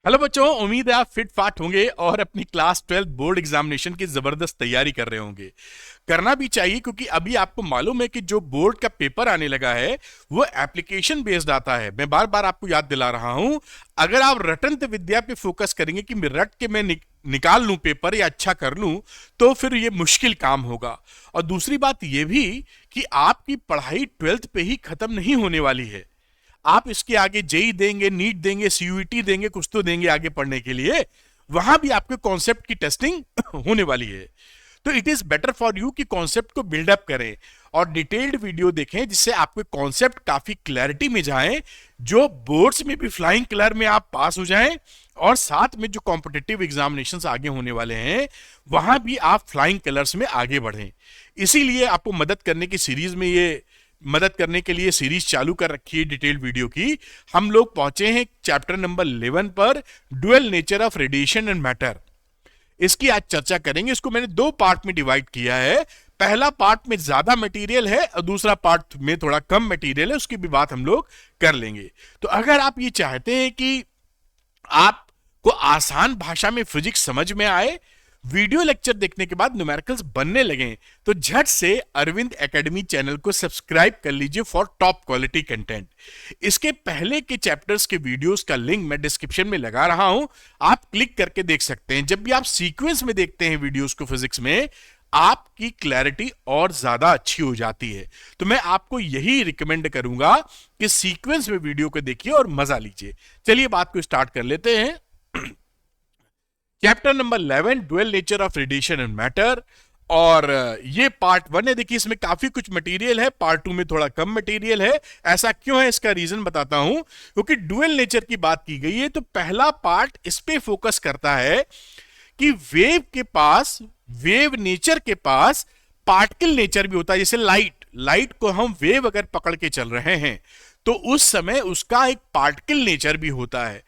Hello बच्चों, उम्मीद है आप फिट फाट होंगे और अपनी क्लास 12 बोर्ड एग्जामिनेशन की जबरदस्त तैयारी कर रहे होंगे। करना भी चाहिए क्योंकि अभी आपको मालूम है कि जो बोर्ड का पेपर आने लगा है वो एप्लीकेशन बेस्ड आता है। मैं बार बार आपको याद दिला रहा हूं, अगर आप रटंत विद्या पे फोकस करेंगे कि मैं रट के मैं निकाल लूं पेपर या अच्छा कर लूं, तो फिर ये मुश्किल काम होगा। और दूसरी बात ये भी कि आपकी पढ़ाई 12th पे ही खत्म नहीं होने वाली है। आप इसके आगे जेई देंगे, नीट देंगे, सीयूईटी देंगे, कुछ तो देंगे आगे पढ़ने के लिए। वहां भी आपके कॉन्सेप्ट की टेस्टिंग होने वाली है। तो it is better for you कि कॉन्सेप्ट को बिल्डअप करें और डिटेल्ड वीडियो देखें जिससे आपके कॉन्सेप्ट काफी क्लैरिटी में जाएं, जो बोर्ड्स में भी फ्लाइंग कलर में आप पास हो जाएं और साथ में जो कॉम्पिटिटिव एग्जामिनेशंस आगे होने वाले हैं वहां भी आप फ्लाइंग कलर्स में आगे बढ़ें। इसीलिए आपको मदद करने के लिए सीरीज चालू कर रखी है डिटेल्ड वीडियो की। हम लोग पहुंचे हैं चैप्टर नंबर 11 पर, dual nature of radiation and matter. इसकी आज चर्चा करेंगे। इसको मैंने दो पार्ट में डिवाइड किया है। पहला पार्ट में ज्यादा मटेरियल है और दूसरा पार्ट में थोड़ा कम मटेरियल है, उसकी भी बात हम लोग कर लेंगे। तो अगर आप ये चाहते हैं कि आपको आसान भाषा में फिजिक्स समझ में आए, वीडियो लेक्चर देखने के बाद न्यूमेरिकल्स बनने लगे, तो झट से अरविंद एकेडमी चैनल को सब्सक्राइब कर लीजिए फॉर टॉप क्वालिटी कंटेंट। इसके पहले के चैप्टर्स के वीडियोस का लिंक मैं डिस्क्रिप्शन में लगा रहा हूं, आप क्लिक करके देख सकते हैं। जब भी आप सीक्वेंस में देखते हैं वीडियोस को फिजिक्स में, आपकी क्लैरिटी और ज्यादा अच्छी हो जाती है। तो मैं आपको यही रिकमेंड करूंगा कि सीक्वेंस में वीडियो को देखिए और मजा लीजिए। चलिए बात को स्टार्ट कर लेते हैं। Chapter number 11, dual nature of radiation and matter. और ये पार्ट 1 है। देखिए इसमें काफी कुछ मटेरियल है, पार्ट 2 में थोड़ा कम मटेरियल है। ऐसा क्यों है, इसका रीजन बताता हूं। क्योंकि डुअल नेचर की बात की गई है तो पहला पार्ट इस पे फोकस करता है कि वेव नेचर के पास पार्टिकल नेचर भी होता है। जैसे लाइट को हम वेव अगर पकड़ के चल रहे हैं तो उस समय उसका एक पार्टिकल नेचर भी होता है।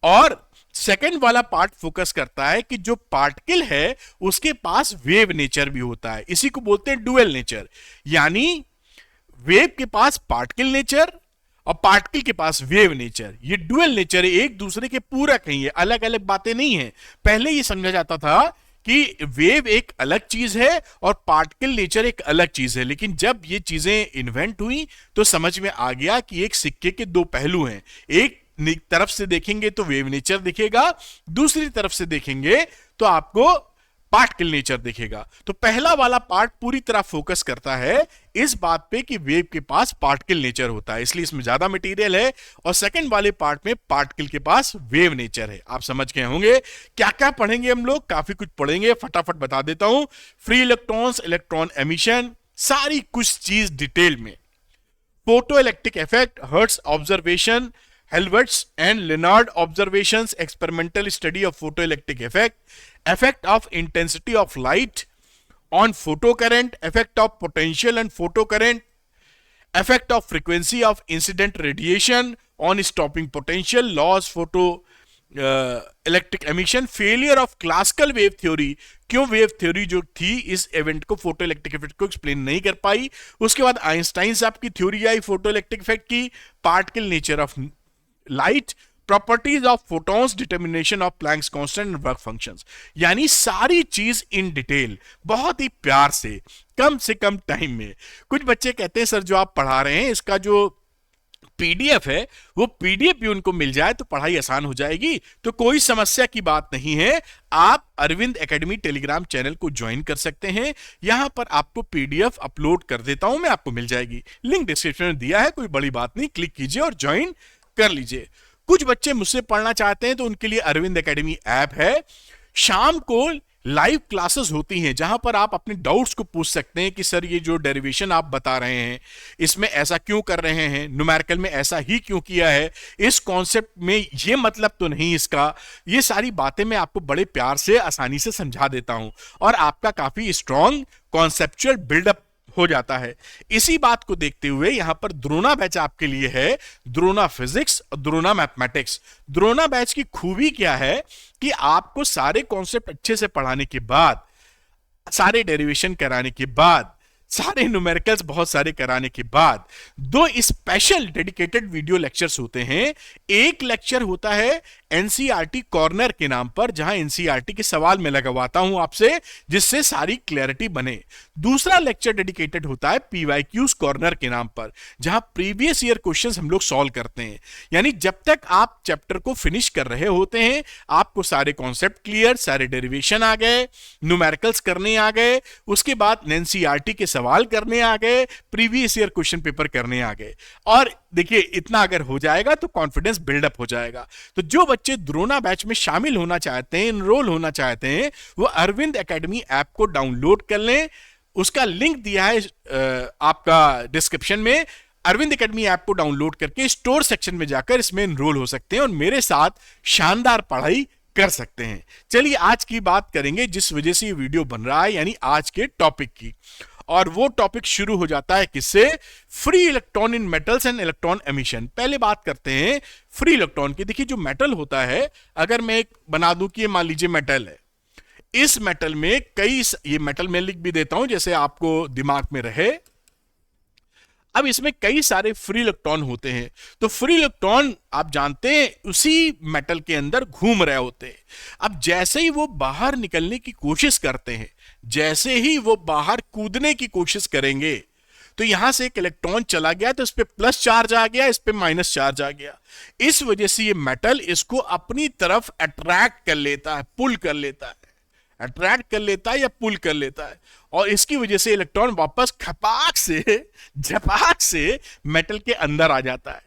और सेकंड वाला पार्ट फोकस करता है कि जो पार्टिकल है उसके पास वेव नेचर भी होता है। इसी को बोलते हैं डुअल नेचर। यानी वेव के पास पार्टिकल नेचर और पार्टिकल के पास वेव नेचर, ये डुअल नेचर है, एक दूसरे के पूरक हैं, ये अलग अलग बातें नहीं है। पहले ये समझा जाता था कि वेव एक अलग चीज है और पार्टिकल नेचर एक अलग चीज है, लेकिन जब ये चीजें इन्वेंट हुई तो समझ में आ गया कि एक सिक्के के दो पहलू हैं। एक तरफ से देखेंगे तो वेव नेचर दिखेगा, दूसरी तरफ से देखेंगे तो आपको पार्टिकल नेचर दिखेगा। तो पहला वाला पार्ट पूरी तरह फोकस करता है इस बात पे कि वेव के पास पार्टिकल नेचर होता है, इसलिए इसमें ज्यादा मटेरियल है। और सेकंड वाले पार्ट में पार्टिकल के पास वेव नेचर है। आप समझ गए होंगे क्या क्या पढ़ेंगे हम लोग, काफी कुछ पढ़ेंगे, फटाफट बता देता हूं। फ्री इलेक्ट्रॉन्स, इलेक्ट्रॉन एमिशन, सारी कुछ चीज डिटेल में। Photo electric effect, hertz observation, Helmholtz and Leonard observations, experimental study of photoelectric effect of intensity of light on photocurrent, effect of potential and photocurrent, effect of frequency of incident radiation on stopping potential, laws photo electric emission, failure of classical wave theory, क्यों wave theory जो थी इस event को, photo electric effect को explain नहीं कर पाई। उसके बाद आइंस्टाइन साहब की थ्योरी आई फोटो इलेक्ट्रिक इफेक्ट की, particle nature of light, properties of photons, determination of Planck's constant and work functions. यानी सारी चीज इन डिटेल, बहुत ही प्यार से कम टाइम में। कुछ बच्चे कहते हैं सर जो आप पढ़ा रहे हैं इसका जो पीडीएफ है वो पीडीएफ भी उनको मिल जाए तो पढ़ाई आसान हो जाएगी। तो कोई समस्या की बात नहीं है, आप अरविंद एकेडमी टेलीग्राम चैनल को ज्वाइन कर सकते हैं। यहां पर आपको पीडीएफ अपलोड कर देता हूं मैं, आपको मिल जाएगी, लिंक डिस्क्रिप्शन में दिया है, कोई बड़ी बात नहीं, क्लिक कीजिए और ज्वाइन कर लीजिए। कुछ बच्चे मुझसे पढ़ना चाहते हैं तो उनके लिए अरविंद एकेडमी ऐप है। शाम को लाइव क्लासेस होती हैं जहां पर आप अपने डाउट्स को पूछ सकते हैं कि सर ये जो डेरिवेशन आप बता रहे हैं इसमें ऐसा क्यों कर रहे हैं, न्यूमेरिकल में ऐसा ही क्यों किया है, इस कॉन्सेप्ट में ये मतलब तो नहीं इसका। ये सारी बातें मैं आपको बड़े प्यार से आसानी से समझा देता हूं और आपका काफी स्ट्रॉन्ग कॉन्सेप्चुअल बिल्डअप हो जाता है। इसी बात को देखते हुए यहां पर द्रोणा बैच आपके लिए है, द्रोणा फिजिक्स और द्रोणा मैथमेटिक्स। द्रोणा बैच की खूबी क्या है कि आपको सारे कॉन्सेप्ट अच्छे से पढ़ाने के बाद, सारे डेरिवेशन कराने के बाद, सारे न्यूमेरिकल्स बहुत सारे कराने के बाद दो स्पेशल डेडिकेटेड वीडियो लेक्चर्स होते हैं। एक लेक्चर होता है एनसीईआरटी कॉर्नर के नाम पर, जहां एनसीईआरटी के सवाल मैं लगवाता हूं आपसे, जिससे सारी क्लैरिटी बने। दूसरा लेक्चर डेडिकेटेड होता है पीवाईक्यूज कॉर्नर के नाम पर, जहां प्रीवियस ईयर क्वेश्चंस हम लोग सॉल्व करते हैं। यानी जब तक आप चैप्टर को फिनिश कर रहे होते हैं, आपको सारे कॉन्सेप्ट क्लियर, सारे डेरिवेशन आ गए, न्यूमेरिकल्स करने आ गए, उसके बाद एनसीईआरटी के सवाल करने आ गए, प्रीवियस ईयर क्वेश्चन पेपर करने आ गए। और देखिए, इतना अगर हो जाएगा तो कॉन्फिडेंस बिल्डअप हो जाएगा। तो जो बच्चे द्रोणा बैच में शामिल होना चाहते हैं, इनरोल होना चाहते हैं, वो अरविंद एकेडमी ऐप को डाउनलोड कर लें। उसका लिंक दिया है आपका डिस्क्रिप्शन में। अरविंद एकेडमी ऐप को डाउनलोड करके स्टोर सेक्शन में जाकर इसमें इनरोल हो सकते हैं और मेरे साथ शानदार पढ़ाई कर सकते हैं। चलिए आज की बात करेंगे जिस वजह से ये वीडियो बन रहा है, यानी आज के टॉपिक की। और वो टॉपिक शुरू हो जाता है किससे? Free electron in metals and electron emission. पहले बात करते हैं फ्री इलेक्ट्रॉन की। देखिए, जो मेटल होता है, अगर मैं एक बना दूं कि मान लीजिए मेटल है, इस मेटल में ये मेटल मैं लिख भी देता हूं जैसे आपको दिमाग में रहे। अब इसमें कई सारे फ्री इलेक्ट्रॉन होते हैं। तो फ्री इलेक्ट्रॉन आप जानते हैं उसी मेटल के अंदर घूम रहे होते हैं। अब जैसे ही वो बाहर निकलने की कोशिश करते हैं, जैसे ही वो बाहर कूदने की कोशिश करेंगे, तो यहां से एक इलेक्ट्रॉन चला गया, तो इस पे प्लस चार्ज आ गया, इस पे माइनस चार्ज आ गया। इस वजह से ये मेटल इसको अपनी तरफ अट्रैक्ट कर लेता है, पुल कर लेता है, अट्रैक्ट कर लेता है या पुल कर लेता है, और इसकी वजह से इलेक्ट्रॉन वापस खपाक से, झपाक से मेटल के अंदर आ जाता है।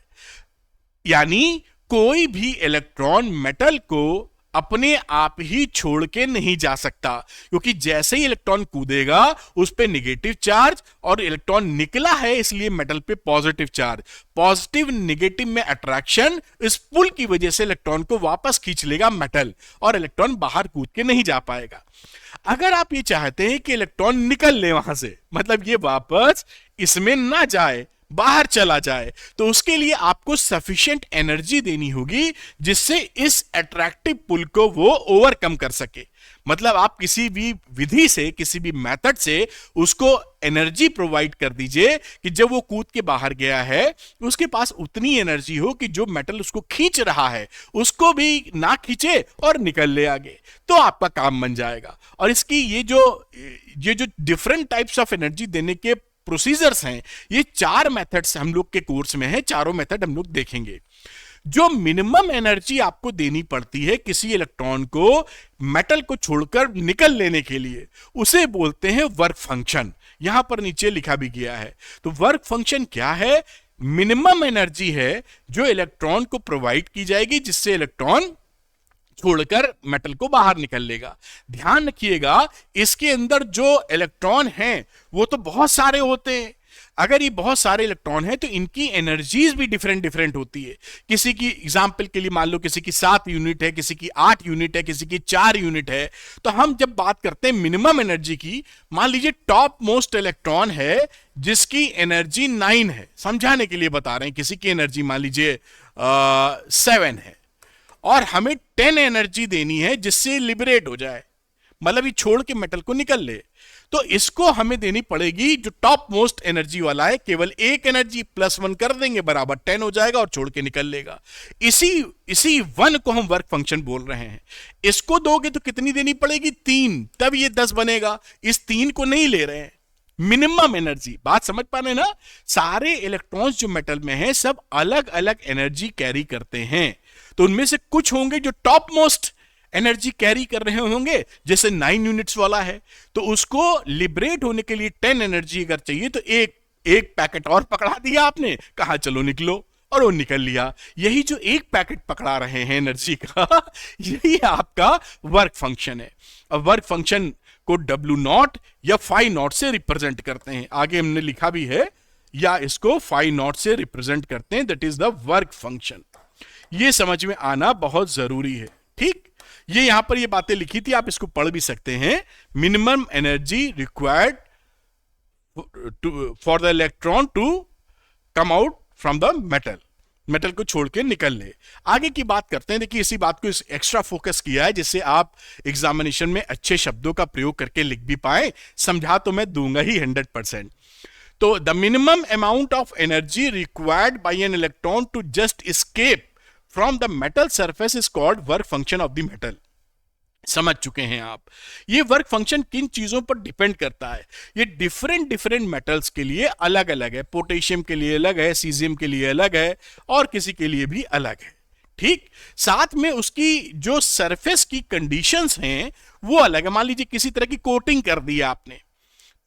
यानी कोई भी इलेक्ट्रॉन मेटल को अपने आप ही छोड़ के नहीं जा सकता, क्योंकि जैसे ही इलेक्ट्रॉन कूदेगा उस पे नेगेटिव चार्ज, और इलेक्ट्रॉन निकला है इसलिए मेटल पे पॉजिटिव चार्ज, पॉजिटिव नेगेटिव में अट्रैक्शन, इस पुल की वजह से इलेक्ट्रॉन को वापस खींच लेगा मेटल, और इलेक्ट्रॉन बाहर कूद के नहीं जा पाएगा। अगर आप ये चाहते हैं कि इलेक्ट्रॉन निकल ले वहां से, मतलब ये वापस इसमें ना जाए, बाहर चला जाए, तो उसके लिए आपको सफिशिएंट एनर्जी देनी होगी जिससे इस अट्रैक्टिव पुल को वो ओवरकम कर सके। मतलब आप किसी भी विधि से, किसी भी मेथड से उसको एनर्जी प्रोवाइड कर दीजिए कि जब वो कूद के बाहर गया है उसके पास उतनी एनर्जी हो कि जो मेटल उसको खींच रहा है उसको भी ना खींचे और निकल ले आगे, तो आपका काम बन जाएगा। और इसकी ये जो डिफरेंट टाइप्स ऑफ एनर्जी देने के प्रोसीजर्स हैं, ये 4 मेथड्स हम लोग के कोर्स में है, चारों मेथड हम लोग देखेंगे। जो मिनिमम एनर्जी आपको देनी पड़ती है किसी इलेक्ट्रॉन को मेटल को छोड़कर निकल लेने के लिए, उसे बोलते हैं वर्क फंक्शन। यहां पर नीचे लिखा भी गया है। तो वर्क फंक्शन क्या है? मिनिमम एनर्जी है जो इलेक्ट्रॉन को प्रोवाइड की जाएगी जिससे इलेक्ट्रॉन छोड़कर मेटल को बाहर निकल लेगा। ध्यान रखिएगा, इसके अंदर जो इलेक्ट्रॉन हैं वो तो बहुत सारे होते हैं। अगर ये बहुत सारे इलेक्ट्रॉन हैं तो इनकी एनर्जीज भी डिफरेंट होती है। किसी की एग्जांपल के लिए मान लो किसी की 7 यूनिट है, किसी की 8 यूनिट है, किसी की 4 यूनिट है। तो हम जब बात करते हैं मिनिमम एनर्जी की, मान लीजिए टॉप मोस्ट इलेक्ट्रॉन है जिसकी एनर्जी 9 है, समझाने के लिए बता रहे हैं, किसी की एनर्जी मान लीजिए 7 है, और हमें 10 एनर्जी देनी है जिससे लिबरेट हो जाए, मतलब ये छोड़ के मेटल को निकल ले। तो इसको हमें देनी पड़ेगी जो टॉप मोस्ट एनर्जी वाला है, केवल एक एनर्जी +1 कर देंगे बराबर 10 हो जाएगा और छोड़ के निकल लेगा। इसी 1 को हम वर्क फंक्शन बोल रहे हैं। इसको दोगे तो कितनी देनी पड़ेगी? 3, तब ये 10 बनेगा। इस 3 को नहीं ले रहे हैं, मिनिमम एनर्जी। बात समझ पा रहे हैं ना? सारे इलेक्ट्रॉन्स जो मेटल में हैं सब अलग अलग एनर्जी कैरी करते हैं। तो उनमें से कुछ होंगे जो टॉप मोस्ट एनर्जी कैरी कर रहे होंगे, जैसे 9 यूनिट्स वाला है, तो उसको लिबरेट होने के लिए 10 एनर्जी अगर चाहिए तो एक पैकेट और पकड़ा दिया आपने, कहा चलो निकलो, और वो निकल लिया। यही जो एक पैकेट पकड़ा रहे हैं एनर्जी का, यही आपका वर्क फंक्शन है। अब वर्क फंक्शन को W0 या φ0 से रिप्रेजेंट करते हैं। आगे हमने लिखा भी है, या इसको φ0 से रिप्रेजेंट करते हैं, that is the work function. ये समझ में आना बहुत जरूरी है। ठीक, ये यहां पर ये बातें लिखी थी, आप इसको पढ़ भी सकते हैं। Minimum energy required for the electron to come out from the metal. Metal को छोड़ के निकल ले। आगे की बात करते हैं। देखिए इसी बात को एक्स्ट्रा फोकस किया है जिससे आप एग्जामिनेशन में अच्छे शब्दों का प्रयोग करके लिख भी पाए। समझा तो मैं दूंगा ही 100%। तो the minimum amount of energy required by an electron to just escape from the metal surface is called work function of the metal. समझ चुके हैं आप। ये वर्क फंक्शन किन चीजों पर डिपेंड करता है, ये डिफरेंट मेटल्स के लिए अलग अलग है। पोटेशियम के लिए अलग है, सीजियम के लिए अलग है, और किसी के लिए भी अलग है। ठीक, साथ में उसकी जो सरफेस की कंडीशंस हैं वो अलग है। मान लीजिए किसी तरह की कोटिंग कर दी आपने,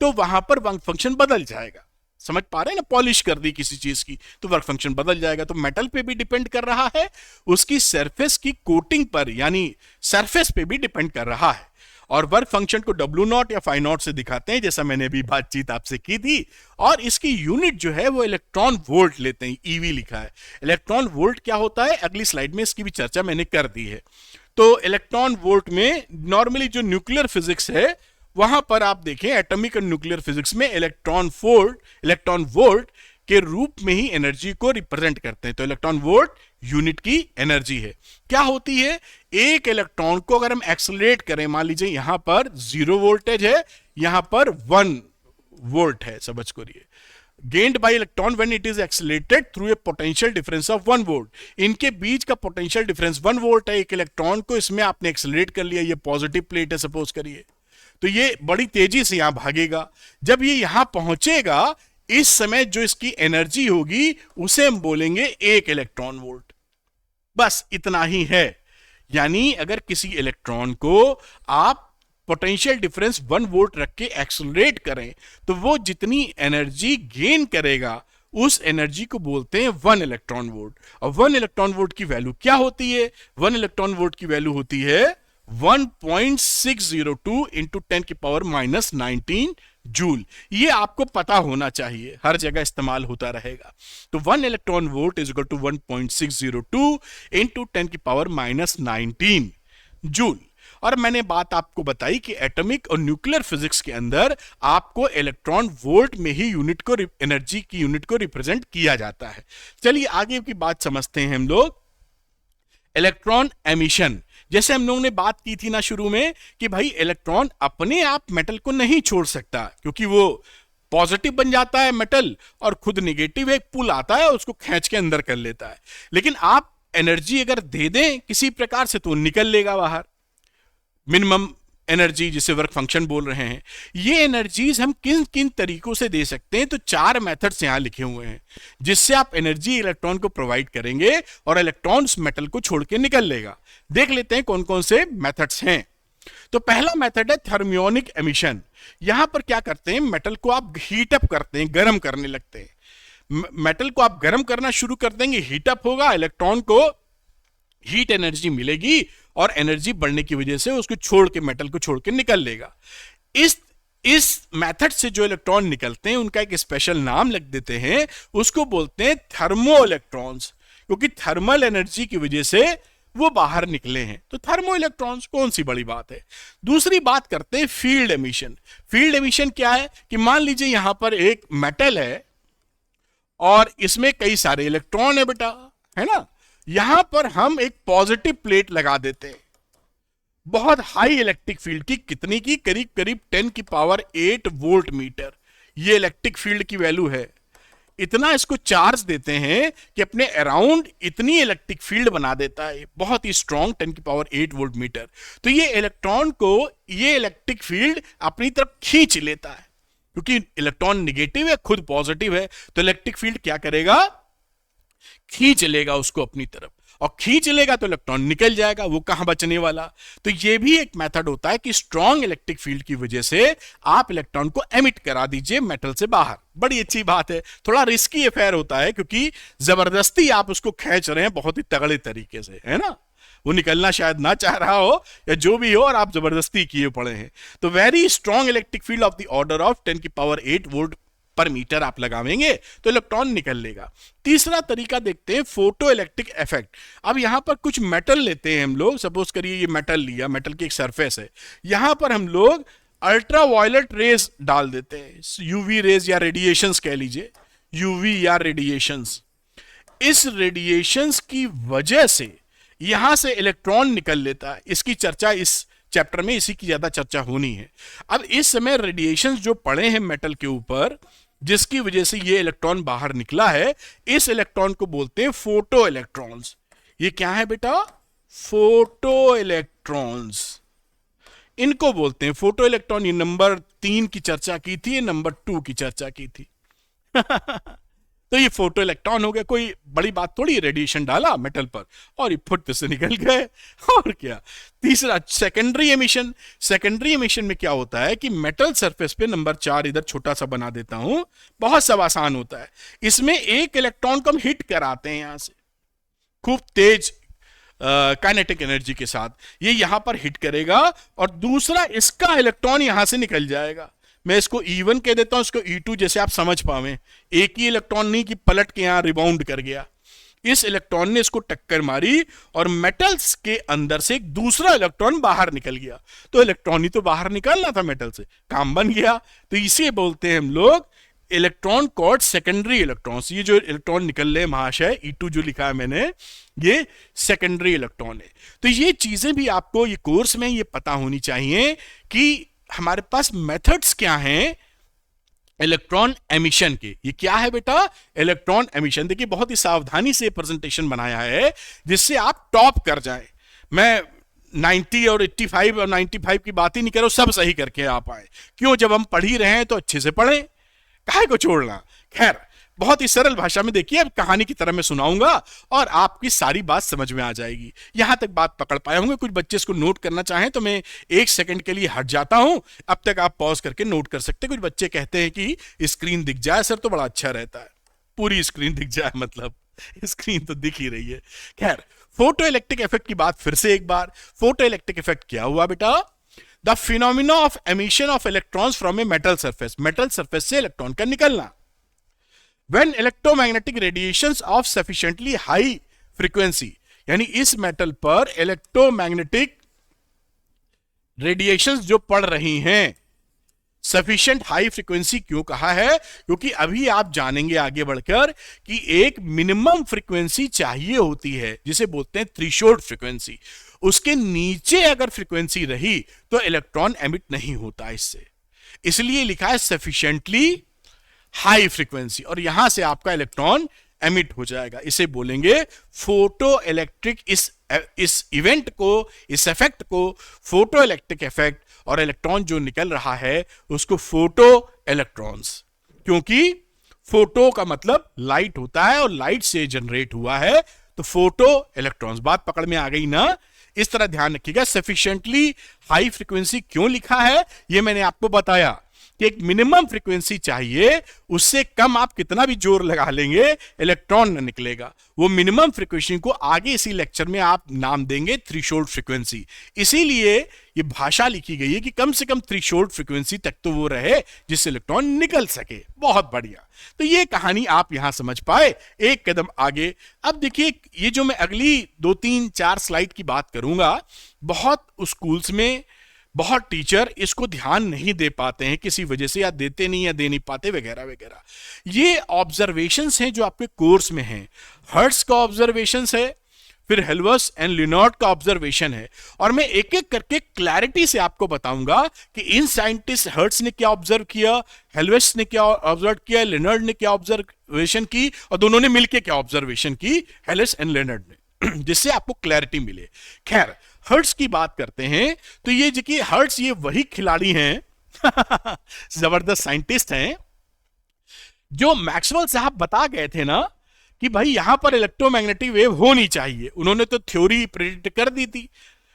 तो वहां पर वर्क फंक्शन बदल जाएगा। समझ पा रहे हैं ना, पॉलिश कर दी किसी चीज की तो वर्क फंक्शन बदल जाएगा। तो मेटल पे भी डिपेंड कर रहा है, उसकी सरफेस की कोटिंग पर यानी सरफेस पे भी डिपेंड कर रहा है। और वर्क फंक्शन को W0 या φ0 से दिखाते हैं, जैसा मैंने अभी बातचीत आपसे की थी। और इसकी यूनिट जो है वो इलेक्ट्रॉन वोल्ट लेते हैं, ईवी लिखा है। इलेक्ट्रॉन वोल्ट क्या होता है, अगली स्लाइड में इसकी भी चर्चा मैंने कर दी है। तो इलेक्ट्रॉन वोल्ट में नॉर्मली जो न्यूक्लियर फिजिक्स है वहां पर आप देखें, एटॉमिक और न्यूक्लियर फिजिक्स में इलेक्ट्रॉन वोल्ट के रूप में ही एनर्जी को रिप्रेजेंट करते हैं। तो इलेक्ट्रॉन वोल्ट यूनिट की एनर्जी है। क्या होती है, एक इलेक्ट्रॉन को अगर हम एक्सेलरेट करें, मान लीजिए यहां पर 0 वोल्टेज है, यहां पर 1 वोल्ट है, समझ करिए, gained by electron when it is accelerated through a potential difference of 1 volt। इनके बीच का पोटेंशियल डिफरेंस 1 वोल्ट है। एक इलेक्ट्रॉन को इसमें आपने एक्सेलरेट कर लिया, ये पॉजिटिव प्लेट है सपोज करिए, तो ये बड़ी तेजी से यहां भागेगा। जब ये यहां पहुंचेगा, इस समय जो इसकी एनर्जी होगी उसे हम बोलेंगे 1 इलेक्ट्रॉन वोल्ट। बस इतना ही है। यानी अगर किसी इलेक्ट्रॉन को आप पोटेंशियल डिफरेंस 1 वोल्ट रख के एक्सेलरेट करें तो वो जितनी एनर्जी गेन करेगा उस एनर्जी को बोलते हैं 1 इलेक्ट्रॉन वोल्ट। और 1 इलेक्ट्रॉन वोल्ट की वैल्यू क्या होती है, 1 इलेक्ट्रॉन वोल्ट की वैल्यू होती है 1.602 इंटू 10⁻⁻19 जूल। ये आपको पता होना चाहिए, हर जगह इस्तेमाल होता रहेगा। तो 1 electron volt is equal to 1.602 into 10⁻⁻19 joule. और मैंने बात आपको बताई कि एटॉमिक और न्यूक्लियर फिजिक्स के अंदर आपको इलेक्ट्रॉन वोल्ट में ही यूनिट को, एनर्जी की यूनिट को रिप्रेजेंट किया जाता है। चलिए आगे की बात समझते हैं हम लोग। इलेक्ट्रॉन एमिशन, जैसे हम लोगों ने बात की थी ना शुरू में कि भाई इलेक्ट्रॉन अपने आप मेटल को नहीं छोड़ सकता, क्योंकि वो पॉजिटिव बन जाता है मेटल और खुद निगेटिव एक पुल आता है उसको खींच के अंदर कर लेता है। लेकिन आप एनर्जी अगर दे दें किसी प्रकार से तो निकल लेगा बाहर। मिनिमम एनर्जी जिसे वर्क फंक्शन बोल रहे हैं, ये एनर्जीज हम किन किन तरीकों से दे सकते हैं, तो 4 मेथड्स यहां लिखे हुए हैं जिससे आप एनर्जी इलेक्ट्रॉन को प्रोवाइड करेंगे और इलेक्ट्रॉन उस मेटल को छोड़ के निकल लेगा। देख लेते हैं कौन कौन से मेथड्स हैं। तो पहला मेथड है थर्मियोनिक एमिशन। यहां पर क्या करते हैं, मेटल को आप हीट अप करते हैं, गर्म करने लगते हैं। मेटल को आप गर्म करना शुरू कर देंगे, हीट अप होगा, इलेक्ट्रॉन को हीट एनर्जी मिलेगी और एनर्जी बढ़ने की वजह से उसको छोड़ के, मेटल को छोड़ के निकल लेगा। इस मेथड से जो इलेक्ट्रॉन निकलते हैं उनका एक स्पेशल नाम लिख देते हैं, उसको बोलते हैं थर्मो इलेक्ट्रॉन्स, क्योंकि थर्मल एनर्जी की वजह से वो बाहर निकले हैं। तो थर्मो इलेक्ट्रॉन्स कौन सी बड़ी बात है। दूसरी बात करते हैं फील्ड एमिशन। फील्ड एमिशन क्या है कि मान लीजिए यहां पर एक मेटल है और इसमें कई सारे इलेक्ट्रॉन है बेटा, है ना। यहां पर हम एक पॉजिटिव प्लेट लगा देते हैं, बहुत हाई इलेक्ट्रिक फील्ड की, कितनी की, करीब करीब 10⁸ वोल्ट मीटर, ये इलेक्ट्रिक फील्ड की वैल्यू है। इतना इसको चार्ज देते हैं कि अपने अराउंड इतनी इलेक्ट्रिक फील्ड बना देता है, बहुत ही स्ट्रॉन्ग 10⁸ वोल्ट मीटर। तो ये इलेक्ट्रॉन को ये इलेक्ट्रिक फील्ड अपनी तरफ खींच लेता है, क्योंकि इलेक्ट्रॉन निगेटिव है, खुद पॉजिटिव है, तो इलेक्ट्रिक फील्ड क्या करेगा, खींच लेगा उसको अपनी तरफ, और खींच लेगा तो इलेक्ट्रॉन निकल जाएगा, वो कहां बचने वाला। तो ये भी एक मेथड होता है कि स्ट्रॉन्ग इलेक्ट्रिक फील्ड की वजह से आप इलेक्ट्रॉन को एमिट करा दीजिए मेटल से बाहर। बड़ी अच्छी बात है, थोड़ा रिस्की अफेयर होता है क्योंकि जबरदस्ती आप उसको खींच रहे हैं बहुत ही तगड़े तरीके से, है ना। वो निकलना शायद ना चाह रहा हो या जो भी हो, और आप जबरदस्ती किए पड़े हैं। तो very strong electric field of the order of 10⁸ volt पर मीटर आप लगावेंगे तो इलेक्ट्रॉन निकल लेगा। तीसरा तरीका देखते हैं, फोटो इलेक्ट्रिक इफेक्ट। अब यहां पर कुछ मेटल लेते हैं हम लोग, सपोज करिए ये मेटल लिया, मेटल की एक सरफेस है, यहां पर हम लोग अल्ट्रा वायलेट रेज डाल देते हैं, यूवी रेज या रेडिएशंस कह लीजिए, यूवी या रेडिएशंस। इस रेडिएशंस की वजह से यहां से इलेक्ट्रॉन निकल लेता है। इसकी चर्चा इस चैप्टर में इसी की ज्यादा चर्चा होनी है। अब इस समय रेडिएशंस जो पड़े हैं मेटल के ऊपर, जिसकी वजह से ये इलेक्ट्रॉन बाहर निकला है, इस इलेक्ट्रॉन को बोलते हैं फोटो इलेक्ट्रॉन्स। ये क्या है बेटा? फोटो इलेक्ट्रॉन्स, इनको बोलते हैं फोटो इलेक्ट्रॉन। ये नंबर 3 की चर्चा की थी, ये नंबर 2 की चर्चा की थी। तो ये फोटो इलेक्ट्रॉन हो गया, कोई बड़ी बात थोड़ी, रेडिएशन डाला मेटल पर और ये फुट से निकल गए। और क्या? तीसरा, सेकेंडरी एमिशन। सेकेंडरी एमिशन में क्या होता है कि मेटल सरफेस पे, नंबर 4 इधर छोटा सा बना देता हूं, बहुत सब आसान होता है। इसमें एक इलेक्ट्रॉन को हम हिट कराते हैं यहां से खूब तेज काइनेटिक एनर्जी के साथ, ये यहां पर हिट करेगा और दूसरा इसका इलेक्ट्रॉन यहां से निकल जाएगा। मैं इसको E1 कह देता हूं, इसको E2, जैसे आप समझ पावे। एक ही इलेक्ट्रॉन नहीं कि पलट के यहां रिबाउंड कर गया, इस इलेक्ट्रॉन ने इसको टक्कर मारी और मेटल्स के अंदर से एक दूसरा इलेक्ट्रॉन बाहर निकल गया। तो इलेक्ट्रॉन ही तो बाहर निकलना था मेटल से, काम बन गया। तो इसे बोलते हैं हम लोग इलेक्ट्रॉन कॉल्ड सेकेंडरी इलेक्ट्रॉन्स। ये जो इलेक्ट्रॉन निकल रहे महाशय, E2 जो लिखा है मैंने, ये सेकेंडरी इलेक्ट्रॉन है। तो ये चीजें भी आपको ये कोर्स में ये पता होनी चाहिए कि हमारे पास मेथड्स क्या हैं इलेक्ट्रॉन एमिशन के। ये क्या है बेटा? Electron emission. देखिए बहुत ही सावधानी से प्रेजेंटेशन बनाया है जिससे आप टॉप कर जाएं। मैं 90 और 85 और 95 की बात ही नहीं कर रहा हूं, सब सही करके आप आए। क्यों? जब हम पढ़ ही रहे हैं तो अच्छे से पढ़ें, काहे को छोड़ना। खैर, बहुत ही सरल भाषा में देखिए, अब कहानी की तरह मैं सुनाऊंगा और आपकी सारी बात समझ में आ जाएगी। यहां तक बात पकड़ पाए होंगे। कुछ बच्चे इसको नोट करना चाहें तो मैं 1 सेकंड के लिए हट जाता हूं, अब तक आप पॉज करके नोट कर सकते हैं। कुछ बच्चे कहते हैं कि स्क्रीन दिख जाए सर तो बड़ा अच्छा रहता है। पूरी स्क्रीन दिख जाए मतलब स्क्रीन तो दिख ही रही है। खैर, फोटो इलेक्ट्रिक इफेक्ट की बात फिर से एक बार। फोटो इलेक्ट्रिक इफेक्ट क्या हुआ बेटा? The phenomena of emission of electrons from a metal surface. Metal surface से इलेक्ट्रॉन का निकलना। When electromagnetic radiations of sufficiently high frequency, यानी इस मेटल पर इलेक्ट्रोमैग्नेटिक रेडिएशंस जो पड़ रही हैं, सफिशिएंट हाई फ्रीक्वेंसी क्यों कहा है? क्योंकि अभी आप जानेंगे आगे बढ़कर कि एक मिनिमम फ्रीक्वेंसी चाहिए होती है जिसे बोलते हैं थ्रेशोल्ड फ्रीक्वेंसी। उसके नीचे अगर फ्रीक्वेंसी रही तो इलेक्ट्रॉन एमिट नहीं होता इससे, इसलिए लिखा है सफिशिएंटली हाई फ्रीक्वेंसी, और यहां से आपका इलेक्ट्रॉन एमिट हो जाएगा। इसे बोलेंगे फोटो इलेक्ट्रिक। इस इवेंट को, इस इफेक्ट को फोटो इलेक्ट्रिक इफेक्ट, और इलेक्ट्रॉन जो निकल रहा है उसको फोटो इलेक्ट्रॉन्स, क्योंकि फोटो का मतलब लाइट होता है और लाइट से जनरेट हुआ है, तो फोटो इलेक्ट्रॉन्स। बात पकड़ में आ गई ना? इस तरह ध्यान रखिएगा। सफिशिएंटली हाई फ्रीक्वेंसी क्यों लिखा है ये मैंने आपको बताया कि एक मिनिमम फ्रीक्वेंसी चाहिए, उससे कम आप कितना भी जोर लगा लेंगे इलेक्ट्रॉन न निकलेगा। वो मिनिमम फ्रीक्वेंसी को आगे इसी लेक्चर में आप नाम देंगे थ्रेशोल्ड फ्रीक्वेंसी। इसीलिए ये भाषा लिखी गई है कि कम से कम थ्रेशोल्ड फ्रीक्वेंसी तक तो वो रहे जिससे इलेक्ट्रॉन निकल सके। बहुत बढ़िया। तो ये कहानी आप यहां समझ पाए। एक कदम आगे अब देखिए, ये जो मैं अगली 2, 3, 4 स्लाइड की बात करूंगा, बहुत स्कूल्स में बहुत टीचर इसको ध्यान नहीं दे पाते हैं किसी वजह से, या देते नहीं या दे नहीं पाते वगैरह वगैरह। ये ऑब्जर्वेशंस हैं जो आपके कोर्स में हैं। हर्ट्ज का ऑब्जर्वेशंस है, फिर हेल्महोल्ट्ज एंड लियोनार्ड का ऑब्जर्वेशन है, और मैं एक एक करके क्लैरिटी से आपको बताऊंगा कि इन साइंटिस्ट हर्ट्ज ने क्या ऑब्जर्व किया, हेल्महोल्ट्ज ने क्या ऑब्जर्व किया, लियोनार्ड ने क्या ऑब्जर्वेशन की, और दोनों ने मिलकर क्या ऑब्जर्वेशन की, हेल्महोल्ट्ज एंड लियोनार्ड ने, जिससे आपको क्लैरिटी मिले। खैर, हर्ट्ज की बात करते हैं तो ये जो कि हर्ट्ज ये वही खिलाड़ी हैं जबरदस्त साइंटिस्ट हैं जो मैक्सवेल साहब बता गए थे ना कि भाई यहां पर इलेक्ट्रोमैग्नेटिक वेव होनी चाहिए। उन्होंने तो थ्योरी प्रेडिक्ट कर दी थी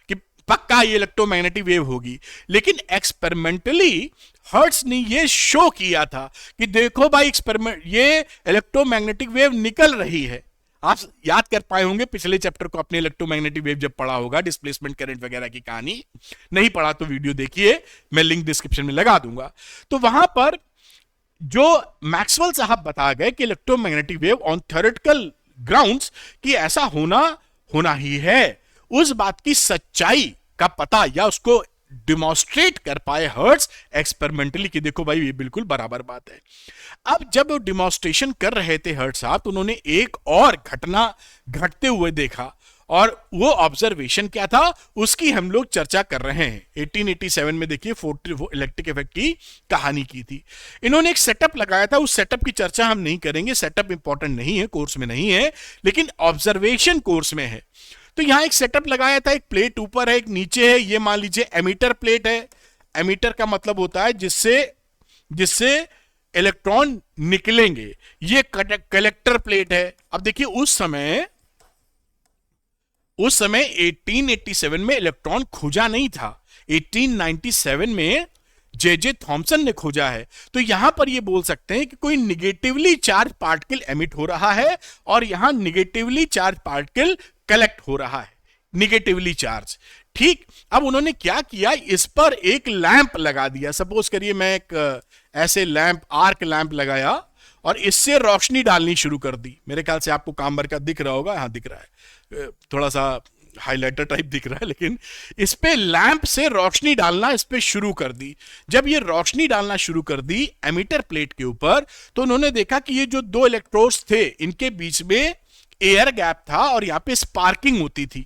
कि पक्का ये इलेक्ट्रोमैग्नेटिक वेव होगी, लेकिन एक्सपेरिमेंटली हर्ट्ज ने ये शो किया था कि देखो भाई एक्सपेरिमेंट, ये इलेक्ट्रोमैग्नेटिक वेव निकल रही है। आप याद कर पाए होंगे पिछले चैप्टर को अपने, इलेक्ट्रोमैग्नेटिक वेव जब पढ़ा होगा, डिस्प्लेसमेंट करंट वगैरह की कहानी। नहीं पढ़ा तो वीडियो देखिए, मैं लिंक डिस्क्रिप्शन में लगा दूंगा। तो वहां पर जो मैक्सवेल साहब बता गए कि electromagnetic wave on theoretical grounds कि ऐसा होना ही है, उस बात की सच्चाई का पता या उसको डिमॉन्स्ट्रेट कर पाए हर्ट्ज एक्सपेरिमेंटली कि देखो भाई ये बिल्कुल बराबर बात है। अब जब वो डिमॉन्स्ट्रेशन कर रहे थे हर्ट्ज साहब, तो उन्होंने एक और घटना घटते हुए देखा, और वो ऑब्जर्वेशन क्या था उसकी हम लोग चर्चा कर रहे हैं। 1887 में देखिए इलेक्ट्रिक इफेक्ट की कहानी की थी। इन्होंने एक सेटअप लगाया था, उस सेटअप की चर्चा हम नहीं करेंगे, सेटअप इंपॉर्टेंट नहीं है, कोर्स में नहीं है, लेकिन ऑब्जर्वेशन कोर्स में है। तो यहां एक सेटअप लगाया था, एक प्लेट ऊपर है, एक नीचे है, ये मान लीजिए एमीटर प्लेट है। एमीटर का मतलब होता है जिससे इलेक्ट्रॉन निकलेंगे। ये कलेक्टर प्लेट है। अब देखिए उस समय 1887 में इलेक्ट्रॉन खोजा नहीं था, 1897 में जे थॉमसन ने खोजा है। तो यहां पर ये बोल सकते हैं कि कोई निगेटिवली चार्ज पार्टिकल एमिट हो रहा है और यहां निगेटिवली चार्ज पार्टिकल कलेक्ट हो रहा है, निगेटिवली चार्ज। ठीक, अब उन्होंने क्या किया, इस पर एक लैंप लगा दिया। सपोज करिए मैं एक ऐसे लैंप, आर्क लैंप लगाया और इससे रोशनी डालनी शुरू कर दी। मेरे ख्याल से आपको कांबर का दिख रहा होगा, हाँ दिख रहा है, थोड़ा सा हाइलाइटर टाइप दिख रहा है, लेकिन इस पे लैंप से रोशनी डालना इस पे शुरू कर दी। जब ये रोशनी डालना शुरू कर दी एमीटर प्लेट के ऊपर, तो उन्होंने देखा कि ये जो दो इलेक्ट्रोड्स थे इनके बीच में एयर गैप था और यहां पे स्पार्किंग होती थी,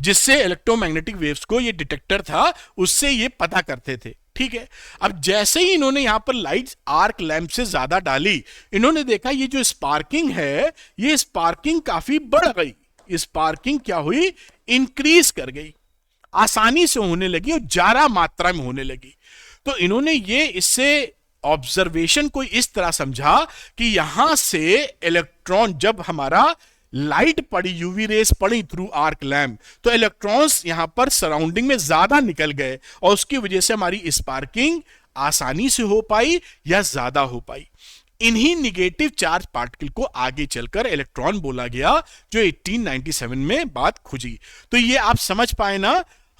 जिससे इलेक्ट्रोमैग्नेटिक वेव्स को ये डिटेक्टर था उससे ये पता करते थे। ठीक है, अब जैसे ही इन्होंने यहां पर लाइट आर्क लैंप से ज्यादा डाली, इन्होंने देखा ये जो स्पार्किंग है, ये स्पार्किंग काफी बढ़ गई। स्पार्किंग क्या हुई, इंक्रीज कर गई, आसानी से होने लगी और ज्यादा मात्रा में होने लगी। तो इन्होंने ये इससे ऑब्जर्वेशन को इस तरह समझा कि यहां से इलेक्ट्रॉन, जब हमारा लाइट पड़ी, यूवी रेस पड़ी थ्रू आर्क लैम्प, तो इलेक्ट्रॉन्स यहां पर सराउंडिंग में ज्यादा निकल गए और उसकी वजह से हमारी स्पार्किंग आसानी से हो पाई या ज्यादा हो पाई। इन्हीं निगेटिव चार्ज पार्टिकल को आगे चलकर इलेक्ट्रॉन बोला गया, जो 1897 में बात खुजी। तो ये आप समझ पाए ना,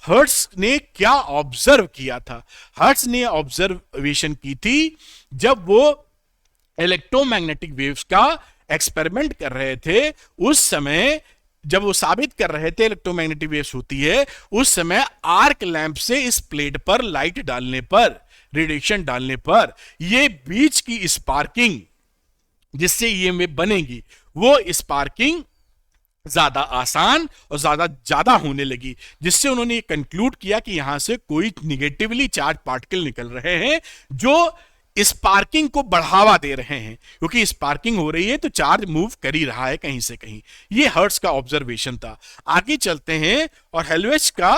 हर्ट्ज ने क्या ऑब्जर्व किया था। हर्ट्ज ने ऑब्जर्वेशन की थी जब वो इलेक्ट्रोमैग्नेटिक वेव्स का एक्सपेरिमेंट कर रहे थे, उस समय जब वो साबित कर रहे थे इलेक्ट्रोमैग्नेटिक वेव्स होती है, उस समय आर्क लैंप से इस प्लेट पर लाइट डालने पर, रेडिएशन डालने पर, ये बीच की स्पार्किंग जिससे ये में बनेगी, वो स्पार्किंग ज्यादा आसान और ज्यादा होने लगी, जिससे उन्होंने ये कंक्लूड किया कि यहां से कोई निगेटिवली चार्ज पार्टिकल निकल रहे हैं जो स्पार्किंग को बढ़ावा दे रहे हैं। क्योंकि स्पार्किंग हो रही है तो चार्ज मूव कर ही रहा है कहीं से कहीं। ये हर्ट्ज का ऑब्जर्वेशन था। आगे चलते हैं और हेल्वेज का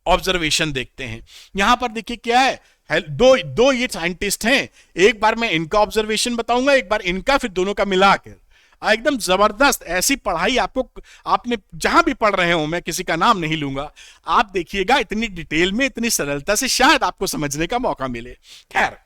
ऑब्जर्वेशन देखते हैं। यहां पर देखिए क्या है, दो ये साइंटिस्ट हैं, एक बार मैं इनका ऑब्जर्वेशन बताऊंगा, एक बार इनका, फिर दोनों का मिलाकर एकदम जबरदस्त ऐसी पढ़ाई आपने जहां भी पढ़ रहे हो, मैं किसी का नाम नहीं लूंगा, आप देखिएगा इतनी डिटेल में, इतनी सरलता से शायद आपको समझने का मौका मिले। खैर,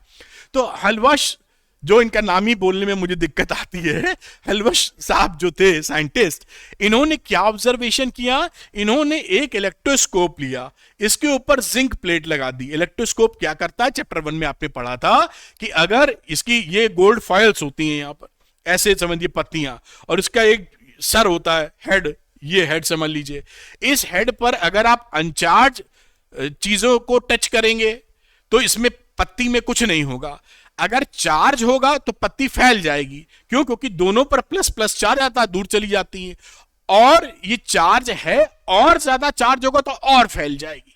तो हलवश, जो इनका नाम ही बोलने में मुझे दिक्कत आती है, हलवश साहब जो थे साइंटिस्ट, इन्होंने क्या ऑब्जर्वेशन किया, इन्होंने एक इलेक्ट्रोस्कोप लिया, इसके ऊपर जिंक प्लेट लगा दी। इलेक्ट्रोस्कोप क्या करता है, चैप्टर 1 में आपने पढ़ा था कि अगर इसकी ये गोल्ड फॉइल्स होती हैं, यहां पर ऐसे समझिए पत्तियां, और इसका एक सर होता है, हेड, ये हेड समझ लीजिए। इस हेड पर अगर आप अनचार्ज चीजों को टच करेंगे तो इसमें पत्ती में कुछ नहीं होगा, अगर चार्ज होगा तो पत्ती फैल जाएगी। क्यों? क्योंकि दोनों पर प्लस प्लस चार्ज आता है, दूर चली जाती है, और ये चार्ज है, और ज्यादा चार्ज होगा तो और फैल जाएगी।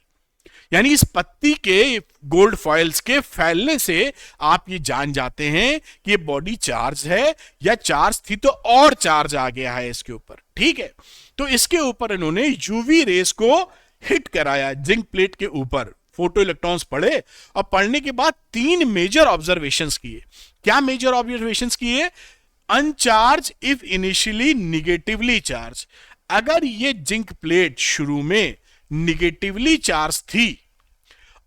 यानी इस पत्ती के गोल्ड फॉइल्स के फैलने से आप ये जान जाते हैं कि ये बॉडी चार्ज है, या चार्ज थी तो और चार्ज आ गया है इसके ऊपर। ठीक है, तो इसके ऊपर इन्होंने यूवी रेस को हिट कराया जिंक प्लेट के ऊपर, फोटो इलेक्ट्रॉन्स पढ़े, और पढ़ने के बाद 3 मेजर ऑब्जर्वेशंस किए। क्या मेजर ऑब्जर्वेशंस किए? अनचार्ज इफ इनिशियली निगेटिवली चार्ज, अगर ये जिंक प्लेट शुरू में निगेटिवली चार्ज थी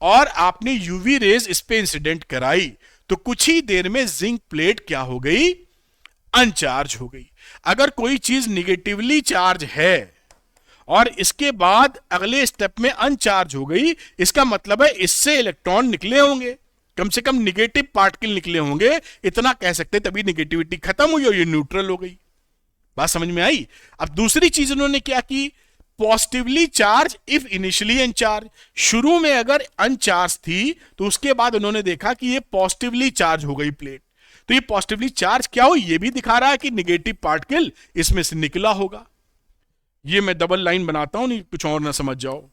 और आपने यूवी रेज इस पे इंसिडेंट कराई, तो कुछ ही देर में जिंक प्लेट क्या हो गई, अनचार्ज हो गई। अगर कोई चीज निगेटिवली चार्ज है और इसके बाद अगले स्टेप में अनचार्ज हो गई, इसका मतलब है इससे इलेक्ट्रॉन निकले होंगे, कम से कम निगेटिव पार्टिकल निकले होंगे, इतना कह सकते, तभी निगेटिविटी खत्म हुई और ये न्यूट्रल हो गई। बात समझ में आई? अब दूसरी चीज उन्होंने क्या की, पॉजिटिवली चार्ज इफ इनिशियली अनचार्ज, शुरू में अगर अनचार्ज थी तो उसके बाद उन्होंने देखा कि ये पॉजिटिवली चार्ज हो गई प्लेट, तो ये पॉजिटिवली चार्ज क्या हो, ये भी दिखा रहा है कि निगेटिव पार्टिकल इसमें से निकला होगा। ये मैं डबल लाइन बनाता हूं, नहीं कुछ और ना समझ जाओ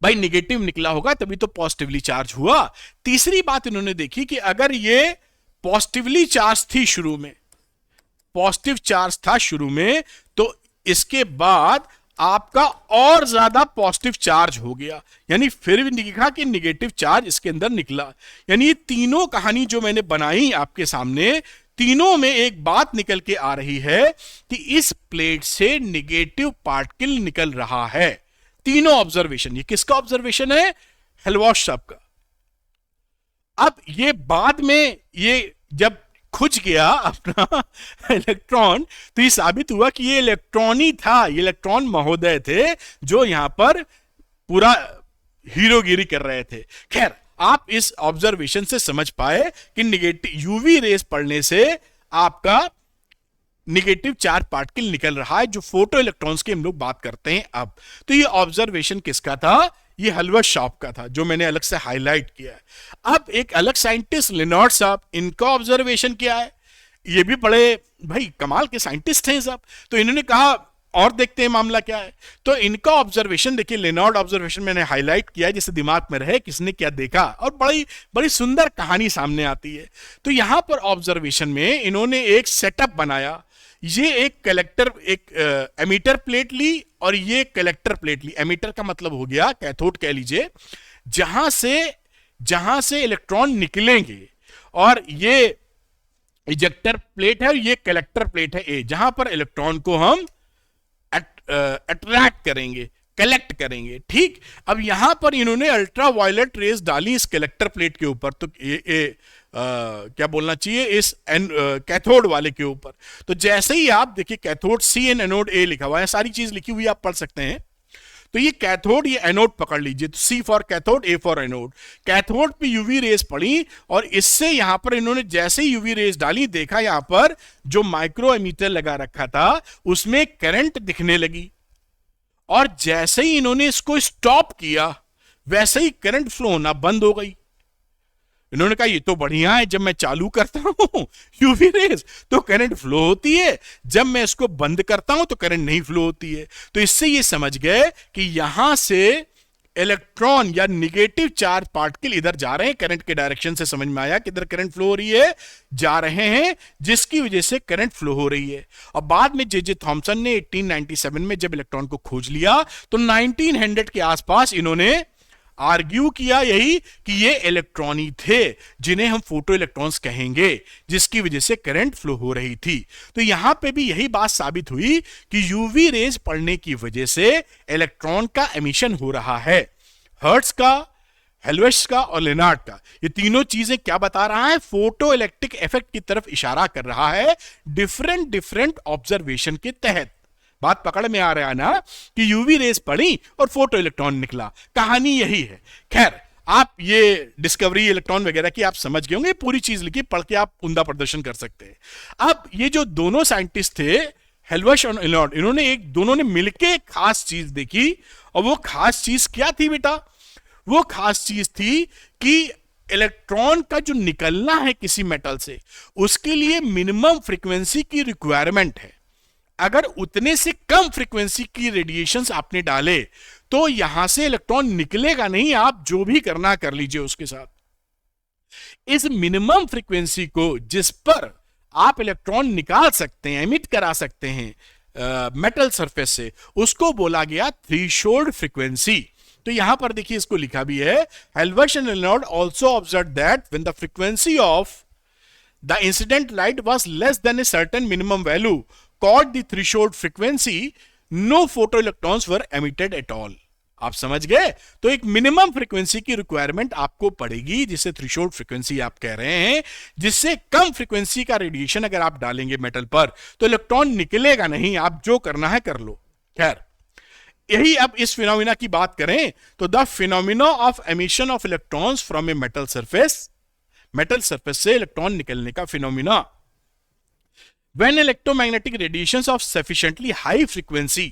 भाई, निगेटिव निकला होगा तभी तो पॉजिटिवली चार्ज हुआ। तीसरी बात इन्होंने देखी कि अगर ये पॉजिटिवली चार्ज थी, शुरू में पॉजिटिव चार्ज था शुरू में, तो इसके बाद आपका और ज्यादा पॉजिटिव चार्ज हो गया, यानी फिर भी दिखा कि निगेटिव चार्ज इसके अंदर निकला। यानी ये तीनों कहानी जो मैंने बनाई आपके सामने, तीनों में एक बात निकल के आ रही है कि इस प्लेट से निगेटिव पार्टिकल निकल रहा है। तीनों ऑब्जर्वेशन, ये किसका ऑब्जर्वेशन है, हेल्महोल्ट्ज साहब का। अब ये बाद में ये जब खुज गया अपना इलेक्ट्रॉन, तो ये साबित हुआ कि ये इलेक्ट्रॉन ही था, ये इलेक्ट्रॉन महोदय थे जो यहां पर पूरा हीरोगिरी कर रहे थे। खैर, आप इस ऑब्जर्वेशन से समझ पाए कि निगेटिव यूवी रेस पड़ने से आपका निगेटिव चार्ज पार्टिकल निकल रहा है, जो फोटो इलेक्ट्रॉन्स की हम लोग बात करते हैं अब। तो ये ऑब्जर्वेशन किसका था, ये हेल्महोल्ट्ज का था, जो मैंने अलग से हाईलाइट किया है। अब एक अलग साइंटिस्ट लेनार्ड साहब, इनका ऑब्जर्वेशन क्या है, ये भी बड़े भाई कमाल के साइंटिस्ट हैं सब, तो इन्होंने कहा और देखते हैं मामला क्या है। तो इनका ऑब्जर्वेशन देखिए, लेनार्ड ऑब्जर्वेशन मैंने हाईलाइट किया है जिससे दिमाग में रहे किसने क्या देखा, और बड़ी बड़ी सुंदर कहानी सामने आती है। तो यहां पर ऑब्जर्वेशन में इन्होंने एक सेटअप बनाया, ये एक कलेक्टर, एक एमीटर प्लेट ली और ये कलेक्टर प्लेट ली। एमीटर का मतलब हो गया कैथोड कह लीजिए, जहां से इलेक्ट्रॉन निकलेंगे, और ये इजेक्टर प्लेट है और ये कलेक्टर प्लेट है ए, जहां पर इलेक्ट्रॉन को हम अट्रैक्ट करेंगे, कलेक्ट करेंगे। ठीक, अब यहां पर इन्होंने अल्ट्रा वायलेट रेस डाली इस कलेक्टर प्लेट के ऊपर, तो क्या बोलना चाहिए, इस कैथोड वाले के ऊपर। तो जैसे ही आप देखिए कैथोड सी एंड एनोड ए लिखा हुआ है, सारी चीज लिखी हुई आप पढ़ सकते हैं। तो ये कैथोड, ये एनोड पकड़ लीजिए, तो C for cathode, A for anode. Cathode पे यूवी रेस पड़ी और इससे यहां पर इन्होंने जैसे ही यूवी रेस डाली, देखा यहां पर जो माइक्रो एमीटर लगा रखा था उसमें करंट दिखने लगी, और जैसे ही इन्होंने इसको स्टॉप किया वैसे ही करंट फ्लो होना बंद हो गई। इन्होंने कहा ये तो बढ़िया है, जब मैं चालू करता हूं यूवी रेस तो करंट फ्लो होती है, जब मैं इसको बंद करता हूं तो करंट नहीं फ्लो होती है। तो इससे ये समझ गए कि यहां से इलेक्ट्रॉन या निगेटिव चार्ज पार्टिकल इधर जा रहे हैं, करंट के डायरेक्शन से समझ में आया कि इधर करंट फ्लो हो रही है, जा रहे हैं, जिसकी वजह से करंट फ्लो हो रही है। और बाद में जे थॉमसन ने 1897 में जब इलेक्ट्रॉन को खोज लिया तो 1900 के आसपास इन्होंने आर्ग्यू किया यही कि ये इलेक्ट्रॉन ही थे जिन्हें हम फोटो इलेक्ट्रॉन्स कहेंगे, जिसकी वजह से करंट फ्लो हो रही थी। तो यहां पे भी यही बात साबित हुई कि यूवी रेज पड़ने की वजह से इलेक्ट्रॉन का एमिशन हो रहा है। हर्ट्ज का, हेल्महोल्ट्ज का और लेनार्ड का, ये तीनों चीजें क्या बता रहा है, फोटो इलेक्ट्रिक इफेक्ट की तरफ इशारा कर रहा है, डिफरेंट ऑब्जर्वेशन के तहत। बात पकड़ में आ रहा है ना कि यूवी रेस पड़ी और फोटो इलेक्ट्रॉन निकला, कहानी यही है। खैर, आप ये डिस्कवरी इलेक्ट्रॉन वगैरह की आप समझ गए होंगे, पूरी चीज लिखी, पढ़ के आप उम्दा प्रदर्शन कर सकते हैं। अब ये जो दोनों साइंटिस्ट थे, हेल्महोल्ट्ज और लेनार्ड, इन्होंने दोनों ने मिलके एक खास चीज देखी, और वो खास चीज क्या थी बेटा, वो खास चीज थी कि इलेक्ट्रॉन का जो निकलना है किसी मेटल से, उसके लिए मिनिमम फ्रीक्वेंसी की रिक्वायरमेंट है। अगर उतने से कम फ्रीक्वेंसी की रेडिएशंस आपने डाले तो यहां से इलेक्ट्रॉन निकलेगा नहीं, आप जो भी करना कर लीजिए उसके साथ। इस मिनिमम फ्रीक्वेंसी को जिस पर आप इलेक्ट्रॉन निकाल सकते हैं, एमिट करा सकते हैं मेटल सरफेस से, उसको बोला गया थ्रेशोल्ड फ्रीक्वेंसी। तो यहां पर देखिए इसको लिखा भी है, Helmholtz and Lennard also observed that when the frequency of the incident light was less than A certain minimum value called the threshold frequency, no photoelectrons were emitted at all। आप समझ गए? तो एक मिनिमम फ्रीक्वेंसी की requirement आपको पड़ेगी, जिसे threshold frequency आप कह रहे हैं, जिससे कम फ्रीक्वेंसी का रेडिएशन अगर आप डालेंगे मेटल पर तो इलेक्ट्रॉन निकलेगा नहीं, आप जो करना है कर लो। खैर, यही अब इस फिनोमिना की बात करें तो the phenomena of emission of electrons from a metal surface, metal surface से इलेक्ट्रॉन निकलने का phenomena, when electromagnetic radiations of sufficiently high frequency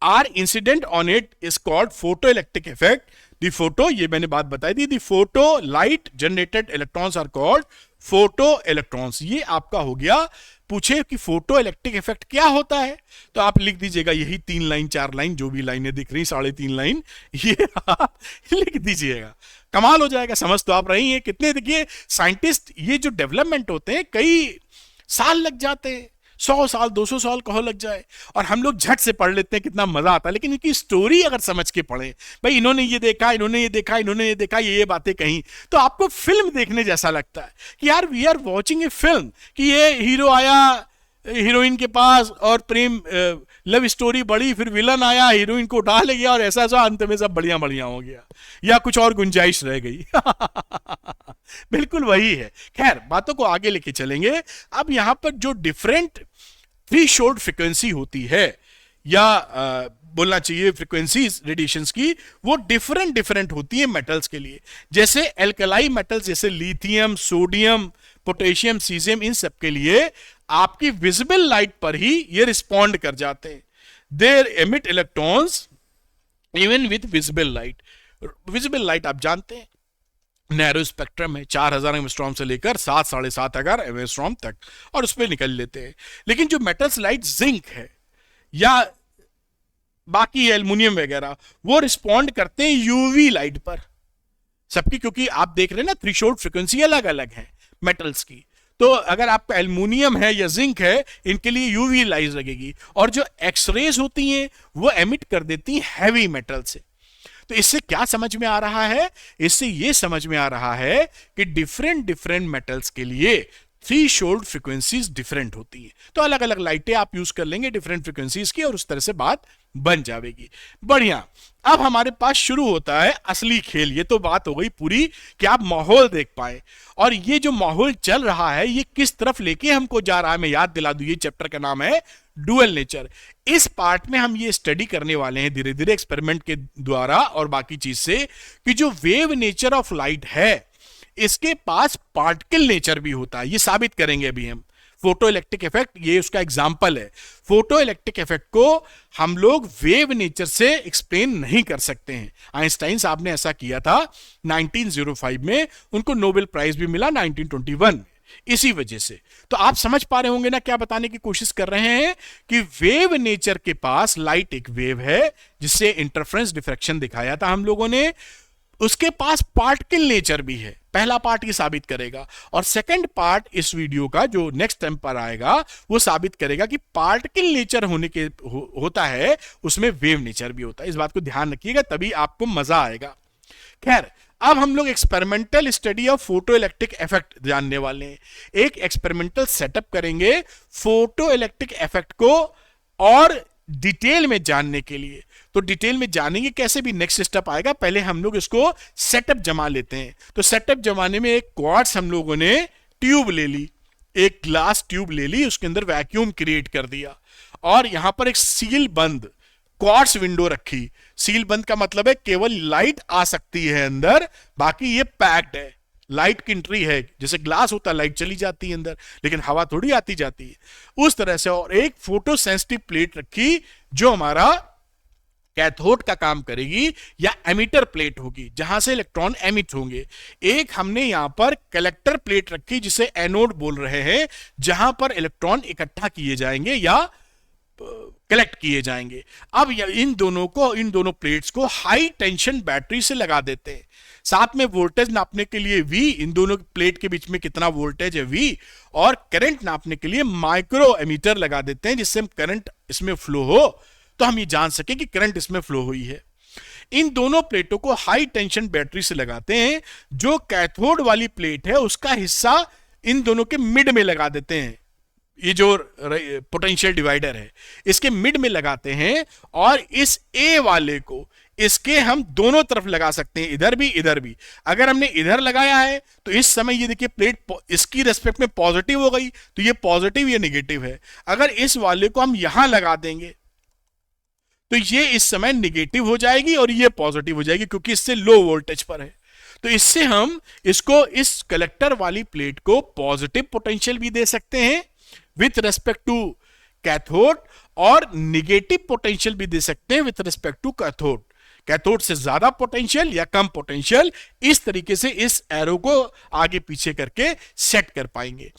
are incident on it is called photo electric effect. The photo, ये मैंने बात बताई थी, the photo light generated electrons are called photo electrons. ये आपका हो गया। पूछे कि फोटो इलेक्ट्रिक इफेक्ट क्या होता है, तो आप लिख दीजिएगा यही 3 लाइन 4 लाइन जो भी लाइनें दिख रही 3.5 लाइन, ये आप लिख दीजिएगा। कमाल हो जाएगा। समझ तो आप रही हैं कितने। देखिए साइंटिस्ट, ये जो डेवलपमेंट होते हैं कई साल लग जाते हैं, 100 साल 200 साल कहो लग जाए, और हम लोग झट से पढ़ लेते हैं, कितना मजा आता है। लेकिन इनकी स्टोरी अगर समझ के पढ़े, भाई इन्होंने ये देखा, इन्होंने ये देखा, इन्होंने ये देखा, ये बातें कहीं, तो आपको फिल्म देखने जैसा लगता है कि यार we are watching a film, कि ये हीरो आया हीरोइन के पास और प्रेम लव स्टोरी बढ़ी, फिर विलन आया हीरोइन को उठा ले गया और ऐसा ऐसा अंत में सब बढ़िया बढ़िया हो गया, या कुछ और गुंजाइश रह गई। बिल्कुल वही है। खैर बातों को आगे लेके चलेंगे। अब यहां पर जो डिफरेंट थ्रेशोल्ड फ्रीक्वेंसी होती है, या बोलना चाहिए फ्रीक्वेंसीज रेडिएशंस की, वो डिफरेंट डिफरेंट होती है मेटल्स के लिए। जैसे एल्कलाई मेटल्स जैसे लिथियम, सोडियम, पोटेशियम, सीजियम, इन सब के लिए आपकी विजिबल लाइट पर ही ये रिस्पॉन्ड कर जाते हैं। There emit electrons even with visible light. Visible light आप जानते हैं नैरो स्पेक्ट्रम है, 4000 एंगस्ट्रॉम से लेकर 7-7.5 एंगस्ट्रॉम तक, और उस पर निकल लेते हैं। लेकिन जो मेटल्स लाइट जिंक है या बाकी एल्युमिनियम वगैरह, वो रिस्पॉन्ड करते हैं यूवी लाइट पर सबकी, क्योंकि आप देख रहे हैं ना थ्रेशोल्ड फ्रीक्वेंसी अलग अलग है मेटल्स की। तो अगर आपका एल्युमिनियम है या जिंक है, इनके लिए यूवी लाइट लगेगी, और जो एक्सरेज होती हैं वो एमिट कर देती हैं हैवी मेटल से। तो इससे क्या समझ में आ रहा है? इससे ये समझ में आ रहा है कि डिफरेंट डिफरेंट मेटल्स के लिए थ्रेशोल्ड फ्रीक्वेंसीज डिफरेंट होती है। तो अलग अलग लाइटें आप यूज कर लेंगे डिफरेंट फ्रीक्वेंसीज की, और उस तरह से बात बन जाएगी। बढ़िया। अब हमारे पास शुरू होता है असली खेल। ये तो बात हो गई पूरी कि आप माहौल देख पाए, और ये जो माहौल चल रहा है ये किस तरफ लेके हमको जा रहा है। मैं याद दिला दूं, ये चैप्टर का नाम है डुअल नेचर। इस पार्ट में हम ये स्टडी करने वाले हैं धीरे धीरे एक्सपेरिमेंट के द्वारा और बाकी चीज से, कि जो वेव नेचर ऑफ लाइट है इसके पास पार्टिकल नेचर भी होता है। ये साबित करेंगे अभी हम। फोटो इलेक्ट्रिक इफेक्ट ये उसका एग्जाम्पल है। फोटो इलेक्ट्रिक इफेक्ट को हम लोग वेव नेचर से एक्सप्लेन नहीं कर सकते हैं। आइंस्टाइन साहब ने ऐसा किया था 1905 में, उनको नोबेल प्राइज भी मिला 1921 में इसी वजह से। तो आप समझ पा रहे होंगे ना क्या बताने की कोशिश कर रहे हैं, कि वेव नेचर के पास लाइट एक वेव है जिससे इंटरफ्रेंस डिफ्रैक्शन दिखाया था हम लोगों ने, उसके पास पार्टिकल नेचर भी है। पहला पार्ट ये साबित करेगा, और सेकंड पार्ट इस वीडियो का जो नेक्स्ट टाइम पर आएगा वो साबित करेगा कि पार्टिकल नेचर होने के होता है उसमें वेव नेचर भी होता है। इस बात को ध्यान रखिएगा, तभी आपको मजा आएगा। खैर अब हम लोग experimental study of photo electric effect जानने वाले हैं। एक एक्सपेरिमेंटल सेटअप करेंगे फोटो इलेक्ट्रिक इफेक्ट को और डिटेल में जानने के लिए। तो डिटेल में जानेंगे कैसे भी नेक्स्ट स्टेप आएगा, पहले हम लोग इसको सेटअप जमा लेते हैं। तो सेटअप जमाने में एक क्वार्ट्ज हम लोगों ने ट्यूब ले ली, एक ग्लास ट्यूब ले ली, उसके अंदर वैक्यूम क्रिएट कर दिया, और यहां पर एक सील बंद क्वार्ट्ज विंडो रखी। सील बंद का मतलब है केवल लाइट आ सकती है अंदर, बाकी ये पैक्ड है, लाइट की एंट्री है। जैसे ग्लास होता है लाइट चली जाती है अंदर, लेकिन हवा थोड़ी आती जाती है, उस तरह से। और एक फोटो सेंसिटिव प्लेट रखी जो हमारा कैथोड का काम करेगी, या एमिटर प्लेट होगी जहां से इलेक्ट्रॉन एमिट होंगे। एक हमने यहां पर कलेक्टर प्लेट रखी जिसे एनोड बोल रहे हैं, जहां पर इलेक्ट्रॉन इकट्ठा किए जाएंगे या कलेक्ट किए जाएंगे। अब इन दोनों प्लेट्स को हाई टेंशन बैटरी से लगा देते हैं। साथ में वोल्टेज नापने के लिए V, इन दोनों प्लेट के बीच में कितना वोल्टेज है V, और करंट नापने के लिए माइक्रो एमीटर लगा देते हैं, जिससे हम करंट इसमें फ्लो हो तो हम ये जान सके कि करंट इसमें फ्लो हुई है। इन दोनों प्लेटों को हाई टेंशन बैटरी से लगाते हैं। जो कैथोड वाली प्लेट है उसका हिस्सा इन दोनों के मिड में लगा देते हैं। ये जो पोटेंशियल डिवाइडर है इसके मिड में लगाते हैं, और इस A वाले को इसके हम दोनों तरफ लगा सकते हैं, इधर भी इधर भी। अगर हमने इधर लगाया है तो इस समय ये देखिए प्लेट इसकी रेस्पेक्ट में पॉजिटिव हो गई, तो ये पॉजिटिव ये नेगेटिव है। अगर इस वाले को हम यहां लगा देंगे तो ये इस समय नेगेटिव हो जाएगी और ये पॉजिटिव हो जाएगी, क्योंकि इससे लो वोल्टेज पर है। तो इससे हम इसको इस कलेक्टर वाली प्लेट को पॉजिटिव पोटेंशियल भी दे सकते हैं विथ रेस्पेक्ट टू कैथोड, और निगेटिव पोटेंशियल भी दे सकते हैं with respect to cathode. Cathode से ज्यादा पोटेंशियल या कम पोटेंशियल, इस तरीके से इस एरो को आगे पीछे करके सेट कर पाएंगे।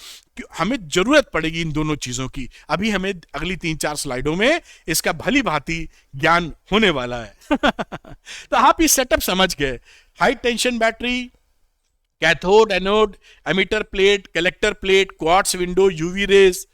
हमें जरूरत पड़ेगी इन दोनों चीजों की। अभी हमें अगली 3-4 स्लाइडों में इसका भली भांति ज्ञान होने वाला है। तो आप ये सेटअप समझ गए। High tension battery, cathode, anode, emitter plate, collector plate, quartz window, UV rays,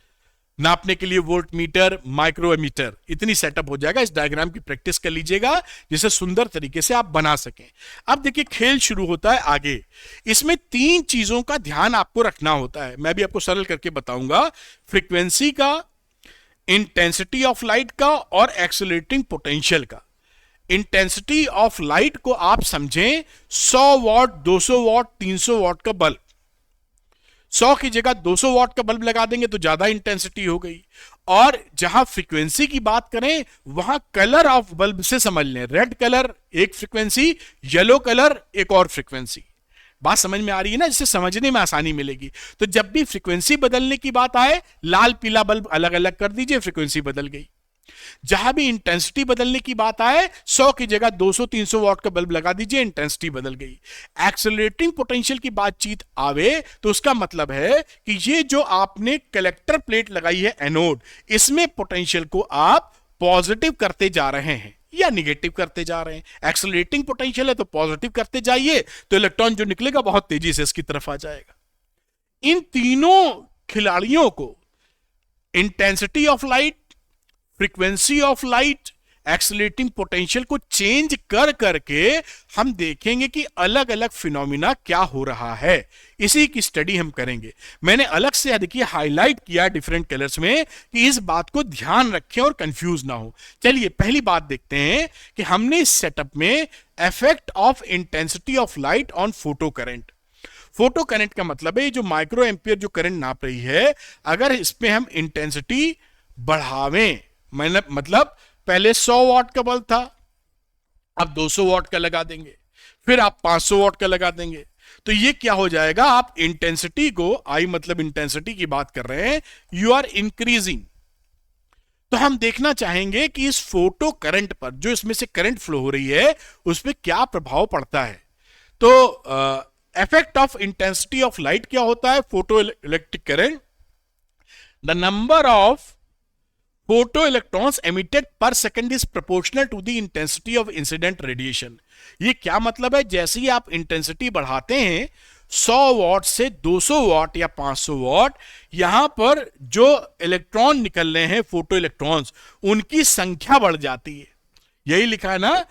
नापने के लिए वोल्ट मीटर, माइक्रो एमीटर, इतनी सेटअप हो जाएगा। इस डायग्राम की प्रैक्टिस कर लीजिएगा जिसे सुंदर तरीके से आप बना सकें। अब देखिए खेल शुरू होता है आगे। इसमें 3 चीजों का ध्यान आपको रखना होता है, मैं भी आपको सरल करके बताऊंगा। फ्रीक्वेंसी का, इंटेंसिटी ऑफ लाइट का और एक्सेलरेटिंग पोटेंशियल का। इंटेंसिटी ऑफ लाइट को आप समझें 100 वॉट, 200 वॉट, 300 वॉट का बल्ब। 100 की जगह 200 वॉट का बल्ब लगा देंगे तो ज्यादा इंटेंसिटी हो गई। और जहां फ्रीक्वेंसी की बात करें वहां कलर ऑफ बल्ब से समझ लें, रेड कलर एक फ्रीक्वेंसी, येलो कलर एक और फ्रीक्वेंसी। बात समझ में आ रही है ना, जिससे समझने में आसानी मिलेगी। तो जब भी फ्रीक्वेंसी बदलने की बात आए, लाल पीला बल्ब अलग अलग कर दीजिए, फ्रीक्वेंसी बदल गई। जहां भी इंटेंसिटी बदलने की बात आए, 100 की जगह 200-300 वॉट का बल्ब लगा दीजिए, इंटेंसिटी बदल गई। एक्सेलरेटिंग पोटेंशियल की बातचीत आवे तो उसका मतलब है कि ये जो आपने कलेक्टर प्लेट लगाई है एनोड, इसमें पोटेंशियल को आप पॉजिटिव करते जा रहे हैं या निगेटिव करते जा रहे हैं। एक्सेलरेटिंग पोटेंशियल है तो पॉजिटिव करते जाइए, तो इलेक्ट्रॉन जो निकलेगा बहुत तेजी से इसकी तरफ आ जाएगा। इन तीनों खिलाड़ियों को, intensity of light, frequency of light, accelerating potential को चेंज कर करके हम देखेंगे कि अलग अलग फिनोमिना क्या हो रहा है। इसी की स्टडी हम करेंगे। मैंने अलग से देखिए हाईलाइट किया डिफरेंट कलर्स में कि इस बात को ध्यान रखें और कंफ्यूज ना हो। चलिए पहली बात देखते हैं कि हमने इस सेटअप में effect of intensity of light on photo current. Photo current का मतलब है जो माइक्रो एम्पियर जो करंट नाप रही है, अगर इसमें हम इंटेंसिटी बढ़ावें, मैंने मतलब पहले 100 वॉट का बल्ब था, अब 200 वॉट का लगा देंगे, फिर आप 500 वॉट का लगा देंगे, तो ये क्या हो जाएगा, आप इंटेंसिटी को, आई मतलब इंटेंसिटी की बात कर रहे हैं, यू आर इंक्रीजिंग। तो हम देखना चाहेंगे कि इस फोटो करंट पर, जो इसमें से करंट फ्लो हो रही है, उस पर क्या प्रभाव पड़ता है। तो effect of intensity of light क्या होता है, photo electric current, the number of photo electrons emitted per second is proportional to the intensity of incident radiation। ये क्या मतलब है, जैसे ही आप इंटेंसिटी बढ़ाते हैं 100 वॉट से 200 वॉट या 500 वॉट, यहां पर जो इलेक्ट्रॉन निकल रहे हैं, फोटो इलेक्ट्रॉन्स, उनकी संख्या बढ़ जाती है। यही लिखा है ना,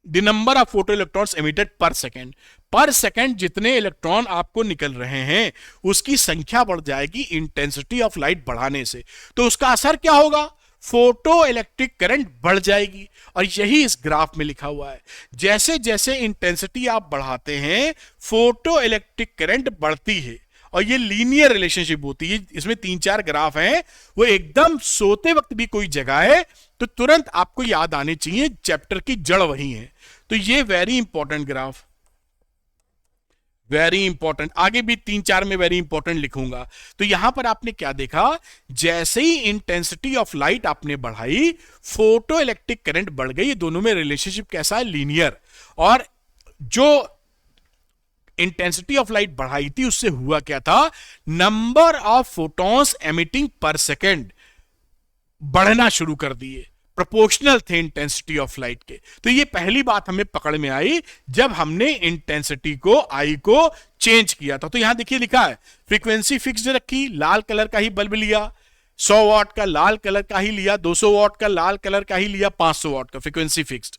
the number of photo electrons emitted पर सेकेंड। पर सेकेंड जितने इलेक्ट्रॉन आपको निकल रहे हैं उसकी संख्या बढ़ जाएगी इंटेंसिटी ऑफ लाइट बढ़ाने से। तो उसका असर क्या होगा, फोटो इलेक्ट्रिक करंट बढ़ जाएगी। और यही इस ग्राफ में लिखा हुआ है, जैसे जैसे इंटेंसिटी आप बढ़ाते हैं फोटो इलेक्ट्रिक करंट बढ़ती है। और ये लीनियर रिलेशनशिप होती है। इसमें 3-4 ग्राफ हैं, वो एकदम सोते वक्त भी कोई जगह है तो तुरंत आपको याद आने चाहिए, चैप्टर की जड़ वही है। तो ये very important graph, very important, आगे भी 3-4 में वेरी इंपॉर्टेंट लिखूंगा। तो यहां पर आपने क्या देखा, जैसे ही इंटेंसिटी ऑफ लाइट आपने बढ़ाई, फोटो इलेक्ट्रिक करंट बढ़ गई। ये दोनों में रिलेशनशिप कैसा है, लीनियर। और जो इंटेंसिटी ऑफ लाइट बढ़ाई थी उससे हुआ क्या था, नंबर ऑफ फोटॉन्स एमिटिंग पर सेकेंड बढ़ना शुरू कर दिए, प्रोपोर्शनल थे इंटेंसिटी ऑफ लाइट के। तो ये पहली बात हमें पकड़ में आई जब हमने इंटेंसिटी को, आई को चेंज किया था। तो यहां देखिए लिखा है फ्रीक्वेंसी फिक्स्ड रखी, लाल कलर का ही बल्ब लिया, 100 वॉट का लाल कलर का ही लिया, 200 वॉट का लाल कलर का ही लिया, 500 वॉट का, frequency fixed.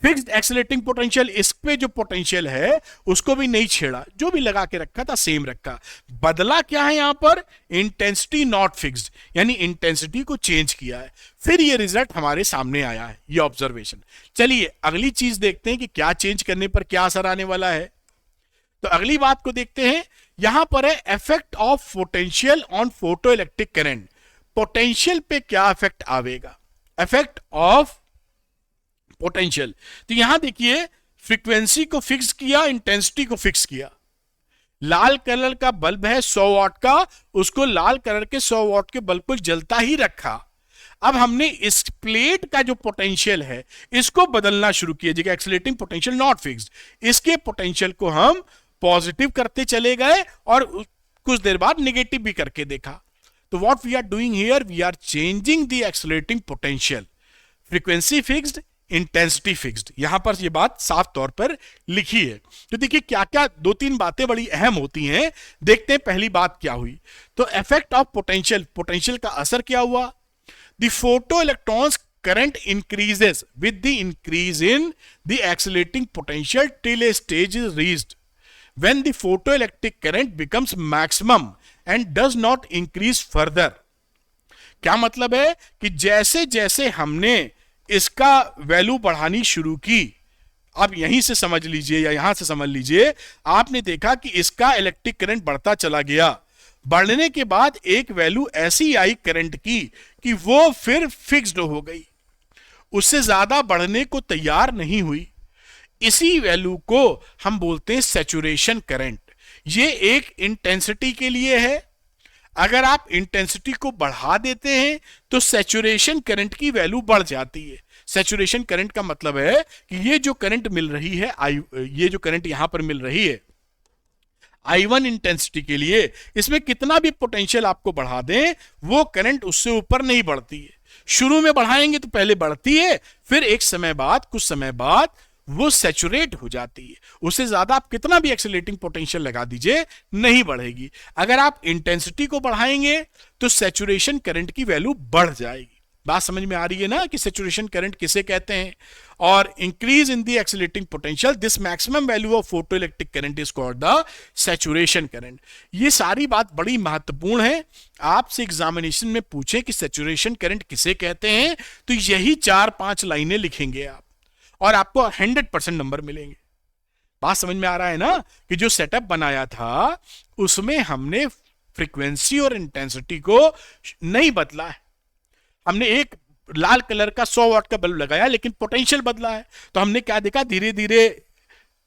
Fixed accelerating potential, इस पे जो पोटेंशियल है उसको भी नहीं छेड़ा, जो भी लगा के रखा था सेम रखा। बदला क्या है यहां पर, इंटेंसिटी नॉट फिक्स्ड, यानी इंटेंसिटी को चेंज किया है। फिर ये रिजल्ट हमारे सामने आया है, ये ऑब्जर्वेशन। चलिए अगली चीज देखते हैं कि क्या चेंज करने पर क्या असर आने वाला है। तो अगली बात को देखते हैं, यहां पर है effect of potential on photo electric current. Potential पे क्या इफेक्ट आवेगा, इफेक्ट ऑफ पोटेंशियल। तो यहां देखिए फ्रीक्वेंसी को फिक्स किया, इंटेंसिटी को फिक्स किया। लाल कलर का बल्ब है 100 वाट का, उसको लाल कलर के 100 वाट के बल्ब को जलता ही रखा। अब हमने इस प्लेट का जो पोटेंशियल है इसको बदलना शुरू किया, जगह एक्सीलरेटिंग पोटेंशियल नॉट फिक्स्ड, इसके पोटेंशियल को हम पॉजिटिव करते चले गए और कुछ देर बाद नेगेटिव भी करके देखा। तो what we are doing here, we are changing the accelerating potential, frequency fixed, intensity fixed. यहां पर यह बात साफ तौर पर लिखी है। तो देखिए क्या क्या दो तीन बातें बड़ी अहम होती हैं। देखते हैं पहली बात क्या हुई। तो इफेक्ट ऑफ पोटेंशियल, पोटेंशियल का असर क्या हुआ। The photo electrons current increases with the increase in the accelerating potential till a stage is reached when the photoelectric current becomes maximum and does not increase further। क्या मतलब है कि जैसे जैसे हमने इसका वैल्यू बढ़ानी शुरू की, आप यहीं से समझ लीजिए या यहां से समझ लीजिए, आपने देखा कि इसका इलेक्ट्रिक करंट बढ़ता चला गया। बढ़ने के बाद एक वैल्यू ऐसी आई करंट की कि वो फिर फिक्स्ड हो गई, उससे ज्यादा बढ़ने को तैयार नहीं हुई। इसी वैल्यू को हम बोलते हैं सैचुरेशन करंट। ये एक इंटेंसिटी के लिए है। अगर आप इंटेंसिटी को बढ़ा देते हैं तो सैचुरेशन करंट की वैल्यू बढ़ जाती है। सैचुरेशन करंट का मतलब है कि ये जो करंट मिल रही है, ये जो करंट यहां पर मिल रही है I1 इंटेंसिटी के लिए, इसमें कितना भी पोटेंशियल आपको बढ़ा दें वो करंट उससे ऊपर नहीं बढ़ती है। शुरू में बढ़ाएंगे तो पहले बढ़ती है, फिर एक समय बाद, कुछ समय बाद वो सैचुरेट हो जाती है। उससे ज्यादा आप कितना भी एक्सीलरेटिंग पोटेंशियल लगा दीजिए नहीं बढ़ेगी। अगर आप इंटेंसिटी को बढ़ाएंगे तो सैचुरेशन करंट की वैल्यू बढ़ जाएगी। बात समझ में आ रही है ना कि सैचुरेशन करंट किसे कहते हैं। और increase in the accelerating potential, this maximum value of photoelectric current is called the saturation current. ये सारी बात बड़ी महत्वपूर्ण है। आपसे एग्जामिनेशन में पूछे कि सैचुरेशन करंट किसे कहते हैं तो यही 4-5 लाइनें लिखेंगे आप और आपको 100% नंबर मिलेंगे। बात समझ में आ रहा है ना कि जो सेटअप बनाया था उसमें हमने फ्रीक्वेंसी और इंटेंसिटी को नहीं बदला है। हमने एक लाल कलर का 100 वाट का बल्ब लगाया लेकिन पोटेंशियल बदला है। तो हमने क्या देखा, धीरे धीरे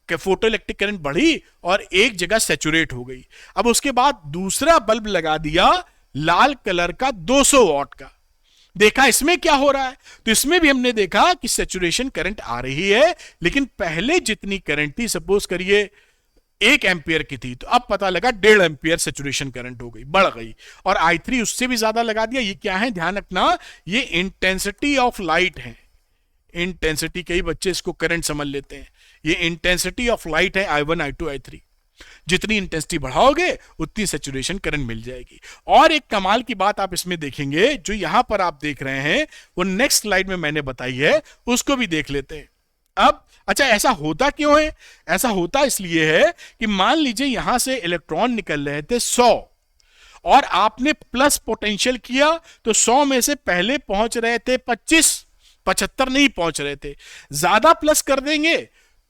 फोटो इलेक्ट्रिक करंट बढ़ी और एक जगह सैचुरेट हो गई। अब उसके बाद दूसरा बल्ब लगा दिया लाल कलर का 200 वाट का, देखा इसमें क्या हो रहा है। तो इसमें भी हमने देखा कि सैचुरेशन करंट आ रही है, लेकिन पहले जितनी करंट थी, सपोज करिए 1 एम्पियर की थी, तो अब पता लगा 1.5 एम्पियर सैचुरेशन करंट हो गई, बढ़ गई। और I3 उससे भी ज्यादा लगा दिया। ये क्या है, ध्यान रखना, ये इंटेंसिटी ऑफ लाइट है। इंटेंसिटी, कई बच्चे इसको करंट समझ लेते हैं, ये इंटेंसिटी ऑफ लाइट है I1, I2, I3। जितनी इंटेंसिटी बढ़ाओगे उतनी सैचुरेशन करंट मिल जाएगी। और एक कमाल की बात आप इसमें देखेंगे, जो यहां पर आप देख रहे हैं वो नेक्स्ट स्लाइड में मैंने बताई है, उसको भी देख लेते हैं। अब अच्छा, ऐसा होता क्यों है? ऐसा होता इसलिए है कि मान लीजिए यहां से इलेक्ट्रॉन निकल रहे थे 100 और आपने प्लस पोटेंशियल किया तो 100 में से पहले पहुंच रहे थे 25, 75 नहीं पहुंच रहे थे। ज्यादा प्लस कर देंगे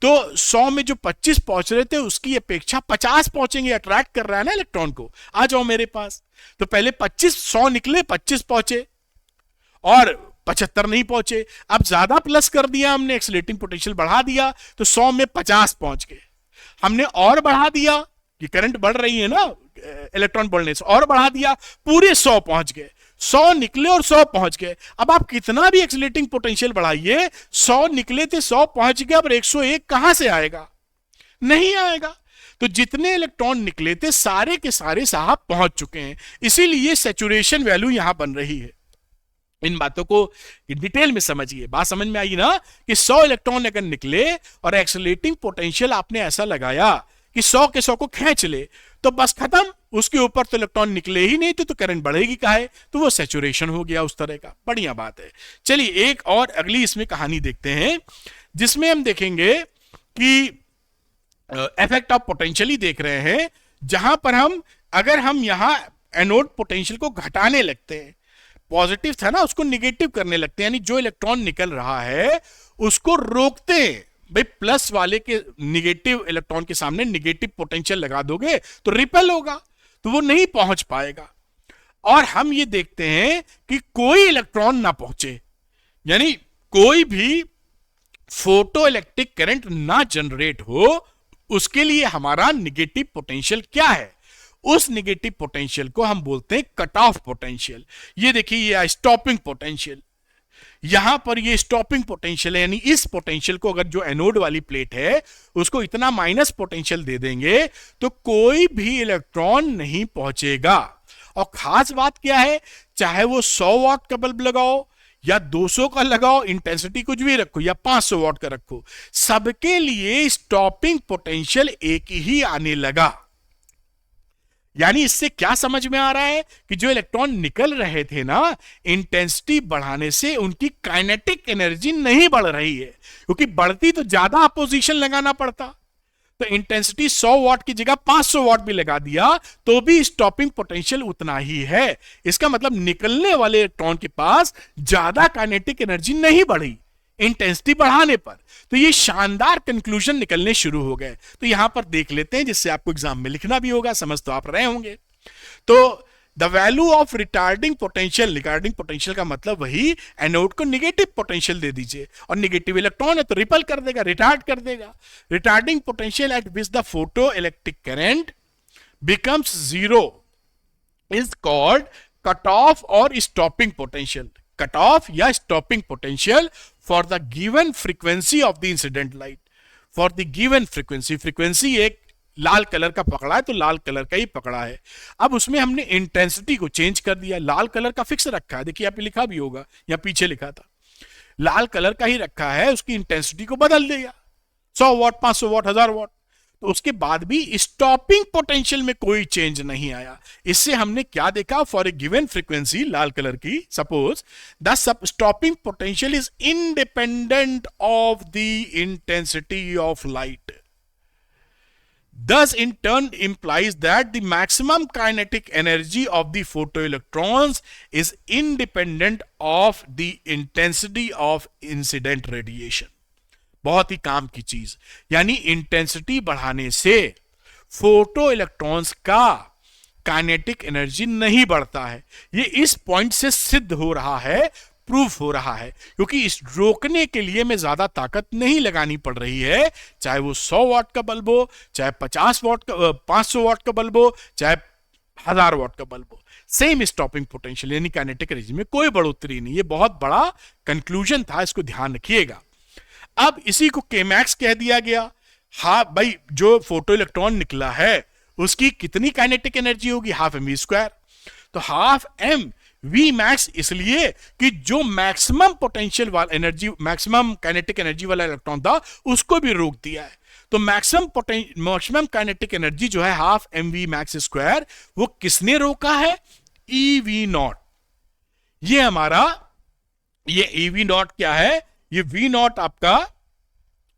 तो 100 में जो 25 पहुंच रहे थे उसकी अपेक्षा 50 पहुंचेंगे। अट्रैक्ट कर रहा है ना इलेक्ट्रॉन को, आ जाओ मेरे पास। तो पहले 25, 100 निकले, 25 पहुंचे और 75 नहीं पहुंचे। अब ज्यादा प्लस कर दिया हमने, एक्सीलरेटिंग पोटेंशियल बढ़ा दिया तो 100 में 50 पहुंच गए। हमने और बढ़ा दिया, कि करंट बढ़ रही है ना इलेक्ट्रॉन बढ़ने से, और बढ़ा दिया, पूरे 100 पहुंच गए। 100 निकले और 100 पहुंच गए। अब आप कितना भी एक्सीलरेटिंग पोटेंशियल बढ़ाइए, 100 निकले थे, 100 पहुंच गए, अब 101 कहां से आएगा? नहीं आएगा। तो जितने इलेक्ट्रॉन निकले थे सारे के सारे साहब पहुंच चुके हैं, इसीलिए सैचुरेशन वैल्यू यहां बन रही है। इन बातों को डिटेल में समझिए। बात समझ में आई ना कि 100 इलेक्ट्रॉन अगर निकले और एक्सीलरेटिंग पोटेंशियल आपने ऐसा लगाया कि 100 के 100 को खींच ले, तो बस खत्म, उसके ऊपर तो इलेक्ट्रॉन निकले ही नहीं, तो करंट बढ़ेगी काहे? तो वो सैचुरेशन हो गया उस तरह का। बढ़िया बात है। चलिए एक और अगली इसमें कहानी देखते हैं, जिसमें हम देखेंगे कि इफेक्ट ऑफ पोटेंशियल ही देख रहे हैं, जहां पर अगर हम यहां एनोड पोटेंशियल को घटाने लगते हैं, पॉजिटिव था ना उसको निगेटिव करने लगते हैं, यानी जो इलेक्ट्रॉन निकल रहा है उसको रोकते हैं। भाई प्लस वाले के निगेटिव इलेक्ट्रॉन के सामने निगेटिव पोटेंशियल लगा दोगे तो रिपेल होगा, तो वो नहीं पहुंच पाएगा। और हम ये देखते हैं कि कोई इलेक्ट्रॉन ना पहुंचे, यानी कोई भी फोटो इलेक्ट्रिक करंट ना जनरेट हो, उसके लिए हमारा निगेटिव पोटेंशियल क्या है? उस निगेटिव पोटेंशियल को हम बोलते हैं कट ऑफ पोटेंशियल। ये देखिए, ये स्टॉपिंग पोटेंशियल, यहां पर ये स्टॉपिंग पोटेंशियल है, यानी इस पोटेंशियल को अगर जो एनोड वाली प्लेट है उसको इतना माइनस पोटेंशियल दे देंगे तो कोई भी इलेक्ट्रॉन नहीं पहुंचेगा। और खास बात क्या है, चाहे वो 100 वाट का बल्ब लगाओ या 200 का लगाओ, इंटेंसिटी कुछ भी रखो, या 500 वाट का रखो, सबके लिए स्टॉपिंग पोटेंशियल एक ही आने लगा। यानी इससे क्या समझ में आ रहा है कि जो इलेक्ट्रॉन निकल रहे थे ना, इंटेंसिटी बढ़ाने से उनकी काइनेटिक एनर्जी नहीं बढ़ रही है, क्योंकि बढ़ती तो ज्यादा अपोजिशन लगाना पड़ता। तो इंटेंसिटी 100 वाट की जगह 500 वाट भी लगा दिया तो भी स्टॉपिंग पोटेंशियल उतना ही है। इसका मतलब निकलने वाले इलेक्ट्रॉन के पास ज्यादा काइनेटिक एनर्जी नहीं बढ़ी इंटेंसिटी बढ़ाने पर। तो ये शानदार कंक्लूजन निकलने शुरू हो गए। तो यहां पर देख लेते हैं, जिससे आपको एग्जाम में लिखना भी होगा, समझ तो आप रहे होंगे। तो the value of retarding potential, retarding potential का मतलब वही, एनोड को नेगेटिव पोटेंशियल दे दीजिए, और नेगेटिव इलेक्ट्रॉन है तो रिपल कर देगा, रिटार्ड कर देगा। Retarding potential at which the photo electric current becomes zero is called cut off और स्टॉपिंग पोटेंशियल। कट ऑफ या stopping potential for the given frequency of the incident light. For the given frequency, frequency एक लाल colour का पकड़ा है तो लाल colour का ही पकड़ा है। अब उसमें हमने इंटेंसिटी को चेंज कर दिया, लाल कलर का फिक्स रखा है, देखिए यहाँ पे लिखा भी होगा या पीछे लिखा था, लाल कलर का ही रखा है, उसकी इंटेंसिटी को बदल दिया, 100 वाट, 500 वाट, 1000 वाट। तो उसके बाद भी स्टॉपिंग पोटेंशियल में कोई चेंज नहीं आया। इससे हमने क्या देखा, फॉर ए गिवन फ्रीक्वेंसी लाल कलर की, suppose the stopping potential is independent of the intensity of light. Thus, in turn, implies that the maximum kinetic energy of the photoelectrons is independent of the intensity of incident radiation. बहुत ही काम की चीज, यानी intensity बढ़ाने से photo electrons का kinetic energy नहीं बढ़ता है। ये इस पॉइंट से सिद्ध हो रहा है, प्रूफ हो रहा है, क्योंकि इस रोकने के लिए में ज्यादा ताकत नहीं लगानी पड़ रही है, चाहे वो 100 वाट का बल्ब हो, चाहे 50 वाट का 500 वाट का बल्ब हो, चाहे 1000 वाट का बल्ब हो, सेम स्टॉपिंग पोटेंशियल यानी काइनेटिक एनर्जी में कोई बढ़ोतरी नहीं। ये बहुत बड़ा कंक्लूजन था, इसको ध्यान रखिएगा। अब इसी को केमैक्स कह दिया गया। हाँ भाई, जो फोटो इलेक्ट्रॉन निकला है उसकी कितनी काइनेटिक एनर्जी होगी, हाफ एम वी स्क्वायर। तो हाफ एम वी मैक्स इसलिए कि जो मैक्सिमम पोटेंशियल वाला एनर्जी, मैक्सिमम काइनेटिक एनर्जी वाला इलेक्ट्रॉन था उसको भी रोक दिया है। तो मैक्सिमम काइनेटिक एनर्जी जो है half m v max square, वो किसने रोका है, ई वी नॉट। ये हमारा, ये ई वी नॉट क्या है, ये वी नॉट आपका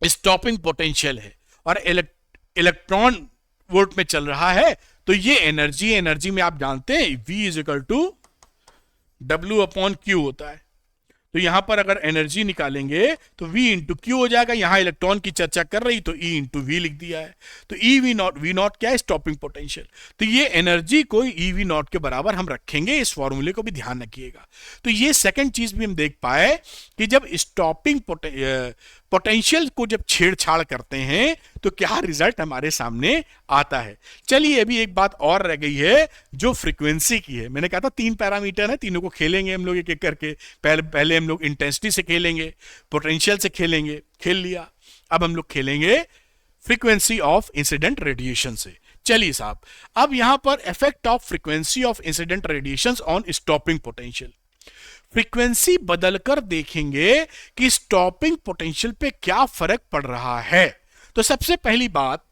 स्टॉपिंग पोटेंशियल है, और इलेक्ट्रॉन वोल्ट में चल रहा है। तो ये एनर्जी में आप जानते हैं V is equal to W upon Q होता है। तो यहां पर अगर एनर्जी निकालेंगे तो V इंटू क्यू हो जाएगा। यहां इलेक्ट्रॉन की चर्चा कर रही तो E इंटू वी लिख दिया है। तो ई वी नॉट क्या है, स्टॉपिंग पोटेंशियल। तो ये एनर्जी को ई वी नॉट के बराबर हम रखेंगे, इस फॉर्मूले को भी ध्यान रखिएगा। तो ये सेकंड चीज भी हम देख पाए कि जब स्टॉपिंग पोटेंशियल को जब छेड़छाड़ करते हैं तो क्या रिजल्ट हमारे सामने आता है। चलिए अभी एक बात और रह गई है जो फ्रीक्वेंसी की है। मैंने कहा था 3 पैरामीटर है, तीनों को खेलेंगे हम लोग एक एक करके। पहले हम लोग इंटेंसिटी से खेलेंगे, पोटेंशियल से खेलेंगे, खेल लिया। अब हम लोग खेलेंगे फ्रीक्वेंसी ऑफ इंसिडेंट रेडिएशन से। चलिए साहब, अब यहां पर effect of frequency of incident radiation on stopping potential. Frequency बदलकर देखेंगे कि स्टॉपिंग पोटेंशियल पे क्या फर्क पड़ रहा है। तो सबसे पहली बात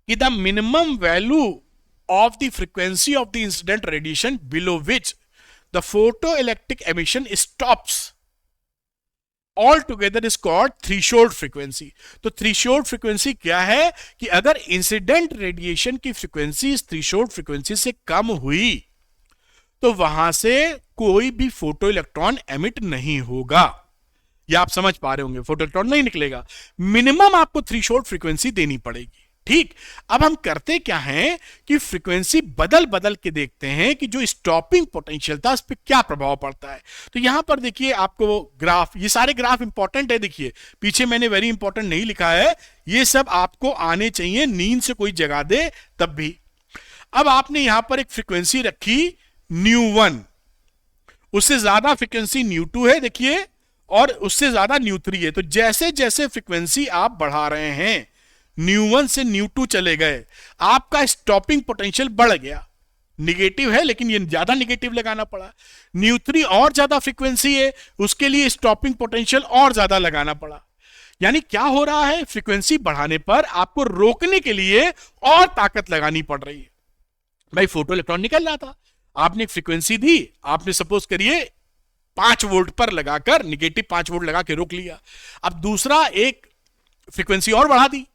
कि the minimum value of the frequency of the incident radiation below which the photo electric emission stops all together is called threshold frequency. तो थ्रेशोल्ड फ्रीक्वेंसी क्या है कि अगर इंसिडेंट रेडिएशन की फ्रीक्वेंसी इस थ्रेशोल्ड फ्रीक्वेंसी से कम हुई तो वहां से कोई भी फोटो इलेक्ट्रॉन एमिट नहीं होगा। ये आप समझ पा रहे होंगे, फोटो इलेक्ट्रॉन नहीं निकलेगा। मिनिमम आपको थ्रेशोल्ड फ्रीक्वेंसी देनी पड़ेगी, ठीक। अब हम करते क्या हैं कि फ्रीक्वेंसी बदल बदल के देखते हैं कि जो स्टॉपिंग पोटेंशियल था उस पर क्या प्रभाव पड़ता है। तो यहां पर देखिए आपको ग्राफ, ये सारे ग्राफ इंपॉर्टेंट है, देखिए पीछे मैंने वेरी इंपॉर्टेंट नहीं लिखा है, ये सब आपको आने चाहिए, नींद से कोई जगा दे तब भी। अब आपने यहां पर एक फ्रीक्वेंसी रखी ν1, उससे ज्यादा फ्रीक्वेंसी ν2 है देखिए, और उससे ज्यादा ν3 है। तो जैसे जैसे फ्रीक्वेंसी आप बढ़ा रहे हैं, ν1 से ν2 चले गए, आपका स्टॉपिंग पोटेंशियल बढ़ गया। निगेटिव है लेकिन ये ज्यादा निगेटिव लगाना पड़ा। ν3 और ज्यादा फ्रीक्वेंसी है, उसके लिए स्टॉपिंग पोटेंशियल और ज्यादा लगाना पड़ा। यानी क्या हो रहा है, फ्रीक्वेंसी बढ़ाने पर आपको रोकने के लिए और ताकत लगानी पड़ रही है। भाई फोटो इलेक्ट्रॉन निकल रहा था, आपने एक फ्रीक्वेंसी दी, आपने सपोज करिए 5 वोल्ट पर लगाकर, निगेटिव 5 वोल्ट लगा के रोक लिया। अब दूसरा एक फ्रीक्वेंसी और बढ़ा दी,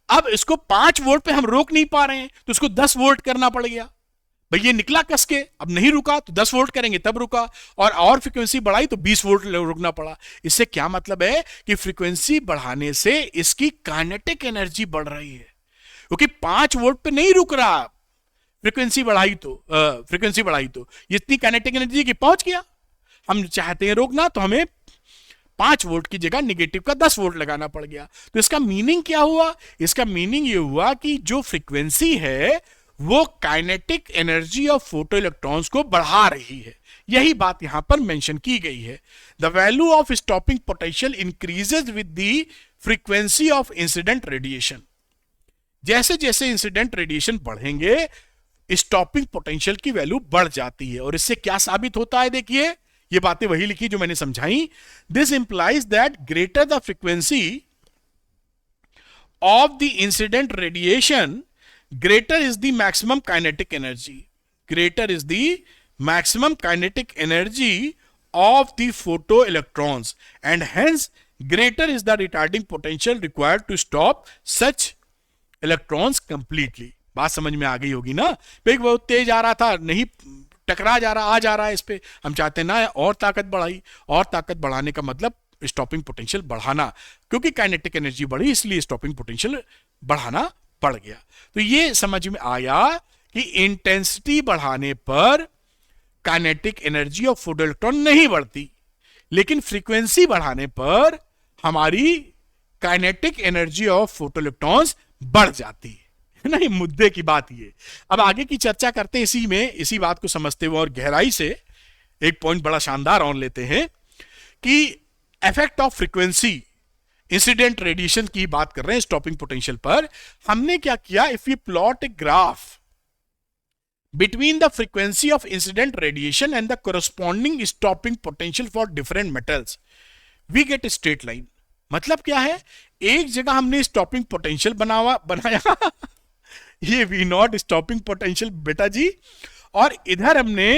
अब इसको 5 वोल्ट पे हम रोक नहीं पा रहे हैं, तो इसको 10 वोल्ट करना पड़ गया। भाई ये निकला कस के, अब नहीं रुका तो 10 वोल्ट करेंगे तब रुका, और फ्रीक्वेंसी बढ़ाई तो 20 वोल्ट रुकना पड़ा। इससे क्या मतलब है कि फ्रीक्वेंसी बढ़ाने से इसकी काइनेटिक एनर्जी बढ़ रही है, क्योंकि 5 वोल्ट पे नहीं रुक रहा, फ्रीक्वेंसी बढ़ाई तो ये इतनी काइनेटिक एनर्जी की पहुंच गया। हम चाहते हैं रोकना, तो हमें 5 वोल्ट की जगह निगेटिव का 10 वोल्ट लगाना पड़ गया। तो इसका मीनिंग क्या हुआ, इसका मीनिंग ये हुआ कि जो फ्रीक्वेंसी है वो kinetic energy of photo electrons को बढ़ा रही है। यही बात यहां पर मेंशन की गई है। The value of stopping potential increases with the frequency of incident radiation. जैसे जैसे इंसिडेंट रेडिएशन बढ़ेंगे, स्टॉपिंग पोटेंशियल की वैल्यू बढ़ जाती है। और इससे क्या साबित होता है, देखिए ये बातें वही लिखी जो मैंने समझाई। This implies that greater the frequency of the incident radiation, greater is the maximum kinetic energy. Greater is the maximum kinetic energy of the photoelectrons, and hence greater is the retarding potential required to stop such electrons completely. बात समझ में आ गई होगी ना। एक बहुत तेज आ रहा था, नहीं टकरा जा रहा, आ जा रहा है इस पे, हम चाहते हैं ना और ताकत बढ़ाई, और ताकत बढ़ाने का मतलब स्टॉपिंग पोटेंशियल बढ़ाना, क्योंकि काइनेटिक एनर्जी बढ़ी इसलिए स्टॉपिंग पोटेंशियल बढ़ाना पड़ गया। तो ये समझ में आया कि इंटेंसिटी बढ़ाने पर kinetic energy of photo electron नहीं बढ़ती, लेकिन फ्रीक्वेंसी बढ़ाने पर हमारी kinetic energy of photo electrons बढ़ जाती है ना। ये मुद्दे की बात ये। अब आगे की चर्चा करते हैं इसी बात को समझते हुए और गहराई से एक पॉइंट बड़ा शानदार और लेते हैं कि effect of frequency incident radiation की बात कर रहे हैं स्टॉपिंग पोटेंशियल पर। हमने क्या किया, if you plot a graph between the frequency of incident radiation and the corresponding stopping potential for different metals, we get a straight line. मतलब क्या है, एक जगह हमने स्टॉपिंग पोटेंशियल बनाया ये V0 स्टॉपिंग पोटेंशियल बेटा जी, और इधर हमने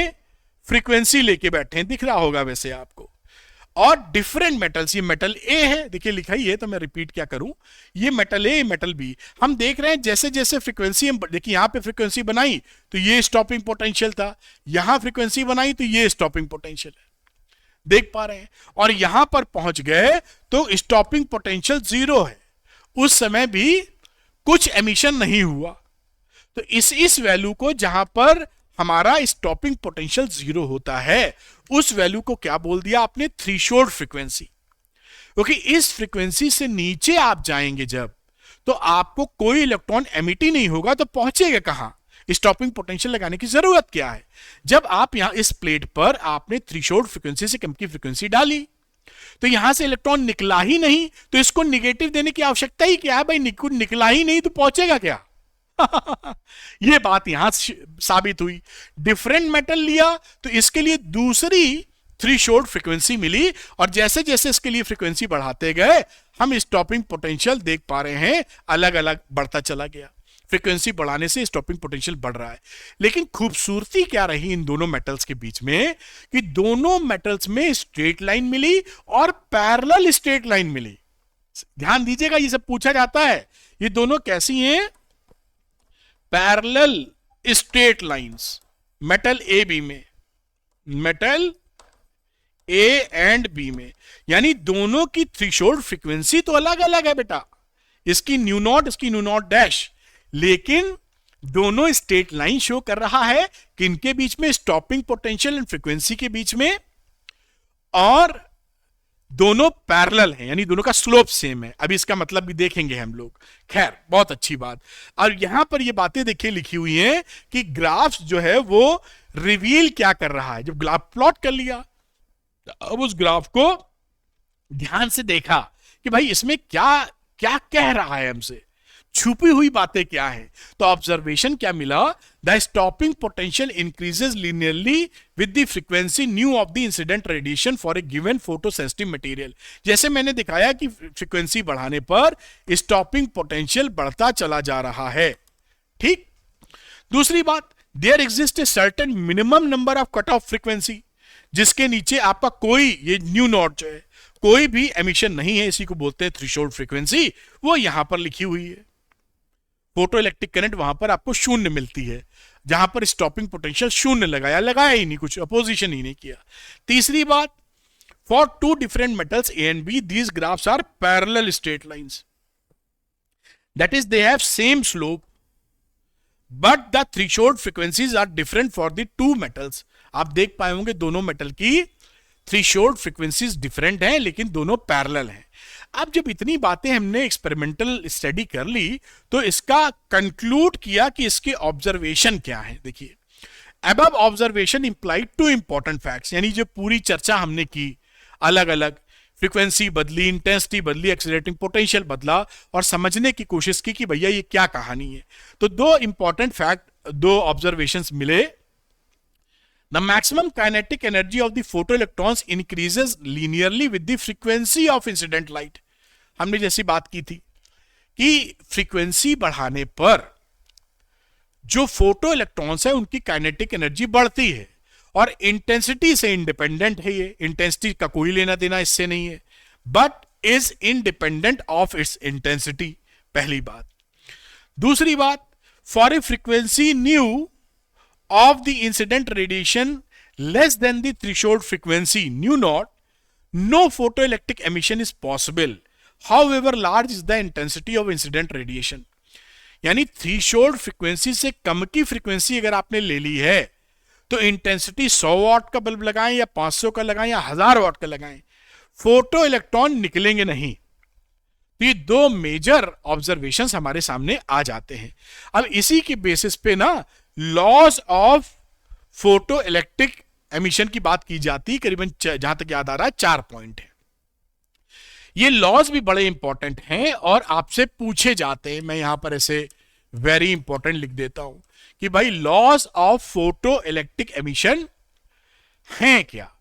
फ्रीक्वेंसी लेके बैठे हैं, दिख रहा होगा वैसे आपको। और डिफरेंट मेटल्स, ये मेटल ए है, देखिए लिखा ही है तो मैं रिपीट क्या करूं, ये मेटल ए, मेटल बी। हम देख रहे हैं जैसे जैसे फ्रीक्वेंसी हम, देखिए यहां पे फ्रीक्वेंसी बनाई तो ये स्टॉपिंग पोटेंशियल था, यहां फ्रीक्वेंसी बनाई तो ये स्टॉपिंग पोटेंशियल है, देख पा रहे हैं। और यहां पर पहुंच गए तो स्टॉपिंग पोटेंशियल 0 है, उस समय भी कुछ एमिशन नहीं हुआ। तो इस वैल्यू को, जहां पर हमारा स्टॉपिंग पोटेंशियल 0 होता है, उस वैल्यू को क्या बोल दिया आपने, थ्रेशोल्ड फ्रीक्वेंसी। क्योंकि इस फ्रीक्वेंसी से नीचे आप जाएंगे जब, तो आपको कोई इलेक्ट्रॉन एमिट ही नहीं होगा, तो पहुंचेगा कहां, स्टॉपिंग पोटेंशियल लगाने की जरूरत क्या है। जब आप यहां इस प्लेट पर आपने थ्रेशोल्ड फ्रीक्वेंसी से कम की फ्रीक्वेंसी डाली, तो यहां से इलेक्ट्रॉन निकला ही नहीं, तो इसको निगेटिव देने की आवश्यकता ही क्या है भाई, निकला ही नहीं तो पहुंचेगा क्या ये बात यहां साबित हुई। डिफरेंट मेटल लिया तो इसके लिए दूसरी थ्रेशोल्ड फ्रीक्वेंसी मिली, और जैसे जैसे इसके लिए फ्रीक्वेंसी बढ़ाते गए, हम स्टॉपिंग पोटेंशियल देख पा रहे हैं अलग अलग बढ़ता चला गया। फ्रीक्वेंसी बढ़ाने से स्टॉपिंग पोटेंशियल बढ़ रहा है। लेकिन खूबसूरती क्या रही इन दोनों मेटल्स के बीच में, कि दोनों मेटल्स में स्ट्रेट लाइन मिली और पैरेलल स्ट्रेट लाइन मिली। ध्यान दीजिएगा, ये सब पूछा जाता है, ये दोनों कैसी हैं, parallel straight lines. Metal A B में, मेटल ए एंड बी में, यानी दोनों की थ्रेशोल्ड फ्रीक्वेंसी तो अलग अलग है बेटा, इसकी न्यू नॉट, इसकी न्यू नॉट डैश, लेकिन दोनों स्ट्रेट लाइन शो कर रहा है कि इनके बीच में, स्टॉपिंग पोटेंशियल एंड फ्रीक्वेंसी के बीच में, और दोनों पैरेलल हैं, यानी दोनों का स्लोप सेम है। अभी इसका मतलब भी देखेंगे हम लोग। खैर, बहुत अच्छी बात। और यहां पर ये बातें देखिए लिखी हुई हैं कि ग्राफ जो है वो रिवील क्या कर रहा है। जब ग्राफ प्लॉट कर लिया, अब उस ग्राफ को ध्यान से देखा कि भाई इसमें क्या क्या कह रहा है, हमसे छुपी हुई बातें क्या है। तो ऑब्जर्वेशन क्या मिला, the stopping potential increases linearly with the frequency new of the incident radiation for a given photo sensitive material. जैसे मैंने दिखाया कि फ्रीक्वेंसी बढ़ाने पर स्टॉपिंग पोटेंशियल बढ़ता चला जा रहा है। ठीक। दूसरी बात, there exist a certain minimum number of cut off frequency, जिसके नीचे आपका कोई, ये न्यू नॉट जो है, कोई भी एमिशन नहीं है, इसी को बोलते हैं थ्रेशोल्ड फ्रीक्वेंसी। वो यहां पर लिखी हुई है। फोटो इलेक्ट्रिक करंट वहां पर आपको शून्य मिलती है, जहां पर स्टॉपिंग पोटेंशियल शून्य लगाया ही नहीं, कुछ अपोजिशन ही नहीं किया। तीसरी बात, for two different metals A and B, these graphs are parallel straight lines, that is they have same slope, but the threshold frequencies are different for the two metals. आप देख पाए होंगे दोनों मेटल की थ्रेशोल्ड फ्रीक्वेंसीज डिफरेंट हैं, लेकिन दोनों parallel हैं। अब जब इतनी बातें हमने एक्सपेरिमेंटल स्टडी कर ली, तो इसका कंक्लूड किया कि इसके ऑब्जर्वेशन क्या है। देखिए, above observation implied two important facts, यानी जो पूरी चर्चा हमने की, अलग अलग फ्रीक्वेंसी बदली, इंटेंसिटी बदली, एक्सीलरेटिंग पोटेंशियल बदला, और समझने की कोशिश की कि भैया ये क्या कहानी है। तो दो इंपॉर्टेंट फैक्ट, दो ऑब्जर्वेशंस मिले। The maximum kinetic energy of the photoelectrons increases linearly with the frequency of incident light. हमने जैसी बात की थी कि फ्रीक्वेंसी बढ़ाने पर जो फोटो इलेक्ट्रॉन्स है उनकी काइनेटिक एनर्जी बढ़ती है, और इंटेंसिटी से इंडिपेंडेंट है। ये इंटेंसिटी का कोई लेना देना इससे नहीं है, but is independent of its intensity. पहली बात। दूसरी बात, for a frequency new of the incident radiation less than the threshold frequency nu naught, no photoelectric emission is possible, however large is the intensity of incident radiation. यानी threshold frequency से कम की frequency अगर आपने ले ली है, तो intensity 100 वाट का bulb लगाएं या 500 का लगाएं या 1000 वाट का लगाएं, फोटो इलेक्ट्रॉन निकलेंगे नहीं। तो ये दो मेजर ऑब्जर्वेशंस हमारे सामने आ जाते हैं। अब इसी के बेसिस पे ना laws of photo electric emission की बात की जाती है। करीबन जहां तक याद आ रहा है 4 पॉइंट है। ये लॉज भी बड़े इंपॉर्टेंट हैं और आपसे पूछे जाते हैं। मैं यहां पर ऐसे वेरी इंपॉर्टेंट लिख देता हूं कि भाई laws of photo electric emission हैं क्या।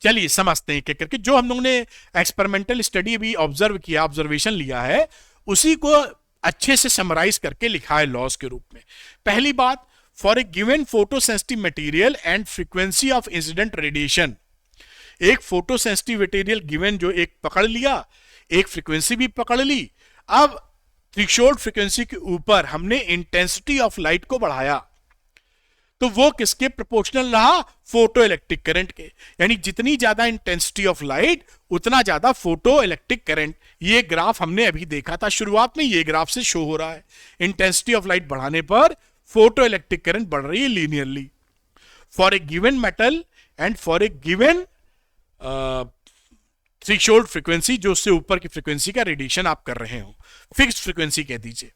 चलिए समझते हैं क्या करके। जो हम लोगों ने एक्सपेरिमेंटल स्टडी भी ऑब्जर्व किया, ऑब्जर्वेशन लिया है, उसी को अच्छे से समराइज करके लिखा है लॉज के रूप में। पहली बात, for a given photo sensitive material and frequency of incident radiation, एक फोटो सेंसिटिव मटेरियल गिवन जो एक पकड़ लिया, एक फ्रीक्वेंसी भी पकड़ ली। अब थ्रेशोल्ड फ्रीक्वेंसी के ऊपर हमने इंटेंसिटी ऑफ लाइट को बढ़ाया, तो वो किसके प्रोपोर्शनल रहा? फोटो इलेक्ट्रिक करंट के। यानी जितनी ज्यादा इंटेंसिटी ऑफ लाइट उतना ज्यादा फोटो इलेक्ट्रिक करंट। ये ग्राफ हमने अभी देखा था शुरुआत में, ये ग्राफ से शो हो रहा है। इंटेंसिटी ऑफ लाइट बढ़ाने पर फोटो इलेक्ट्रिक करंट बढ़ रही है linearly for a given metal and for a given threshold frequency, जो उससे ऊपर की फ्रीक्वेंसी का रेडिएशन आप कर रहे हो, फिक्स्ड फ्रीक्वेंसी कह दीजिए।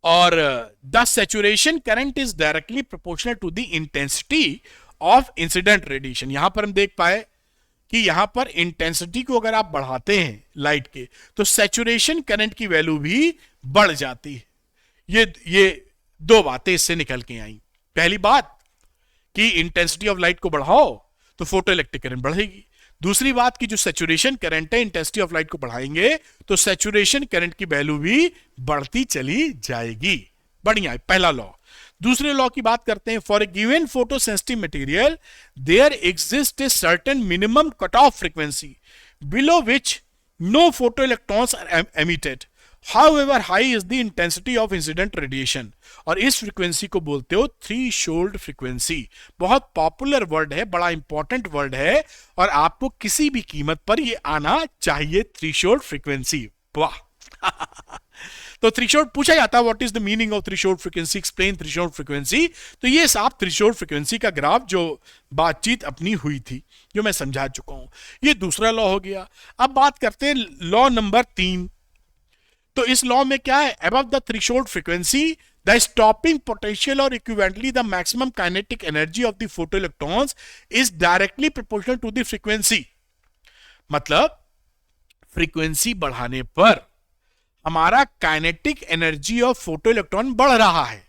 और the saturation current is directly proportional to the intensity of incident radiation. यहां पर हम देख पाए कि यहां पर इंटेंसिटी को अगर आप बढ़ाते हैं लाइट के, तो सैचुरेशन करंट की वैल्यू भी बढ़ जाती है। ये दो बातें इससे निकल के आई। पहली बात कि इंटेंसिटी ऑफ लाइट को बढ़ाओ तो फोटो इलेक्ट्रिक करंट बढ़ेगी। दूसरी बात की जो सैचुरेशन करंट है, इंटेंसिटी ऑफ लाइट को बढ़ाएंगे तो सैचुरेशन करंट की वैल्यू भी बढ़ती चली जाएगी। बढ़िया, पहला लॉ। दूसरे लॉ की बात करते हैं। For a given photo sensitive material there exist a certain minimum cut off frequency below which no photo electrons are emitted, however high is the intensity of incident radiation. और इस frequency को बोलते हो threshold frequency. बहुत popular word है, बड़ा important word है, और आपको किसी भी कीमत पर ये आना चाहिए, थ्रेशोल्ड फ्रीक्वेंसी। वाह, तो थ्रेशोल्ड पूछा जाता है what is the meaning of threshold frequency, explain threshold frequency. तो ये साफ थ्रेशोल्ड फ्रीक्वेंसी का ग्राफ जो बातचीत अपनी हुई थी, जो मैं समझा चुका हूं, ये दूसरा लॉ हो गया। अब बात करते हैं लॉ नंबर 3। तो इस लॉ में क्या है, above the threshold frequency the stopping potential और equivalently the maximum kinetic energy of the photoelectrons is directly proportional to the frequency. मतलब फ्रीक्वेंसी बढ़ाने पर हमारा kinetic energy of photo electron बढ़ रहा है।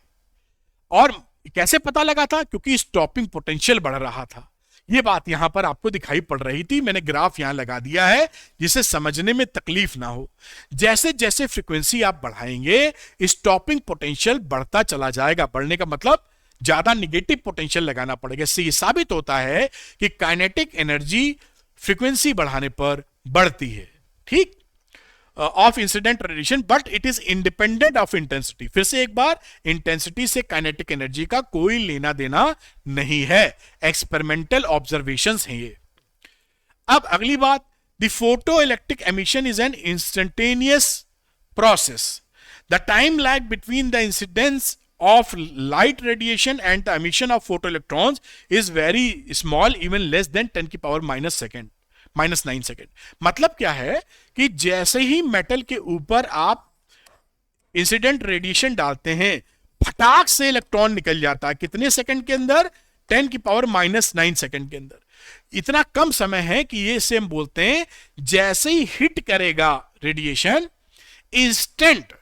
और कैसे पता लगा था, क्योंकि स्टॉपिंग पोटेंशियल बढ़ रहा था। यह बात यहां पर आपको दिखाई पड़ रही थी, मैंने ग्राफ यहां लगा दिया है जिसे समझने में तकलीफ ना हो। जैसे जैसे फ्रीक्वेंसी आप बढ़ाएंगे स्टॉपिंग पोटेंशियल बढ़ता चला जाएगा। बढ़ने का मतलब ज्यादा निगेटिव पोटेंशियल लगाना पड़ेगा। इससे यह साबित होता है कि काइनेटिक एनर्जी फ्रीक्वेंसी बढ़ाने पर बढ़ती है, ठीक, of incident radiation, but it is independent of intensity. फिर से एक बार, इंटेंसिटी से काइनेटिक एनर्जी का कोई लेना देना नहीं है, एक्सपेरिमेंटल ऑब्जर्वेशंस हैं ये। अब अगली बात, the photo electric emission is an instantaneous process. The time lag between the incidence of light radiation and the emission of photoelectrons is very small, even less than 10 की पावर -9 सेकेंड। मतलब क्या है कि जैसे ही मेटल के ऊपर आप incident radiation डालते हैं, फटाक से इलेक्ट्रॉन निकल जाता है। कितने सेकंड के अंदर? 10 की पावर -9 सेकंड के अंदर। इतना कम समय है कि ये इसे हम बोलते हैं जैसे ही हिट करेगा रेडिएशन, इंस्टेंट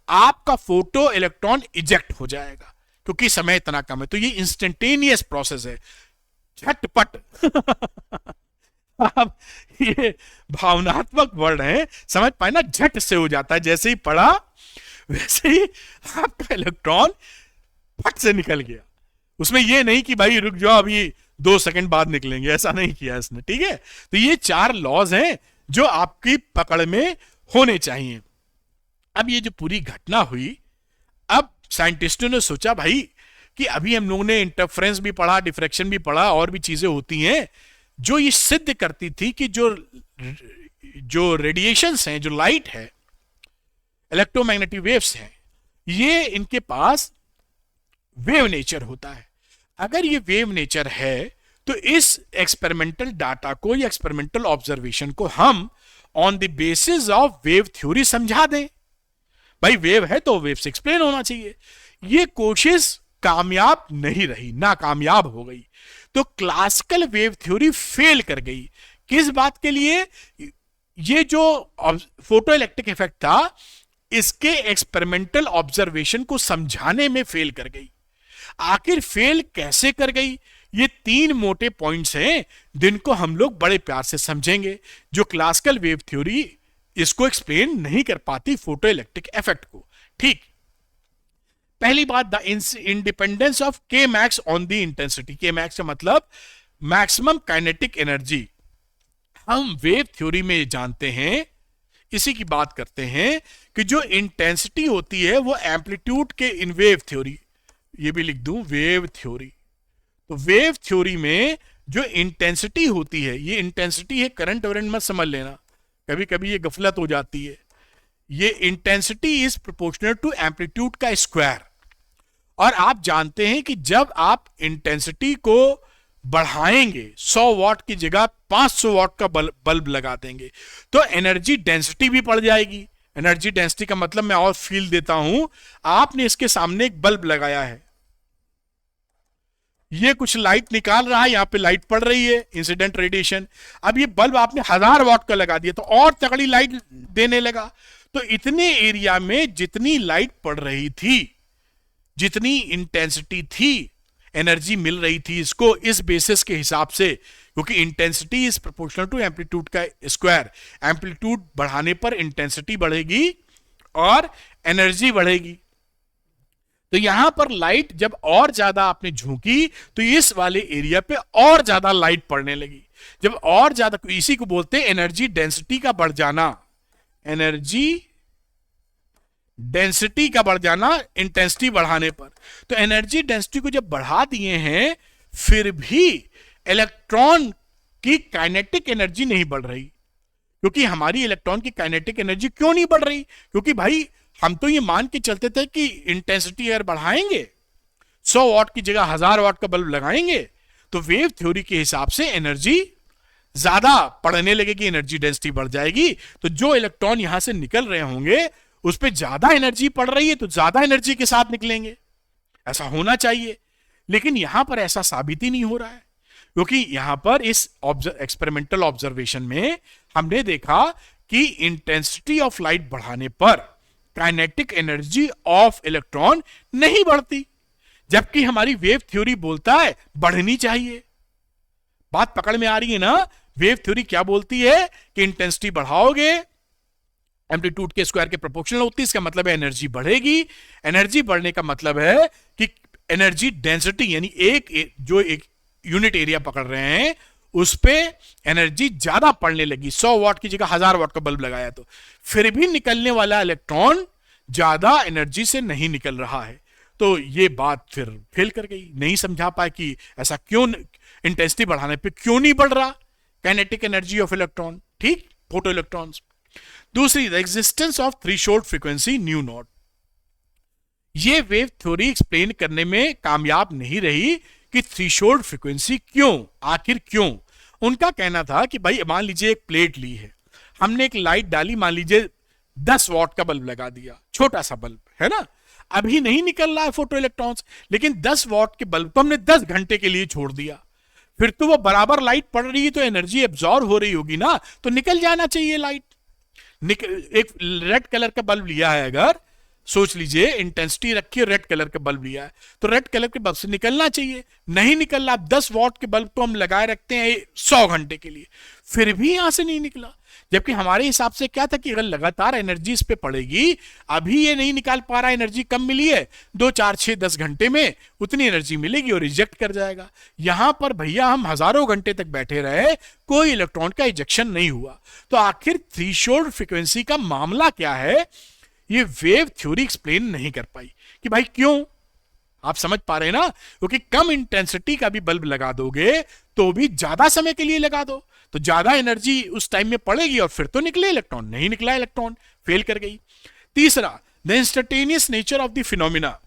आपका फोटो इलेक्ट्रॉन इजेक्ट हो जाएगा, क्योंकि समय इतना कम है। तो ये इंस्टेंटेनियस प्रोसेस है, झटपट। अब ये भावनात्मक वर्ड है, समझ पाए ना, झट से हो जाता है। जैसे ही पड़ा वैसे ही आपका इलेक्ट्रॉन फट से निकल गया। उसमें ये नहीं कि भाई रुक जाओ अभी 2 सेकंड बाद निकलेंगे, ऐसा नहीं किया इसने, ठीक है। तो ये 4 लॉज हैं जो आपकी पकड़ में होने चाहिए। अब ये जो पूरी घटना हुई, अब साइंटिस्टों ने सोचा भाई कि अभी हम लोगों ने इंटरफेरेंस भी पढ़ा, डिफ्रैक्शन भी पढ़ा, और भी चीजें होती हैं जो ये सिद्ध करती थी कि जो रेडिएशंस हैं, जो लाइट है, इलेक्ट्रोमैग्नेटिक वेव्स हैं, ये इनके पास वेव नेचर होता है। अगर ये वेव नेचर है तो इस एक्सपेरिमेंटल डाटा को या एक्सपेरिमेंटल ऑब्जर्वेशन को हम on the basis of wave theory समझा दें। भाई वेव है तो वेव से एक्सप्लेन होना चाहिए। ये कोशिश कामयाब नहीं रही, नाकामयाब हो गई। तो क्लासिकल वेव थ्योरी फेल कर गई। किस बात के लिए? ये जो फोटो इलेक्ट्रिक इफेक्ट था, इसके एक्सपेरिमेंटल ऑब्जर्वेशन को समझाने में फेल कर गई। आखिर फेल कैसे कर गई? ये 3 मोटे पॉइंट्स हैं जिनको हम लोग बड़े प्यार से समझेंगे। जो क्लासिकल वेव थ्योरी इसको एक्सप्लेन नहीं कर पाती, फोटो इलेक्ट्रिक इफेक्ट को, ठीक। पहली बात, द इंडिपेंडेंस ऑफ के मैक्स ऑन द इंटेंसिटी। के मैक्स का मतलब मैक्सिमम काइनेटिक एनर्जी। हम वेव थ्योरी में जानते हैं, इसी की बात करते हैं कि जो इंटेंसिटी होती है वो एम्पलीट्यूड के, इन वेव थ्योरी, ये भी लिख दूं, वेव थ्योरी। तो वेव थ्योरी में जो इंटेंसिटी होती है, ये इंटेंसिटी है, करंट वरंट मत समझ लेना, कभी कभी ये गफलत हो जाती है। ये intensity is proportional to amplitude का स्क्वायर। और आप जानते हैं कि जब आप इंटेंसिटी को बढ़ाएंगे, 100 वाट की जगह 500 वाट का बल्ब लगा देंगे, तो एनर्जी डेंसिटी भी बढ़ जाएगी। एनर्जी डेंसिटी का मतलब मैं और फील देता हूं, आपने इसके सामने एक बल्ब लगाया है, ये कुछ लाइट निकाल रहा है, यहां पे लाइट पड़ रही है, इंसिडेंट रेडिएशन। अब ये बल्ब आपने 1000 वाट का लगा दिया तो और तगड़ी लाइट देने लगा। तो इतने एरिया में जितनी लाइट पड़ रही थी, जितनी इंटेंसिटी थी, एनर्जी मिल रही थी इसको इस बेसिस के हिसाब से, क्योंकि intensity is proportional to amplitude का स्क्वायर। एम्पलीट्यूड बढ़ाने पर इंटेंसिटी बढ़ेगी और एनर्जी बढ़ेगी। तो यहां पर लाइट जब और ज्यादा आपने झोंकी तो इस वाले एरिया पे और ज्यादा लाइट पड़ने लगी। जब और ज्यादा, इसी को बोलते हैं एनर्जी डेंसिटी का बढ़ जाना। एनर्जी डेंसिटी का बढ़ जाना इंटेंसिटी बढ़ाने पर। तो एनर्जी डेंसिटी को जब बढ़ा दिए हैं, फिर भी इलेक्ट्रॉन की काइनेटिक एनर्जी नहीं बढ़ रही, क्योंकि हमारी इलेक्ट्रॉन की काइनेटिक एनर्जी क्यों नहीं बढ़ रही? क्योंकि भाई हम तो ये मान के चलते थे कि इंटेंसिटी अगर बढ़ाएंगे, 100 वाट की जगह 1000 वाट का बल्ब लगाएंगे, तो वेव थ्योरी के हिसाब से एनर्जी ज्यादा पड़ने लगेगी, एनर्जी डेंसिटी बढ़ जाएगी। तो जो इलेक्ट्रॉन यहां से निकल रहे होंगे उस पर ज्यादा एनर्जी पड़ रही है, तो ज्यादा एनर्जी के साथ निकलेंगे, ऐसा होना चाहिए। लेकिन यहां पर ऐसा साबित ही नहीं हो रहा है, क्योंकि यहां पर इस एक्सपेरिमेंटल ऑब्जर्वेशन में हमने देखा कि इंटेंसिटी ऑफ लाइट बढ़ाने पर काइनेटिक एनर्जी ऑफ इलेक्ट्रॉन नहीं बढ़ती, जबकि हमारी वेव थ्योरी बोलता है बढ़नी चाहिए। बात पकड़ में आ रही है ना? वेव थ्योरी क्या बोलती है कि इंटेंसिटी बढ़ाओगे, एम्पलीट्यूड के स्क्वायर के प्रोपोर्शनल होती है, इसका मतलब है एनर्जी बढ़ेगी। एनर्जी बढ़ने का मतलब है कि एनर्जी डेंसिटी, यानी एक यूनिट एरिया पकड़ रहे हैं उस पे एनर्जी ज्यादा पड़ने लगी। 100 वाट की जगह 1000 वाट का बल्ब लगाया तो फिर भी निकलने वाला इलेक्ट्रॉन ज्यादा एनर्जी से नहीं निकल रहा है। तो ये बात फिर फेल कर गई, नहीं समझा पाए कि ऐसा क्यों, इंटेंसिटी बढ़ाने पे क्यों नहीं बढ़ रहा काइनेटिक एनर्जी ऑफ इलेक्ट्रॉन, ठीक, फोटो इलेक्ट्रॉन्स। दूसरी, the existence of threshold frequency new naught. ये वेव थ्योरी एक्सप्लेन करने में कामयाब नहीं रही कि थ्रेशोल्ड फ्रीक्वेंसी क्यों, आखिर क्यों। उनका कहना था कि भाई मान लीजिए एक प्लेट ली है, हमने एक लाइट डाली, मान लीजिए 10 वाट का बल्ब लगा दिया, छोटा सा बल्ब है ना, अभी नहीं निकल रहा है फोटो इलेक्ट्रॉन्स, लेकिन 10 वाट के बल्ब को हमने 10 घंटे के लिए छोड़ दिया, फिर तो वो बराबर लाइट पड़ रही है, तो एनर्जी एब्जॉर्ब हो रही होगी ना, तो निकल जाना चाहिए लाइट। एक रेड कलर का बल्ब लिया है, अगर सोच लीजिए इंटेंसिटी रखिए, रेड कलर का बल्ब लिया है, तो रेड कलर के बल्ब से निकलना चाहिए, नहीं निकल रहा। 10 वाट के बल्ब को हम लगाए रखते हैं 100 घंटे के लिए, फिर भी यहां से नहीं निकला, जबकि हमारे हिसाब से क्या था कि अगर लगातार एनर्जी इस पे पड़ेगी, अभी ये नहीं निकाल पा रहा, एनर्जी कम मिली है, 2 4 6 10 घंटे में उतनी एनर्जी मिलेगी और रिजेक्ट कर जाएगा। यहां पर भैया हम हजारों घंटे तक बैठे रहे, कोई इलेक्ट्रॉन का इजेक्शन नहीं हुआ। तो आखिर थ्रेशोल्ड फ्रीक्वेंसी का मामला क्या है, ये वेव थ्योरी एक्सप्लेन नहीं कर पाई कि भाई क्यों। आप समझ पा रहे हैं ना, क्योंकि कम इंटेंसिटी का भी बल्ब लगा दोगे तो भी ज्यादा समय के लिए लगा दो तो ज्यादा एनर्जी उस टाइम में पड़ेगी और फिर तो निकले इलेक्ट्रॉन, नहीं निकला इलेक्ट्रॉन, फेल कर गई। तीसरा, the instantaneous nature of the phenomena.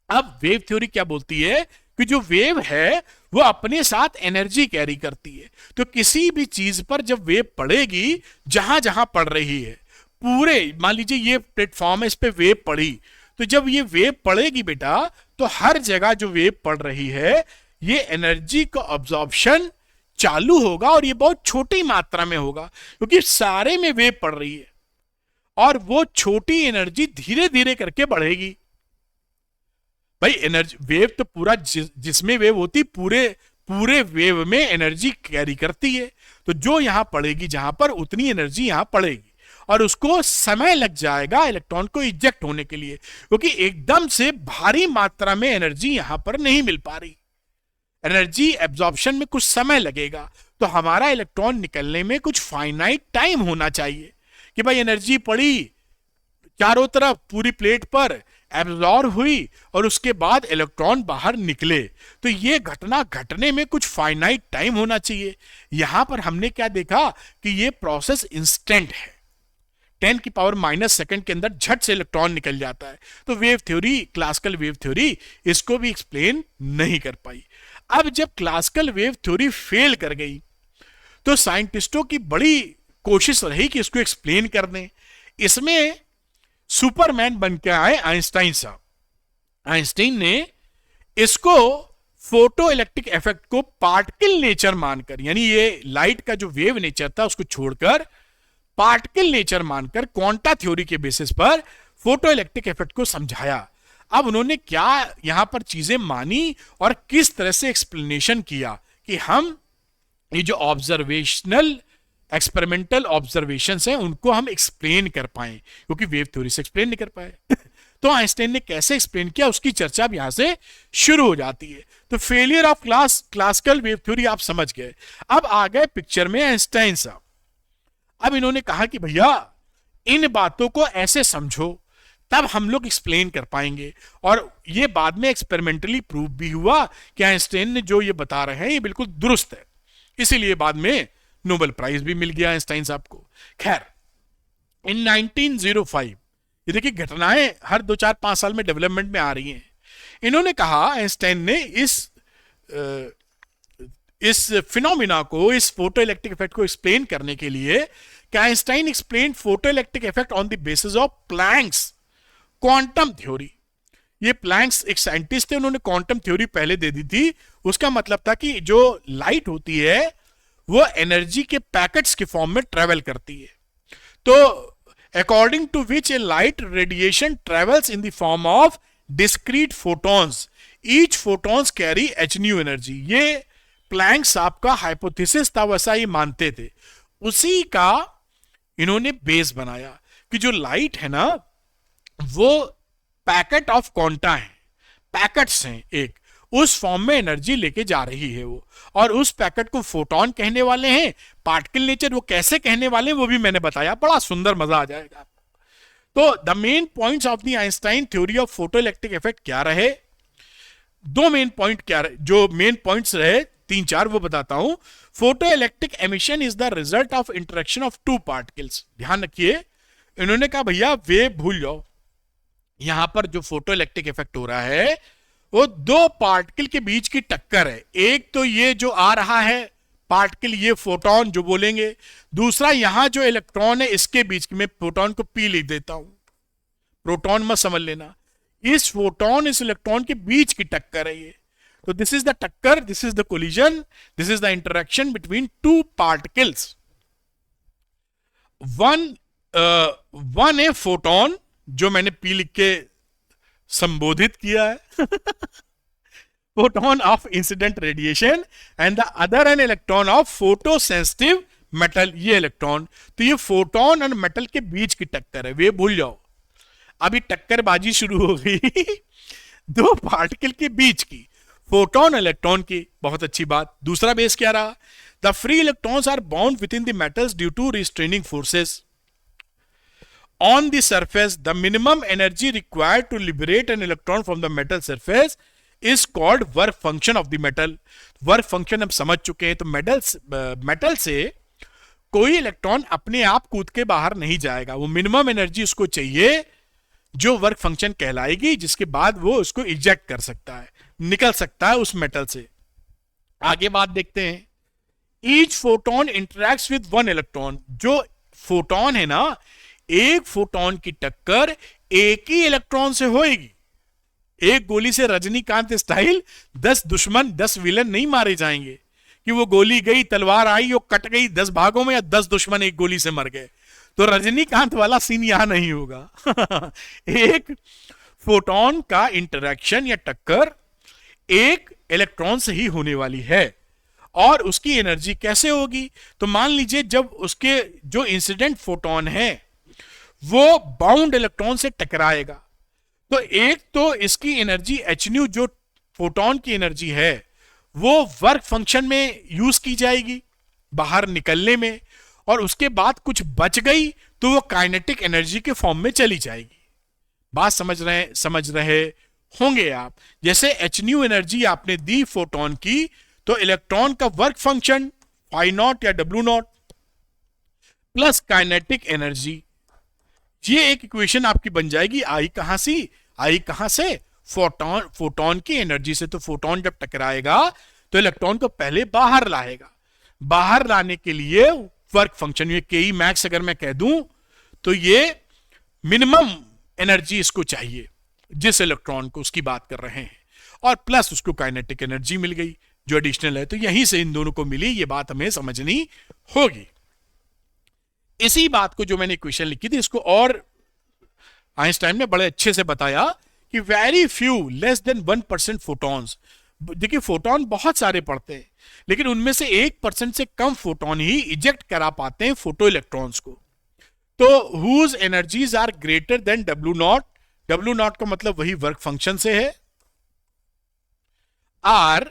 अब वेव थ्योरी क्या बोलती है कि जो वेव है वो अपने साथ एनर्जी कैरी करती है, तो किसी भी चीज पर जब वेव पड़ेगी, जहां जहां पड़ रही है, पूरे मान लीजिए ये प्लेटफॉर्म है, इस पे वेव पड़ी, तो जब ये वेव पड़ेगी बेटा, तो हर जगह जो वेव पड़ रही है ये एनर्जी का अब्जॉर्प्शन चालू होगा, और ये बहुत छोटी मात्रा में होगा क्योंकि सारे में वेव पड़ रही है, और वो छोटी एनर्जी धीरे धीरे करके बढ़ेगी। भाई एनर्जी वेव तो पूरा जिसमें वेव होती पूरे वेव में एनर्जी कैरी करती है, तो जो यहां पड़ेगी जहां पर, उतनी एनर्जी यहां पड़ेगी, और उसको समय लग जाएगा इलेक्ट्रॉन को इजेक्ट होने के लिए, क्योंकि एकदम से भारी मात्रा में एनर्जी यहां पर नहीं मिल पा रही, एनर्जी एब्जॉर्प्शन में कुछ समय लगेगा। तो हमारा इलेक्ट्रॉन निकलने में कुछ फाइनाइट टाइम होना चाहिए कि भाई एनर्जी पड़ी चारों तरफ पूरी प्लेट पर, एब्जॉर्ब हुई, और उसके बाद इलेक्ट्रॉन बाहर निकले, तो ये घटना घटने में कुछ फाइनाइट टाइम होना चाहिए। यहां पर हमने क्या देखा कि ये प्रोसेस इंस्टेंट है, 10 की पावर माइनस सेकंड के अंदर झट से इलेक्ट्रॉन निकल जाता है। तो wave theory, classical wave theory इसको भी एक्सप्लेन नहीं कर पाई। अब जब क्लासिकल वेव थ्योरी फेल कर गई, तो साइंटिस्टों की बड़ी कोशिश रही कि इसको एक्सप्लेन कर दें। इसमें सुपरमैन बन के आए आइंस्टाइन साहब। आइंस्टाइन ने इसको फोटो इलेक्ट्रिक इफेक्ट को पार्टिकल नेचर मानकर, यानी ये लाइट का जो वेव नेचर था उसको छोड़कर पार्टिकल नेचर मानकर क्वांटा थ्योरी के बेसिस पर फोटो इलेक्ट्रिक इफेक्ट को समझाया। अब उन्होंने क्या यहां पर चीजें मानी और किस तरह से एक्सप्लेनेशन किया कि हम ये जो ऑब्जर्वेशनल एक्सपेरिमेंटल ऑब्जर्वेशंस हैं उनको हम एक्सप्लेन कर पाए, क्योंकि वेव थ्योरी से एक्सप्लेन नहीं कर पाए। तो आइंस्टाइन ने कैसे एक्सप्लेन किया उसकी चर्चा अब यहां से शुरू हो जाती है। तो failure of classical wave theory आप समझ गए। अब आ गए पिक्चर में आइंस्टाइन साहब। अब इन्होंने कहा कि भैया इन बातों को ऐसे समझो, तब हम लोग एक्सप्लेन कर पाएंगे। और ये बाद में एक्सपेरिमेंटली प्रूव भी हुआ कि आइंस्टाइन ने जो ये बता रहे हैं ये बिल्कुल दुरुस्त है, इसीलिए बाद में नोबेल प्राइज भी मिल गया आइंस्टाइन साहब को। खैर, इन 1905, ये देखिए घटनाएं हर 2-4-5 साल में डेवलपमेंट में आ रही हैं। इन्होंने कहा, आइंस्टाइन ने इस फिनोमिना को, इस फोटो इलेक्ट्रिक इफेक्ट को एक्सप्लेन करने के लिए, कि Einstein explain photo electric effect on the basis of Planck's quantum theory. ये प्लैंक्स एक साइंटिस्ट थे, उन्होंने क्वांटम थ्योरी पहले दे दी थी। उसका मतलब था कि जो लाइट होती है वो एनर्जी के पैकेट्स के फॉर्म में ट्रेवल करती है। तो according to which a light radiation travels in the form of discrete photons, each photons carry h nu energy. ये प्लैंक साहब का हाइपोथेसिस था, वैसा ये मानते थे। उसी का इन्होंने बेस बनाया कि जो लाइट है ना वो पैकेट ऑफ क्वांटा है, पैकेट्स हैं एक, उस फॉर्म में एनर्जी लेके जा रही है वो, और उस पैकेट को फोटोन कहने वाले हैं। पार्टिकल नेचर वो कैसे कहने वाले हैं वो भी मैंने बताया, बड़ा सुंदर, मजा आ जाएगा। तो the main points of the Einstein theory of photo electric effect क्या रहे, दो मेन पॉइंट क्या रहे, जो मेन पॉइंट्स रहे 3-4 वो बताता हूं। Photo electric emission is the result of interaction of two particles. ध्यान रखिए, इन्होंने कहा भैया वेव भूल जाओ, यहां पर जो फोटो इलेक्ट्रिक इफेक्ट हो रहा है वो दो पार्टिकल के बीच की टक्कर है। एक तो ये जो आ रहा है पार्टिकल, ये फोटोन जो बोलेंगे, दूसरा यहां जो इलेक्ट्रॉन है इसके बीच में, फोटोन को पी लिख देता हूं, प्रोटॉन मत समझ लेना, इस फोटोन इस इलेक्ट्रॉन के बीच की टक्कर है ये। तो दिस इज द टक्कर, this is the collision, this is the interaction between two particles. One a photon, जो मैंने पी लिख के संबोधित किया है, photon of incident radiation, and the other an electron of photo sensitive metal, ये electron. तो ये फोटोन और मेटल के बीच की टक्कर है, वे भूल जाओ, अभी टक्करबाजी शुरू हो गई दो पार्टिकल के बीच की, फोटोन इलेक्ट्रॉन की। बहुत अच्छी बात। दूसरा बेस क्या रहा, the free electrons are bound within the metals due to restraining forces on the surface. The minimum energy required to liberate an electron from the metal surface is called work function of the metal. work function हम समझ चुके हैं। तो metal से कोई electron अपने आप कूद के बाहर नहीं जाएगा, वो मिनिमम एनर्जी उसको चाहिए जो वर्क फंक्शन कहलाएगी, जिसके बाद वो उसको इजेक्ट कर सकता है, निकल सकता है उस मेटल से। आगे बात देखते हैं। Each photon interacts with one electron. जो फोटोन है ना, एक फोटोन की टक्कर एक ही इलेक्ट्रॉन से होएगी। एक गोली से रजनीकांत स्टाइल 10 दुश्मन 10 विलन नहीं मारे जाएंगे कि वो गोली गई, तलवार आई, वो कट गई 10 भागों में, या 10 दुश्मन एक गोली से मर गए। तो रजनीकांत वाला सीन यहां नहीं होगा एक फोटोन का इंटरेक्शन या टक्कर एक इलेक्ट्रॉन से ही होने वाली है। और उसकी एनर्जी कैसे होगी, तो मान लीजिए जब उसके जो इंसिडेंट फोटोन है वो बाउंड इलेक्ट्रॉन से टकराएगा, तो एक तो इसकी एनर्जी एच न्यू, जो फोटोन की एनर्जी है, वो वर्क फंक्शन में यूज की जाएगी बाहर निकलने में, और उसके बाद कुछ बच गई तो वो काइनेटिक एनर्जी के फॉर्म में चली जाएगी। बात समझ रहे होंगे आप। जैसे एच न्यू एनर्जी आपने दी फोटोन की, तो इलेक्ट्रॉन का वर्क फंक्शन फाई नॉट या W not plus kinetic energy, ये एक इक्वेशन आपकी बन जाएगी। आई कहां से फोटोन की एनर्जी से। तो फोटोन जब टकराएगा तो इलेक्ट्रॉन को पहले बाहर लाएगा, बाहर लाने के लिए वर्क फंक्शन, ये के मैक्स अगर मैं कह दूं तो ये मिनिमम एनर्जी इसको चाहिए जिस इलेक्ट्रॉन को, उसकी बात कर रहे हैं, और प्लस उसको काइनेटिक एनर्जी मिल गई जो एडिशनल है। तो यहीं से इन दोनों को मिली, ये बात हमें समझनी होगी। इसी बात को जो मैंने इक्वेशन लिखी थी, इसको और आइंस्टाइन ने बड़े अच्छे से बताया कि very few less than 1% photons. देखिए फोटोन बहुत सारे पड़ते हैं, लेकिन उनमें से 1% से कम फोटोन ही इजेक्ट करा पाते हैं फोटो इलेक्ट्रॉन्स को। तो whose energies are greater than W naught, W naught का मतलब वही वर्क फंक्शन से है, are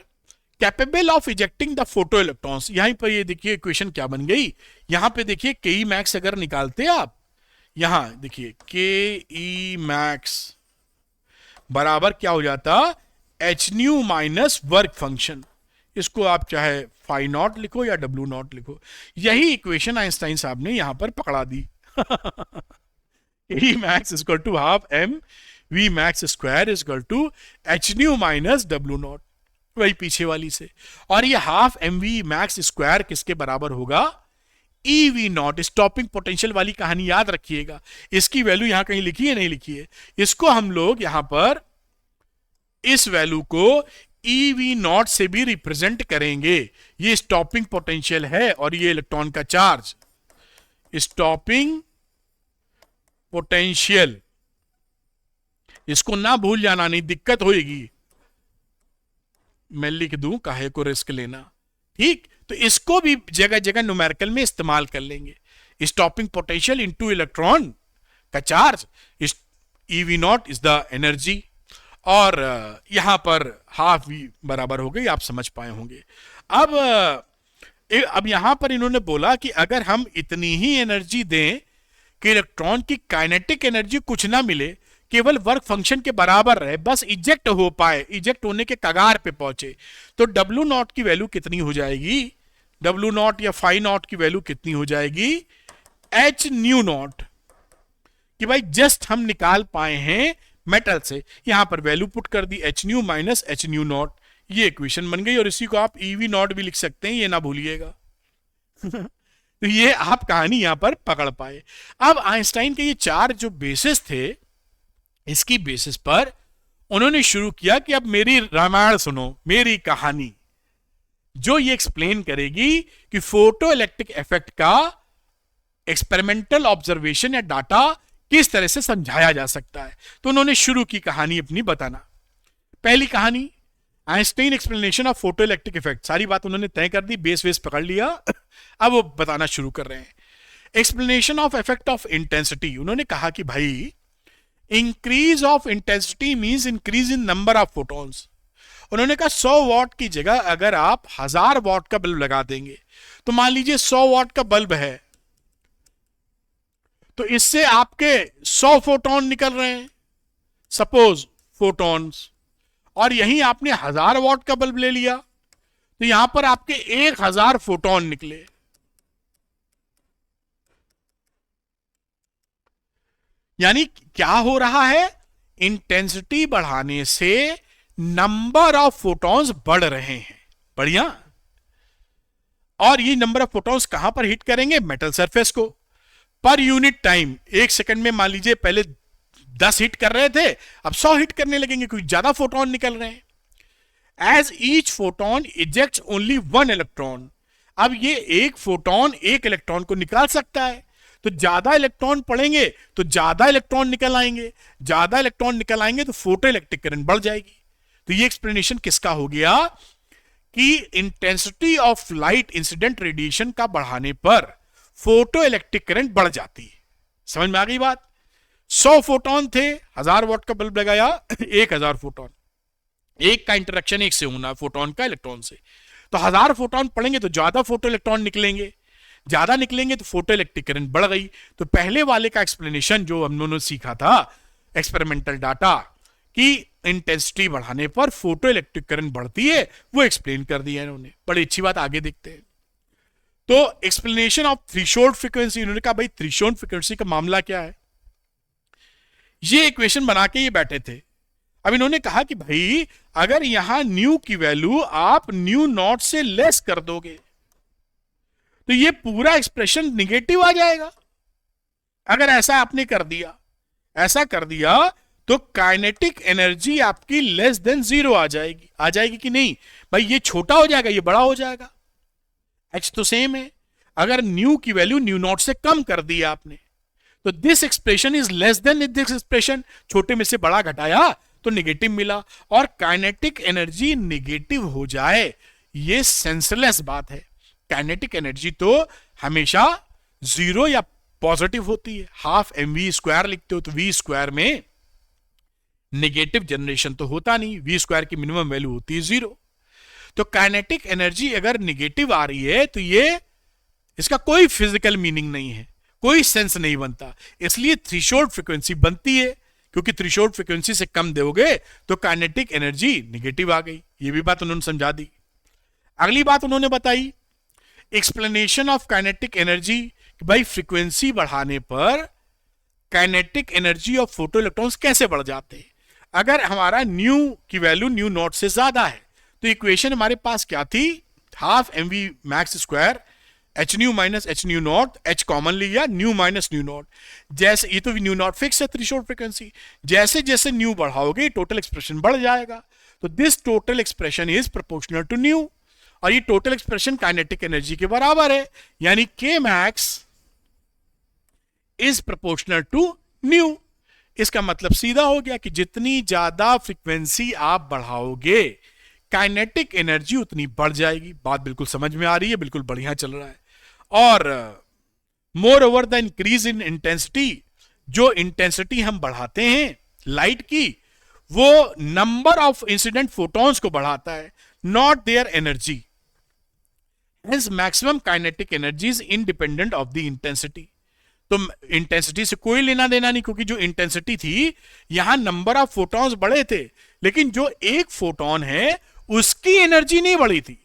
capable of ejecting the photo electrons. यहां पर ये देखिए इक्वेशन क्या बन गई, यहां पे देखिए के ई मैक्स अगर निकालते हैं आप, यहां देखिए के ई मैक्स बराबर क्या हो जाता, H nu minus work function. इसको आप चाहे फाई नॉट लिखो या डब्ल्यू नॉट लिखो। यही इक्वेशन आइंस्टाइन साहब ने यहां पर पकड़ा दी। E max is equal to half m V max square is equal to h nu minus w naught, वही पीछे वाली से। और ये half m v max square किसके बराबर होगा? E v naught. Stopping potential वाली कहानी याद रखिएगा, इसकी वैल्यू यहां कहीं लिखी है नहीं लिखी है, इसको हम लोग यहां पर इस वैल्यू को ई वी नॉट से भी रिप्रेजेंट करेंगे। ये स्टॉपिंग पोटेंशियल है और ये इलेक्ट्रॉन का चार्ज। स्टॉपिंग पोटेंशियल, इसको ना भूल जाना, नहीं दिक्कत होगी। मैं लिख दूं, काहे को रिस्क लेना, ठीक। तो इसको भी जगह जगह न्यूमेरिकल में इस्तेमाल कर लेंगे। स्टॉपिंग पोटेंशियल इनटू इलेक्ट्रॉन का charge, E v naught is the energy, और यहां पर हाफ वी बराबर हो गई, आप समझ पाए होंगे। अब यहां पर इन्होंने बोला कि अगर हम इतनी ही एनर्जी दें कि इलेक्ट्रॉन की काइनेटिक एनर्जी कुछ ना मिले, केवल वर्क फंक्शन के बराबर रहे, बस इजेक्ट हो पाए, इजेक्ट होने के कगार पे पहुंचे, तो डब्ल्यू नॉट की वैल्यू कितनी हो जाएगी? डब्ल्यू नॉट या फाई नॉट की वैल्यू कितनी हो जाएगी? H nu not. कि भाई जस्ट हम निकाल पाए हैं मेटल से, यहां पर वैल्यू पुट कर दी, h nu minus h nu naught, ये इक्वेशन बन गई। और इसी को आप ईवी नॉट भी लिख सकते हैं, ये ना भूलिएगा। तो ये आप कहानी यहां पर पकड़ पाए। अब आइंस्टाइन के ये चार जो बेसिस थे, इसकी बेसिस पर उन्होंने शुरू किया कि अब मेरी रामायण सुनो, मेरी कहानी, जो ये एक्सप्लेन करेगी कि फोटो इलेक्ट्रिक इफेक्ट का एक्सपेरिमेंटल ऑब्जर्वेशन या डाटा किस तरह से समझाया जा सकता है। तो उन्होंने शुरू की कहानी अपनी बताना। पहली कहानी, Einstein explanation of photo electric effect. सारी बात उन्होंने तय कर दी, बेस वेस पकड़ लिया। अब वो बताना शुरू कर रहे हैं। Explanation of effect of intensity. उन्होंने कहा कि भाई increase of intensity means increase in number of photons. उन्होंने कहा 100 वॉट की जगह अगर आप 1000 वॉट का बल्ब लगा देंगे, तो मान लीजिए 100 वॉट का बल्ब है, तो इससे आपके 100 फोटॉन निकल रहे हैं, सपोज फोटॉन्स, और यहीं आपने 1000 वॉट का बल्ब ले लिया, तो यहां पर आपके 1000 फोटॉन निकले। यानी क्या हो रहा है? इंटेंसिटी बढ़ाने से नंबर ऑफ फोटॉन्स बढ़ रहे हैं। बढ़िया। और ये नंबर ऑफ फोटॉन्स कहां पर हिट करेंगे? मेटल सरफेस को। पर यूनिट टाइम, 1 सेकंड में मान लीजिए पहले 10 हिट कर रहे थे, अब 100 हिट करने लगेंगे क्योंकि ज्यादा फोटॉन निकल रहे हैं। As each photon ejects only 1 electron. अब ये एक फोटॉन एक इलेक्ट्रॉन को निकाल सकता है, तो ज्यादा इलेक्ट्रॉन पड़ेंगे तो ज्यादा इलेक्ट्रॉन निकल आएंगे, ज्यादा इलेक्ट्रॉन निकल आएंगे तो फोटो इलेक्ट्रिक करंट बढ़ जाएगी। तो ये एक्सप्लेनेशन किसका हो गया कि intensity of light incident radiation का बढ़ाने पर फोटो इलेक्ट्रिक करंट बढ़ जाती है। समझ में आ गई बात? 100 फोटॉन थे, 1000 वॉट का बल्ब लगाया, 1000 फोटॉन, एक का इंटरेक्शन एक से होना फोटॉन का इलेक्ट्रॉन से, तो 1000 फोटॉन पड़ेंगे तो ज्यादा फोटो इलेक्ट्रॉन निकलेंगे, ज्यादा निकलेंगे तो फोटो इलेक्ट्रिक करंट बढ़ गई। तो पहले वाले का एक्सप्लेनेशन जो हम दोनों सीखा था एक्सपेरिमेंटल डाटा कि इंटेंसिटी बढ़ाने पर फोटो इलेक्ट्रिक करंट बढ़ती है, वो एक्सप्लेन कर दिया इन्होंने। बड़ी अच्छी बात, आगे देखते हैं। तो एक्सप्लेनेशन ऑफ थ्रेशोल्ड फ्रीक्वेंसी, इन्होंने कहा भाई थ्रेशोल्ड फ्रीक्वेंसी का मामला क्या है। ये इक्वेशन बना के ये बैठे थे। अब इन्होंने कहा कि भाई अगर यहां न्यू की वैल्यू आप न्यू नॉट से लेस कर दोगे तो ये पूरा एक्सप्रेशन निगेटिव आ जाएगा। अगर ऐसा आपने कर दिया, ऐसा कर दिया, तो काइनेटिक एनर्जी आपकी लेस देन 0 आ जाएगी। आ जाएगी कि नहीं भाई? ये छोटा हो जाएगा, ये बड़ा हो जाएगा। एच तो सेम है। अगर न्यू की वैल्यू न्यू नॉट से कम कर दी आपने, तो this expression is less than this expression. छोटे में से बड़ा घटाया तो निगेटिव मिला, और काइनेटिक एनर्जी निगेटिव हो जाए ये सेंसलेस बात है। काइनेटिक एनर्जी तो हमेशा 0 या पॉजिटिव होती है। हाफ एम वी स्क्वायर लिखते हो तो वी स्क्वायर में नेगेटिव जनरेशन तो होता नहीं, वी स्क्वायर की मिनिमम वैल्यू होती है 0। तो काइनेटिक एनर्जी अगर निगेटिव आ रही है तो ये इसका कोई फिजिकल मीनिंग नहीं है, कोई सेंस नहीं बनता। इसलिए थ्रेशोल्ड फ्रीक्वेंसी बनती है, क्योंकि थ्रेशोल्ड फ्रीक्वेंसी से कम दोगे तो काइनेटिक एनर्जी निगेटिव आ गई। ये भी बात उन्होंने समझा दी। अगली बात उन्होंने बताई एक्सप्लेनेशन ऑफ काइनेटिक एनर्जी, भाई फ्रीक्वेंसी बढ़ाने पर kinetic energy of photo electrons कैसे बढ़ जाते हैं। अगर हमारा न्यू की वैल्यू न्यू नॉट से ज्यादा है तो इक्वेशन हमारे पास क्या थी, half m v max square h nu minus h nu naught, h common लिया, न्यू माइनस न्यू नॉट। जैसे ये तो न्यू नॉट फिक्स है थ्रेशोल्ड फ्रीक्वेंसी, जैसे जैसे न्यू बढ़ाओगे टोटल एक्सप्रेशन बढ़ जाएगा। तो this total expression is proportional to nu, और ये टोटल एक्सप्रेशन काइनेटिक एनर्जी के बराबर है, यानी K max is proportional to nu. इसका मतलब सीधा हो गया कि जितनी ज्यादा फ्रीक्वेंसी आप बढ़ाओगे काइनेटिक एनर्जी उतनी बढ़ जाएगी। बात बिल्कुल समझ में आ रही है, बिल्कुल बढ़िया चल रहा है। और more over the increase in intensity, जो इंटेंसिटी हम बढ़ाते हैं लाइट की वो नंबर ऑफ इंसिडेंट फोटॉन्स को बढ़ाता है, not their energy. Hence maximum kinetic energy is independent of the intensity। तो इंटेंसिटी से कोई लेना देना नहीं, क्योंकि जो इंटेंसिटी थी यहां नंबर ऑफ फोटॉन्स बढ़े थे, लेकिन जो एक फोटॉन है उसकी एनर्जी नहीं बढ़ी थी।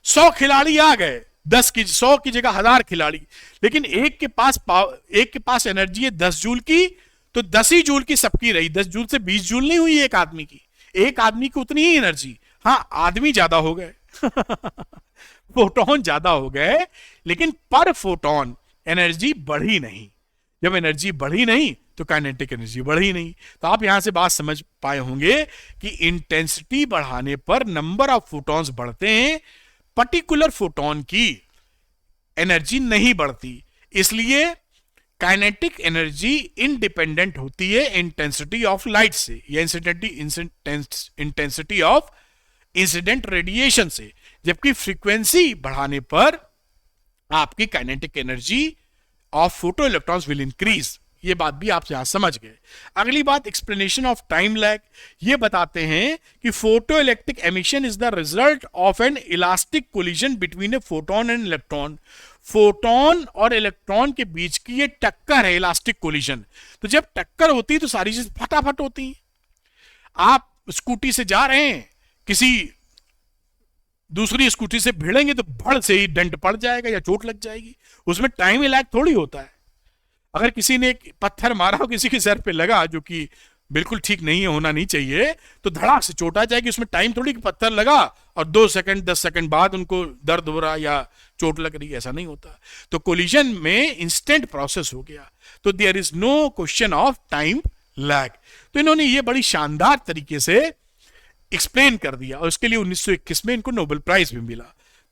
100 खिलाड़ी आ गए, 100 की जगह 1000 खिलाड़ी, लेकिन एक के पास एनर्जी है 10 जूल की, तो 10 ही जूल की सबकी रही। 10 जूल से 20 जूल नहीं हुई एक आदमी की, एक आदमी की उतनी ही एनर्जी। हाँ, आदमी ज्यादा हो गए फोटोन ज्यादा हो गए, लेकिन पर फोटोन एनर्जी बढ़ी नहीं। जब एनर्जी बढ़ी नहीं तो काइनेटिक एनर्जी बढ़ी नहीं। तो आप यहां से बात समझ पाए होंगे कि इंटेंसिटी बढ़ाने पर नंबर ऑफ फोटॉन्स बढ़ते हैं, पर्टिकुलर फोटोन की एनर्जी नहीं बढ़ती। इसलिए काइनेटिक एनर्जी इंडिपेंडेंट होती है इंटेंसिटी ऑफ लाइट से, या इंटेंसिटी ऑफ इंसिडेंट रेडिएशन से, जबकि फ्रीक्वेंसी बढ़ाने पर आपकी kinetic energy of photo electrons will increase. ये बात भी आप यहां समझ गए। अगली बात एक्सप्लेनेशन ऑफ टाइम लैग, ये बताते हैं कि photo electric emission is the result of N elastic collision between a photon and electron. Photon और इलेक्ट्रॉन के बीच की ये टक्कर है, इलास्टिक कोलिजन। तो जब टक्कर होती है तो सारी चीज फटाफट होती है। आप स्कूटी से जा रहे हैं, किसी दूसरी स्कूटी से भिड़ेंगे तो भड़ से ही डेंट पड़ जाएगा या चोट लग जाएगी, उसमें टाइम लैग थोड़ी होता है। अगर किसी ने एक पत्थर मारा हो, किसी के सर पे लगा, जो कि बिल्कुल ठीक नहीं है, होना नहीं चाहिए, तो धड़ाक से चोट आ जाएगी। उसमें टाइम थोड़ी कि पत्थर लगा और 2 सेकंड 10 सेकंड बाद उनको दर्द हो रहा या चोट लग रही, ऐसा नहीं होता। तो कोलिजन में इंस्टेंट प्रोसेस हो गया, तो there is no question of time lag. तो इन्होंने ये बड़ी शानदार तरीके से एक्सप्लेन कर दिया, और उसके लिए 1921 में इनको नोबेल प्राइज भी मिला।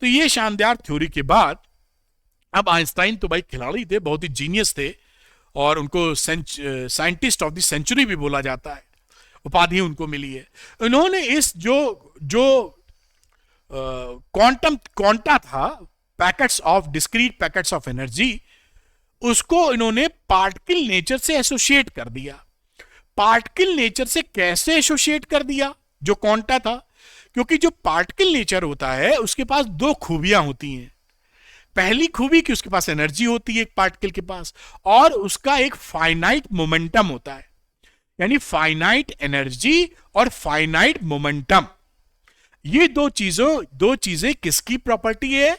तो ये शानदार थ्योरी के बाद अब आइंस्टाइन तो भाई खिलाड़ी थे, बहुत ही जीनियस थे, और उनको साइंटिस्ट ऑफ द सेंचुरी भी बोला जाता है, उपाधि उनको मिली है। इन्होंने इस जो क्वांटा था, packets of discrete packets of energy, उसको इन्होंने पार्टिकल नेचर से एसोसिएट कर दिया। पार्टिकल नेचर से कैसे एसोसिएट कर दिया? जो क्वांटा था, क्योंकि जो पार्टिकल नेचर होता है उसके पास 2 खूबियां होती हैं। पहली खूबी कि उसके पास एनर्जी होती है एक पार्टिकल के पास, और उसका एक फाइनाइट मोमेंटम होता है, यानी फाइनाइट एनर्जी और फाइनाइट मोमेंटम। ये दो चीजें किसकी प्रॉपर्टी है?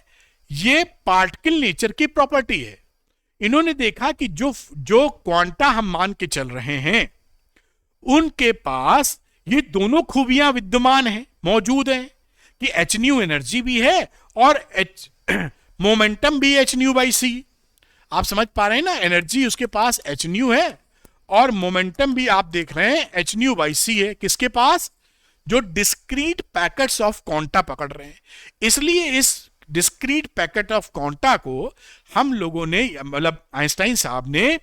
ये पार्टिकल नेचर की प्रॉपर्टी है। इन्होंने देखा कि जो क्वांटा हम मान के चल रहे हैं उनके पास ये दोनों खूबियां विद्यमान हैं, मौजूद हैं, कि एच न्यू एनर्जी भी है और मोमेंटम भी एच न्यू बाई सी। आप समझ पा रहे हैं ना, एनर्जी उसके पास एच न्यू है और मोमेंटम भी आप देख रहे हैं एच न्यू बाई सी है। किसके पास? जो डिस्क्रीट पैकेट्स ऑफ क्वांटा पकड़ रहे हैं। इसलिए इस डिस्क्रीट पैकेट ऑफ क्वांटा को हम लोगों ने, मतलब आइंस्टाइन साहब ने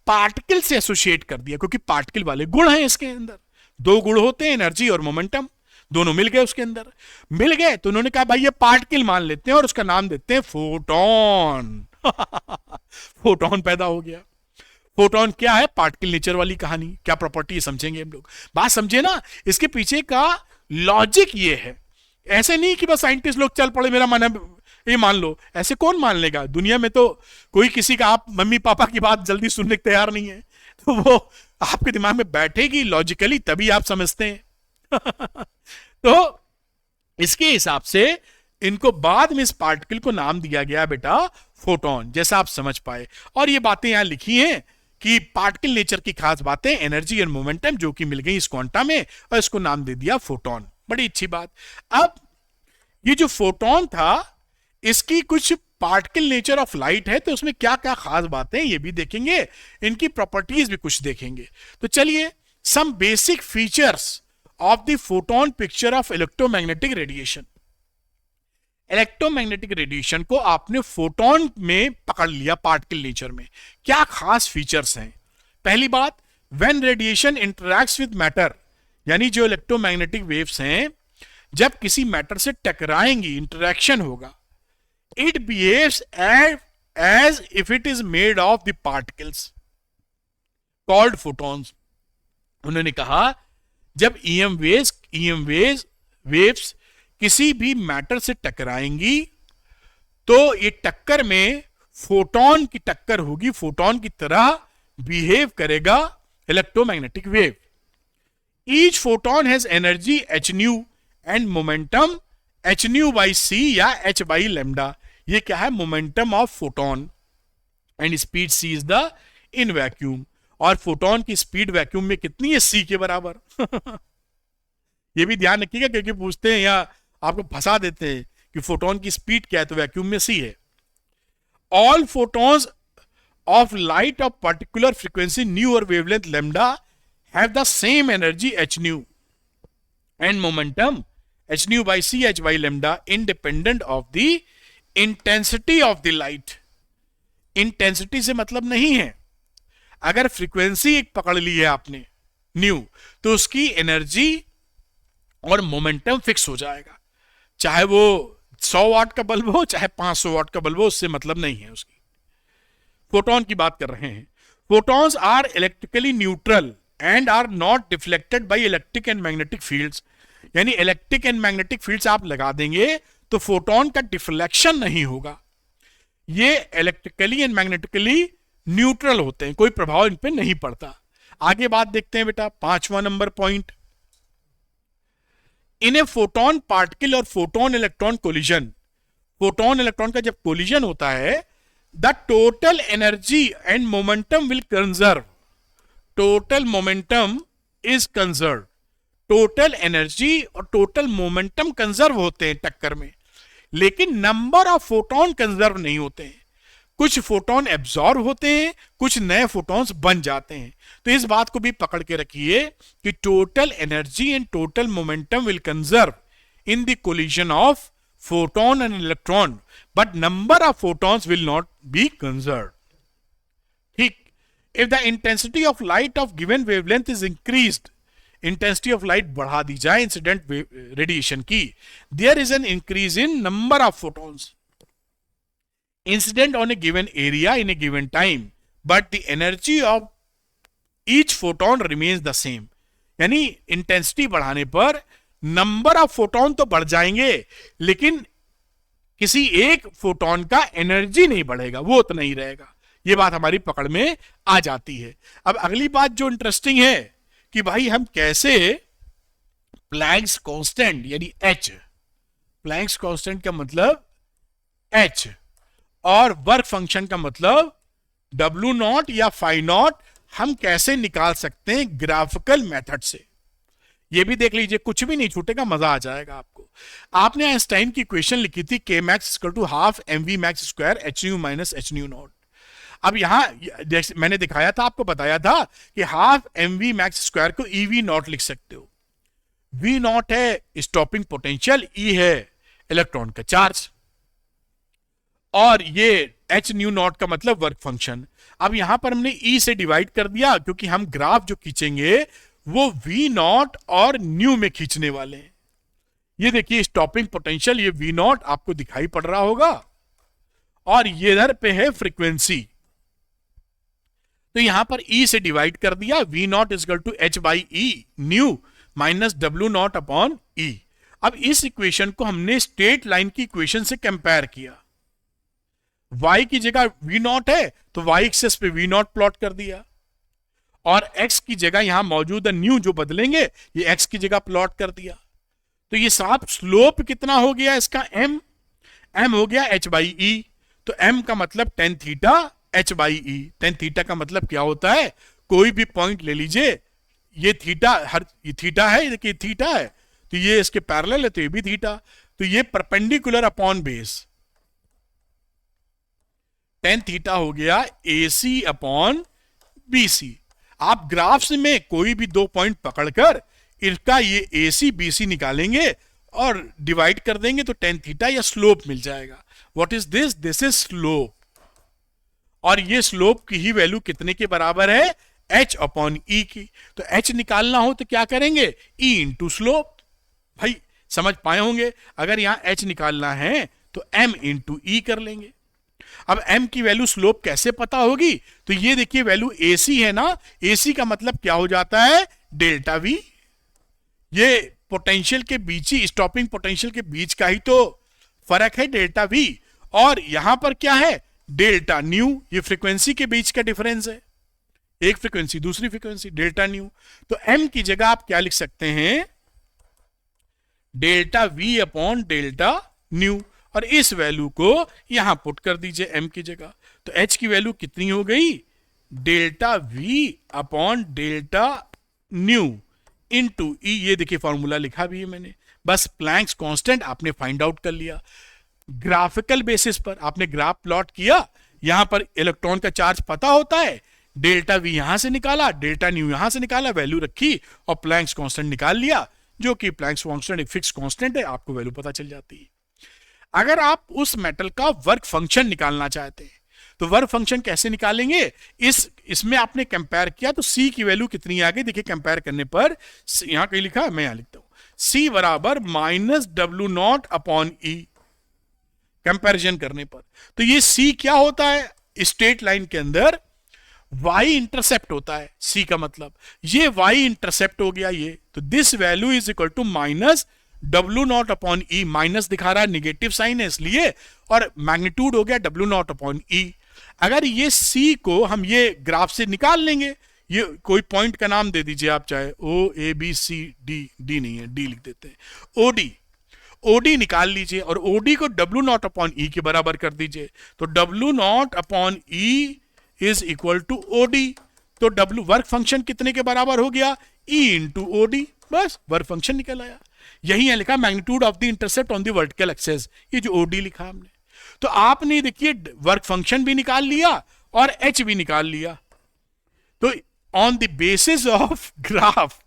पार्टिकल से एसोसिएट कर दिया, क्योंकि पार्टिकल वाले गुण हैं इसके अंदर। 2 गुण होते हैं, एनर्जी और मोमेंटम, दोनों मिल गए उसके अंदर। मिल गए तो उन्होंने कहा भाई ये पार्टिकल मान लेते हैं और उसका नाम देते हैं फोटॉन। फोटॉन पैदा हो गया। फोटॉन क्या है? पार्टिकल नेचर वाली कहानी। क्या प्रॉपर्टी है समझेंगे हम लोग। बात समझे ना, इसके पीछे का लॉजिक ये है। ऐसे नहीं कि बस साइंटिस्ट लोग चल पड़े मेरा मन है ये मान लो, ऐसे कौन मान लेगा? दुनिया में तो कोई किसी का आप मम्मी पापा की बात जल्दी सुनने को तैयार नहीं है, तो वो आपके दिमाग में बैठेगी लॉजिकली तभी आप समझते हैं। तो इसके हिसाब से इनको बाद में इस पार्टिकल को नाम दिया गया बेटा फोटोन, जैसा आप समझ पाए। और ये बातें यहां लिखी हैं कि पार्टिकल नेचर की खास बातें, एनर्जी एंड मोमेंटम, जो कि मिल गई इस क्वांटा में, और इसको नाम दे दिया फोटोन। बड़ी अच्छी बात। अब ये जो फोटोन था, इसकी कुछ पार्टिकल नेचर ऑफ लाइट है, तो उसमें क्या क्या खास बातें ये भी देखेंगे, इनकी प्रॉपर्टीज भी कुछ देखेंगे। तो चलिए, some basic features of the photon picture of electromagnetic radiation. Electromagnetic radiation को आपने फोटोन में पकड़ लिया, पार्टिकल नेचर में क्या खास फीचर्स हैं। पहली बात, when radiation interacts with matter, यानी जो इलेक्ट्रोमैग्नेटिक वेव्स हैं जब किसी मैटर से टकराएंगी, इंटरैक्शन होगा, it behaves as if it is made of the particles called photons. उन्होंने कहा जब ईएम वेव्स किसी भी मैटर से टकराएंगी तो ये टक्कर में फोटोन की टक्कर होगी, फोटोन की तरह बिहेव करेगा electromagnetic wave. Each photon has energy h nu and momentum h nu by c या h बाई लैम्डा। ये क्या है? Momentum of photon. And speed c is the in vacuum. और फोटोन की स्पीड वैक्यूम में कितनी है? c के बराबर। ये भी ध्यान रखिएगा क्योंकि पूछते हैं या आपको फंसा देते हैं कि फोटोन की स्पीड क्या है, तो वैक्यूम में c है। All photons of light of particular frequency nu और wavelength lambda have the same energy h nu and momentum h nu by c h by lambda independent of the intensity of the light. Intensity से मतलब नहीं है, अगर frequency एक पकड़ ली है आपने न्यू, तो उसकी एनर्जी और मोमेंटम फिक्स हो जाएगा, चाहे वो 100 वाट का बल्ब हो चाहे 500 वाट का बल्ब हो, उससे मतलब नहीं है उसकी। फोटोन की बात कर रहे हैं। Photons are electrically neutral and are not deflected by electric and magnetic fields. यानी इलेक्ट्रिक एंड मैग्नेटिक फील्ड्स आप लगा देंगे तो फोटोन का डिफ्लेक्शन नहीं होगा। ये इलेक्ट्रिकली एंड मैग्नेटिकली न्यूट्रल होते हैं, कोई प्रभाव इन पे नहीं पड़ता। आगे बात देखते हैं बेटा, 5वां number point. In a photon particle और photon electron collision, photon electron का जब कोलिजन होता है, the total energy and momentum will conserve. Total momentum is conserve. Total energy और टोटल मोमेंटम कंजर्व होते हैं टक्कर में, लेकिन नंबर ऑफ फोटोन कंजर्व नहीं होते हैं। कुछ फोटोन एब्जॉर्ब होते हैं, कुछ नए फोटॉन्स बन जाते हैं। तो इस बात को भी पकड़ के रखिए कि total energy and total momentum will conserve in the collision of photon and electron, but number of photons will not be conserve. ठीक, if the intensity of light of given wavelength is increased, intensity of light बढ़ा दी जाए incident radiation की, there is an increase in number of photons incident on a given area in a given time, but the energy of each photon remains the same। यानी intensity बढ़ाने पर number of photon तो बढ़ जाएंगे, लेकिन किसी एक फोटोन का एनर्जी नहीं बढ़ेगा, वो उतना ही रहेगा। ये बात हमारी पकड़ में आ जाती है। अब अगली बात जो इंटरेस्टिंग है कि भाई हम कैसे प्लैंक्स कांस्टेंट यानी H, प्लैंक्स कांस्टेंट का मतलब H और वर्क फंक्शन का मतलब W नॉट या फाई नॉट, हम कैसे निकाल सकते हैं ग्राफिकल मेथड से। ये भी देख लीजिए, कुछ भी नहीं छूटेगा, मजा आ जाएगा आपको। आपने आइंस्टाइन की इक्वेशन लिखी थी k max = ½ mv max square h new minus h new not. अब यहां मैंने दिखाया था, आपको बताया था कि ½ mv max स्क्वायर को ev नॉट लिख सकते हो। v नॉट है स्टॉपिंग पोटेंशियल, e है इलेक्ट्रॉन का चार्ज, और ये h न्यू नॉट का मतलब वर्क फंक्शन। अब यहां पर हमने e से डिवाइड कर दिया क्योंकि हम ग्राफ जो खींचेंगे वो v नॉट और न्यू में खींचने वाले हैं। ये देखिए स्टॉपिंग पोटेंशियल, ये v नॉट आपको दिखाई पड़ रहा होगा, और ये इधर पे है फ्रीक्वेंसी। तो यहां पर e से डिवाइड कर दिया, v not = h by e new minus W not upon e। अब इस इक्वेशन को हमने स्ट्रेट लाइन की इक्वेशन से कंपेयर किया। y की जगह v नॉट है तो y एक्सेस पे v नॉट प्लॉट कर दिया, और x की जगह यहां मौजूद है न्यू जो बदलेंगे, ये x की जगह प्लॉट कर दिया। तो ये साफ स्लोप कितना हो गया इसका m, एम हो गया एच बाई ई, तो एम का मतलब tan theta H by E. Tan theta का मतलब क्या होता है, कोई भी पॉइंट ले लीजिए, ये थीटा, हर ये थीटा है, देखिए थीटा है, तो ये इसके पैरेलल है, तो ये भी थीटा, तो ये perpendicular upon base, tan theta हो गया ए सी अपॉन बी सी। आप ग्राफ्स में कोई भी दो पॉइंट पकड़कर इसका ये ए सी बी सी निकालेंगे और डिवाइड कर देंगे तो टेन थीटा या स्लोप मिल जाएगा। What is this, this is slope, और ये स्लोप की ही वैल्यू कितने के बराबर है, h अपॉन ई की। तो h निकालना हो तो क्या करेंगे, e इंटू स्लोप। भाई समझ पाए होंगे, अगर यहां h निकालना है तो m इंटू ई कर लेंगे। अब m की वैल्यू स्लोप कैसे पता होगी, तो ये देखिए वैल्यू AC है ना, AC का मतलब क्या हो जाता है, डेल्टा V। ये पोटेंशियल के बीच ही, स्टॉपिंग पोटेंशियल के बीच का ही तो फर्क है डेल्टा V, और यहां पर क्या है, डेल्टा न्यू, ये फ्रीक्वेंसी के बीच का डिफरेंस है, एक फ्रीक्वेंसी दूसरी फ्रीक्वेंसी, डेल्टा न्यू। तो m की जगह आप क्या लिख सकते हैं, delta V upon delta new, और इस वैल्यू को यहां पुट कर दीजिए m की जगह। तो h की वैल्यू कितनी हो गई, delta V upon delta nu into e. ये देखिए फॉर्मूला लिखा भी है मैंने, बस प्लैंक्स कांस्टेंट आपने फाइंड आउट कर लिया। ग्राफिकल बेसिस पर आपने ग्राफ प्लॉट किया, यहां पर इलेक्ट्रॉन का चार्ज पता होता है, डेल्टा वी यहां से निकाला, डेल्टा न्यू यहां से निकाला, वैल्यू रखी और प्लैंक्स कांस्टेंट निकाल लिया, जो कि प्लैंक्स कांस्टेंट एक फिक्स कांस्टेंट है, आपको वैल्यू पता चल जाती है। अगर आप उस मेटल का वर्क फंक्शन निकालना चाहते हैं तो वर्क फंक्शन कैसे निकालेंगे, इसमें आपने कंपेयर किया तो C की वैल्यू कितनी आ गई, देखिए कंपेयर करने पर यहां कहीं लिखा है, मैं यहां लिखता हूं, C बराबर माइनस डब्ल्यू नॉट अपॉन ई, कंपैरिजन करने पर। तो ये C क्या होता है, स्ट्रेट लाइन के अंदर y इंटरसेप्ट होता है, C का मतलब ये y इंटरसेप्ट हो गया ये, तो this value is equal to minus W naught upon e, minus दिखा रहा है, निगेटिव साइन है इसलिए, और मैग्नीट्यूड हो गया डब्ल्यू नॉट अपॉन ई। अगर ये C को हम ये ग्राफ से निकाल लेंगे, ये कोई पॉइंट का नाम दे दीजिए आप, चाहे O A B C D, D नहीं है, D लिख देते हैं, OD निकाल लीजिए और OD को डब्ल्यू नॉट अपॉन ई के बराबर कर दीजिए, तो W naught upon e is equal to OD। तो W वर्क फंक्शन कितने के बराबर हो गया, E इंटू OD, बस वर्क फंक्शन निकल आया। यही है लिखा magnitude of the intercept on the vertical axis, ये जो OD लिखा हमने। तो आपने देखिए वर्क फंक्शन भी निकाल लिया और H भी निकाल लिया, तो on the basis of graph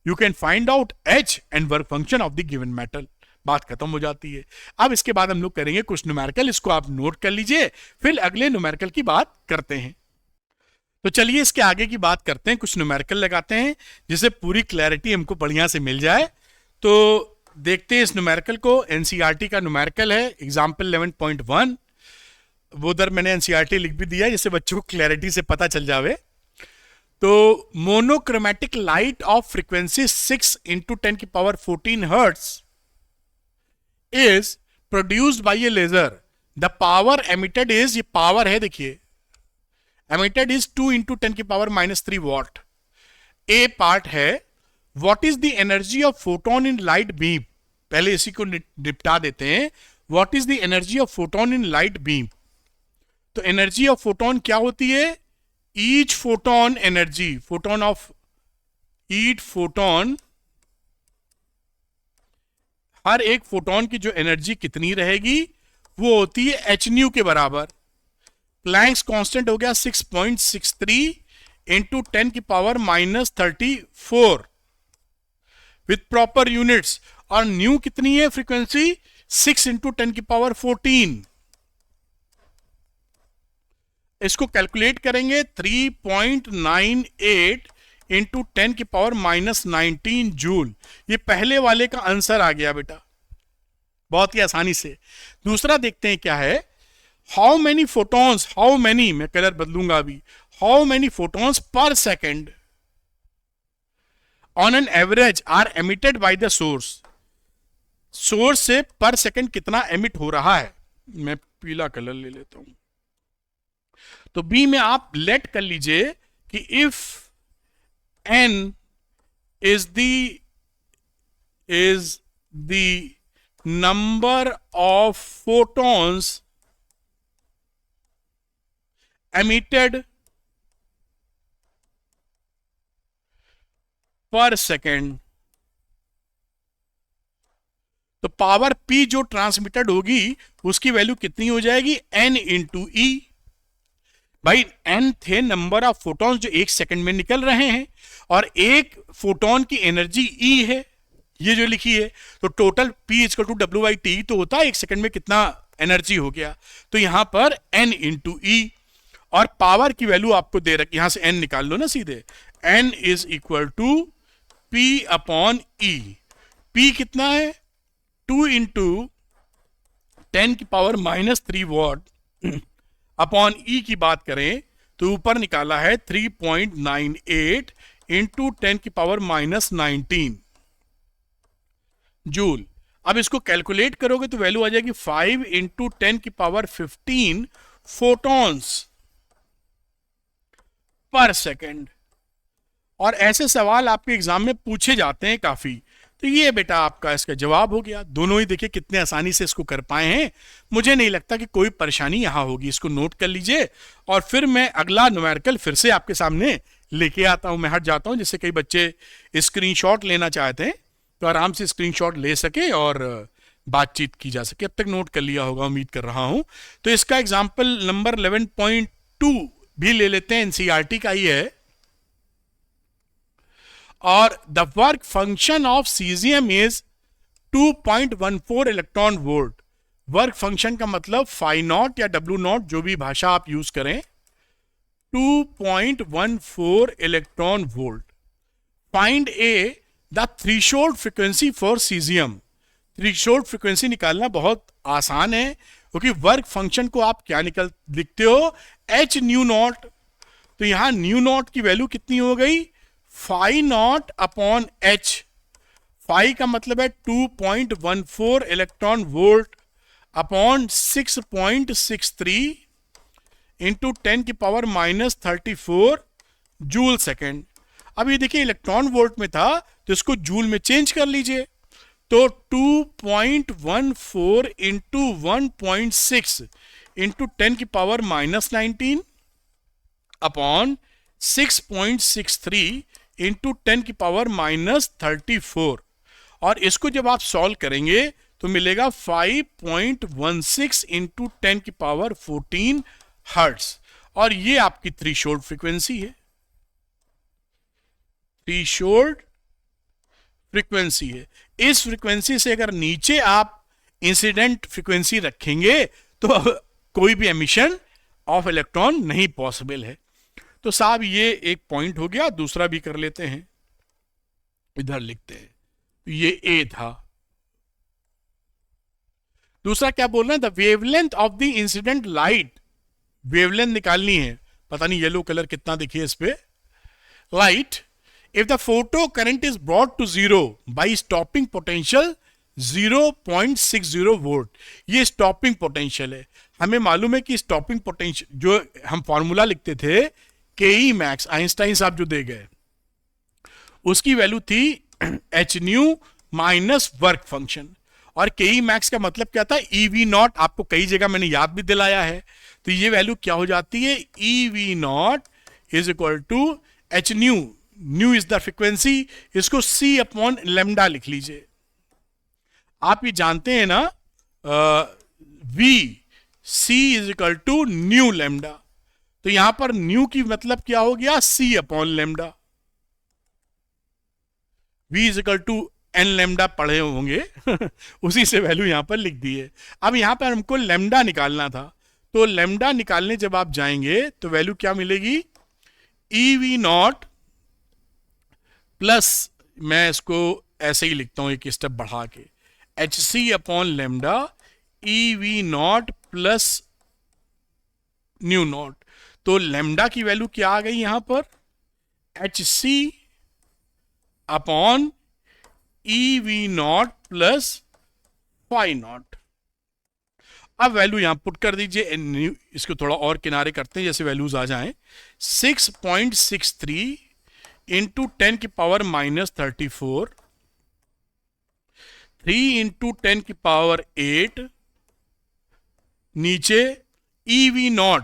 you can find out H and work function of the given metal, बात खत्म हो जाती है। अब इसके बाद हम लोग करेंगे कुछ न्यूमेरिकल, इसको आप नोट कर लीजिए, फिर अगले न्यूमेरिकल की बात करते हैं। तो चलिए इसके आगे की बात करते हैं, कुछ न्यूमेरिकल लगाते हैं जिससे पूरी क्लैरिटी हमको बढ़िया से मिल जाए। तो देखते हैं इस न्यूमेरिकल को, एनसीईआरटी का न्यूमेरिकल है, एग्जाम्पल 11.1, वो उधर मैंने एनसीईआरटी लिख भी दिया जिससे बच्चों को क्लैरिटी से पता चल जावे। तो monochromatic light of frequency 6 into 10 की power 14 hertz is produced by a laser. The power emitted is, ये पावर है देखिए, emitted is 2 into 10 की पावर -3 watt. A पार्ट है, what is the energy of photon in light beam? पहले इसी को निपटा देते हैं। What is the energy of photon in light beam? तो एनर्जी ऑफ फोटोन क्या होती है, each photon energy, photon of each photon, हर एक फोटोन की जो एनर्जी कितनी रहेगी वो होती है एच न्यू के बराबर। प्लैंक्स कांस्टेंट हो गया 6.63 इंटू 10 की पावर -34 विथ प्रॉपर यूनिट्स, और न्यू कितनी है फ्रीक्वेंसी, 6 इंटू 10 की पावर 14। इसको कैलकुलेट करेंगे 3.98 इंटू 10 की पावर -19 जूल। ये पहले वाले का आंसर आ गया बेटा, बहुत ही आसानी से। दूसरा देखते हैं क्या है, how many photons, how many, मैं कलर बदलूंगा अभी, how many photons per second on an average are emitted by the source. Source से पर सेकेंड कितना एमिट हो रहा है, मैं पीला कलर ले लेता हूं। तो बी में आप लेट कर लीजिए कि if n is the number of photons emitted per second, तो पावर P जो ट्रांसमिटेड होगी उसकी वैल्यू कितनी हो जाएगी, n इंटू ई। भाई n थे नंबर ऑफ फोटॉन्स जो एक सेकंड में निकल रहे हैं, और एक फोटोन की एनर्जी E है, ये जो लिखी है। तो total P equal to W by t तो होता है एक सेकंड में कितना एनर्जी हो गया। तो यहां पर n इंटू ई, और पावर की वैल्यू आपको दे रखी, यहां से n निकाल लो ना सीधे, n is equal to P upon e. P कितना है, 2 इंटू 10 की power minus 3 watt upon e की बात करें तो ऊपर निकाला है 3.98 इंटू 10 की पावर माइनस 19 जूल। अब इसको कैलकुलेट करोगे तो वैल्यू आ जाएगी 5 इंटू 10 की पावर 15 फोटॉन्स पर सेकेंड। और ऐसे सवाल आपके एग्जाम में पूछे जाते हैं काफी। तो ये बेटा आपका इसका जवाब हो गया। दोनों ही देखिए कितने आसानी से इसको कर पाए हैं। मुझे नहीं लगता कि कोई परेशानी यहां होगी, इसको नोट कर लीजिए। और फिर मैं अगला न्यूमेरिकल फिर से आपके सामने लेके आता हूं। मैं हट जाता हूं, जिससे कई बच्चे स्क्रीनशॉट लेना चाहते हैं तो आराम से स्क्रीनशॉट ले सके और बातचीत की जा सके। अब तक नोट कर लिया होगा उम्मीद कर रहा हूं। तो इसका एग्जाम्पल नंबर 11.2 भी ले लेते हैं, एनसीईआरटी का ही है। और the work function of caesium is 2.14 electron volt. Work function का मतलब फाई नॉट या डब्ल्यू नॉट, जो भी भाषा आप यूज करें, 2.14 electron volt. Find A the threshold frequency for caesium. Threshold frequency निकालना बहुत आसान है, क्योंकि वर्क फंक्शन को आप क्या लिखते हो, एच न्यू नॉट। तो यहां न्यू नॉट की वैल्यू कितनी हो गई, phi naught upon h. Phi का मतलब है 2.14 इलेक्ट्रॉन वोल्ट अपॉन 6.63 इंटू 10 की पावर माइनस 34 जूल सेकेंड। अब ये देखिए इलेक्ट्रॉन वोल्ट में था तो इसको जूल में चेंज कर लीजिए। तो 2.14 इंटू 1.6 इंटू 10 की पावर माइनस 19 अपॉन 6.63 इंटू 10 की पावर माइनस 34। और इसको जब आप सॉल्व करेंगे तो मिलेगा 5.16 इंटू 10 की पावर 14 हर्ट्ज। और ये आपकी थ्रेशोल्ड फ्रीक्वेंसी है, थ्रेशोल्ड फ्रीक्वेंसी है। इस फ्रीक्वेंसी से अगर नीचे आप इंसिडेंट फ्रीक्वेंसी रखेंगे तो कोई भी एमिशन ऑफ इलेक्ट्रॉन नहीं पॉसिबल है। तो साहब ये एक पॉइंट हो गया। दूसरा भी कर लेते हैं, इधर लिखते हैं। ये ए था। दूसरा क्या बोल रहे हैं, the wavelength of the incident light. Wavelength निकालनी है, पता नहीं येलो कलर कितना देखिए इस पे, light if the photo current is brought to zero by stopping potential 0.60 volt. ये स्टॉपिंग पोटेंशियल है। हमें मालूम है कि स्टॉपिंग पोटेंशियल जो हम फॉर्मूला लिखते थे के ई मैक्स, आइंस्टाइन साहब जो दे गए, उसकी वैल्यू थी H nu minus work function. और के ई मैक्स का मतलब क्या था, ई वी नॉट। आपको कई जगह मैंने याद भी दिलाया है। तो ये वैल्यू क्या हो जाती है, e v naught is equal to h nu. Nu is the frequency, इसको सी अपॉन लेमडा लिख लीजिए। आप ये जानते हैं ना, v c is equal to nu lambda. तो यहां पर न्यू की मतलब क्या हो गया, c upon lambda. V is equal to n lambda पढ़े होंगे उसी से वैल्यू यहां पर लिख दी है। अब यहां पर हमको लेमडा निकालना था, तो लेमडा निकालने जब आप जाएंगे तो वैल्यू क्या मिलेगी, ई वी नॉट प्लस, मैं इसको ऐसे ही लिखता हूं एक स्टेप बढ़ा के, h c upon lambda e v naught plus nu naught. तो लेमडा की वैल्यू क्या आ गई यहां पर, h c upon e v naught plus phi naught. अब वैल्यू यहां पुट कर दीजिए। इसको थोड़ा और किनारे करते हैं जैसे वैल्यूज आ जाएं। 6.63 इंटू 10 की पावर माइनस 34, 3 × 10⁸ नीचे EV नॉट,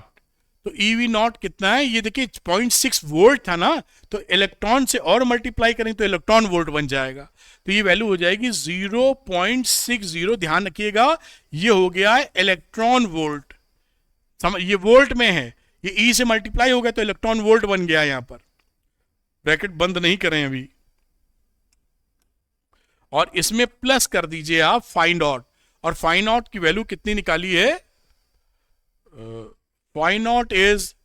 तो EV नॉट कितना है ये देखिए 0.6 वोल्ट था ना, तो इलेक्ट्रॉन से और मल्टीप्लाई करेंगे तो इलेक्ट्रॉन वोल्ट बन जाएगा, तो ये वैल्यू हो जाएगी 0.60। ध्यान रखिएगा ये हो गया है इलेक्ट्रॉन वोल्ट, ये वोल्ट में है, ये E से मल्टीप्लाई हो गया तो इलेक्ट्रॉन वोल्ट बन गया। यहां पर ब्रैकेट बंद नहीं करें अभी, और इसमें प्लस कर दीजिए आप फाइंड आउट, और फाइंड आउट की वैल्यू कितनी निकाली है, find out is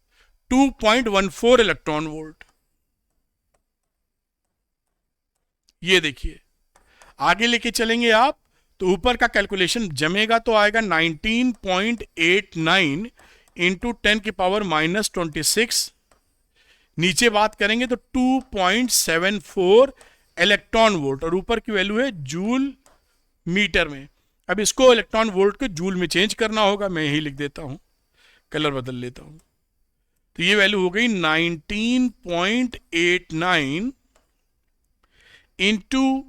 2.14 electron volt. ये देखिए आगे लेके चलेंगे आप तो ऊपर का कैलकुलेशन जमेगा तो आएगा 19.89 इंटू 10⁻⁻26। नीचे बात करेंगे तो 2.74 इलेक्ट्रॉन वोल्ट, और ऊपर की वैल्यू है जूल मीटर में। अब इसको इलेक्ट्रॉन वोल्ट को जूल में चेंज करना होगा, मैं यही लिख देता हूं, कलर बदल लेता हूं, तो ये वैल्यू हो गई 19.89 इंटू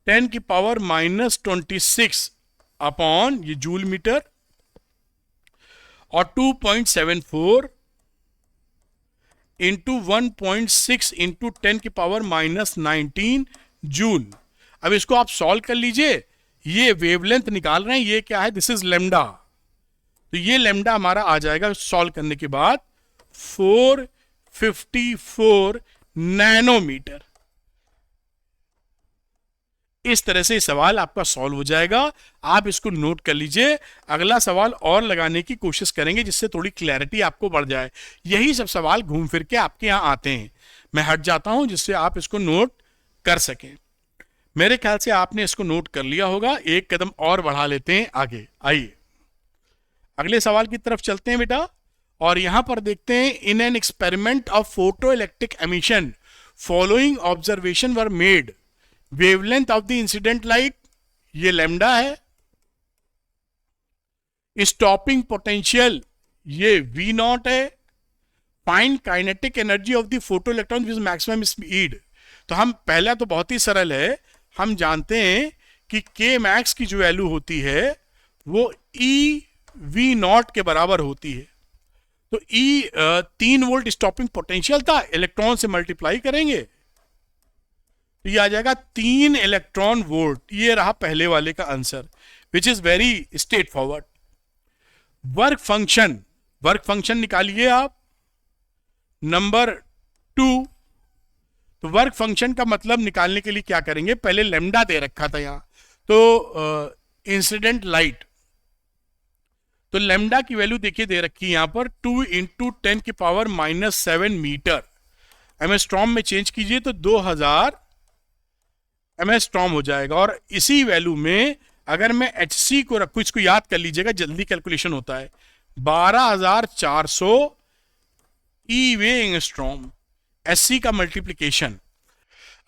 10⁻⁻26 अपॉन ये जूल मीटर, और 2.74 इंटू 1.6 इंटू 10⁻⁻19 जूल। अब इसको आप सॉल्व कर लीजिए, ये वेवलेंथ निकाल रहे हैं, ये क्या है, दिस इज लेमडा, तो ये लेमडा हमारा आ जाएगा सॉल्व करने के बाद 454 नैनोमीटर। इस तरह से सवाल आपका सॉल्व हो जाएगा, आप इसको नोट कर लीजिए। अगला सवाल और लगाने की कोशिश करेंगे जिससे थोड़ी क्लैरिटी आपको बढ़ जाए। यही सब सवाल घूम फिर के आपके यहां आते हैं, मैं हट जाता हूं जिससे आप इसको नोट कर सकें। मेरे ख्याल से आपने इसको नोट कर लिया होगा, एक कदम और बढ़ा लेते हैं आगे। आइए अगले सवाल की तरफ चलते हैं बेटा, और यहां पर देखते हैं, in an experiment of photo electric emission following observation were made, wavelength of the incident light ये लैम्डा है, स्टॉपिंग पोटेंशियल ये V नॉट है, find kinetic energy of the photo electron with maximum speed. तो हम पहला तो बहुत ही सरल है, हम जानते हैं कि K मैक्स की जो वैल्यू होती है वो EV नॉट के बराबर होती है, तो E 3 वोल्ट स्टॉपिंग पोटेंशियल था, इलेक्ट्रॉन से मल्टीप्लाई करेंगे तो ये आ जाएगा 3 इलेक्ट्रॉन वोल्ट। ये रहा पहले वाले का answer, which is very straight forward. Work function निकालिए आप नंबर 2। तो वर्क फंक्शन का मतलब निकालने के लिए क्या करेंगे, पहले लेमडा दे रखा था यहां, तो इंसिडेंट लाइट, तो लेमडा की वैल्यू देखिए दे रखी है यहां पर 2 इंटू 10⁻⁻7 मीटर। एमएस्ट्रॉम में चेंज कीजिए तो 2000 एमएस्ट्रॉम हो जाएगा, और इसी वैल्यू में अगर मैं HC को रखूं, इसको याद कर लीजिएगा जल्दी कैलकुलेशन होता है, 12400 ईवे एंगस्ट्रॉम, SC का मल्टीप्लीकेशन।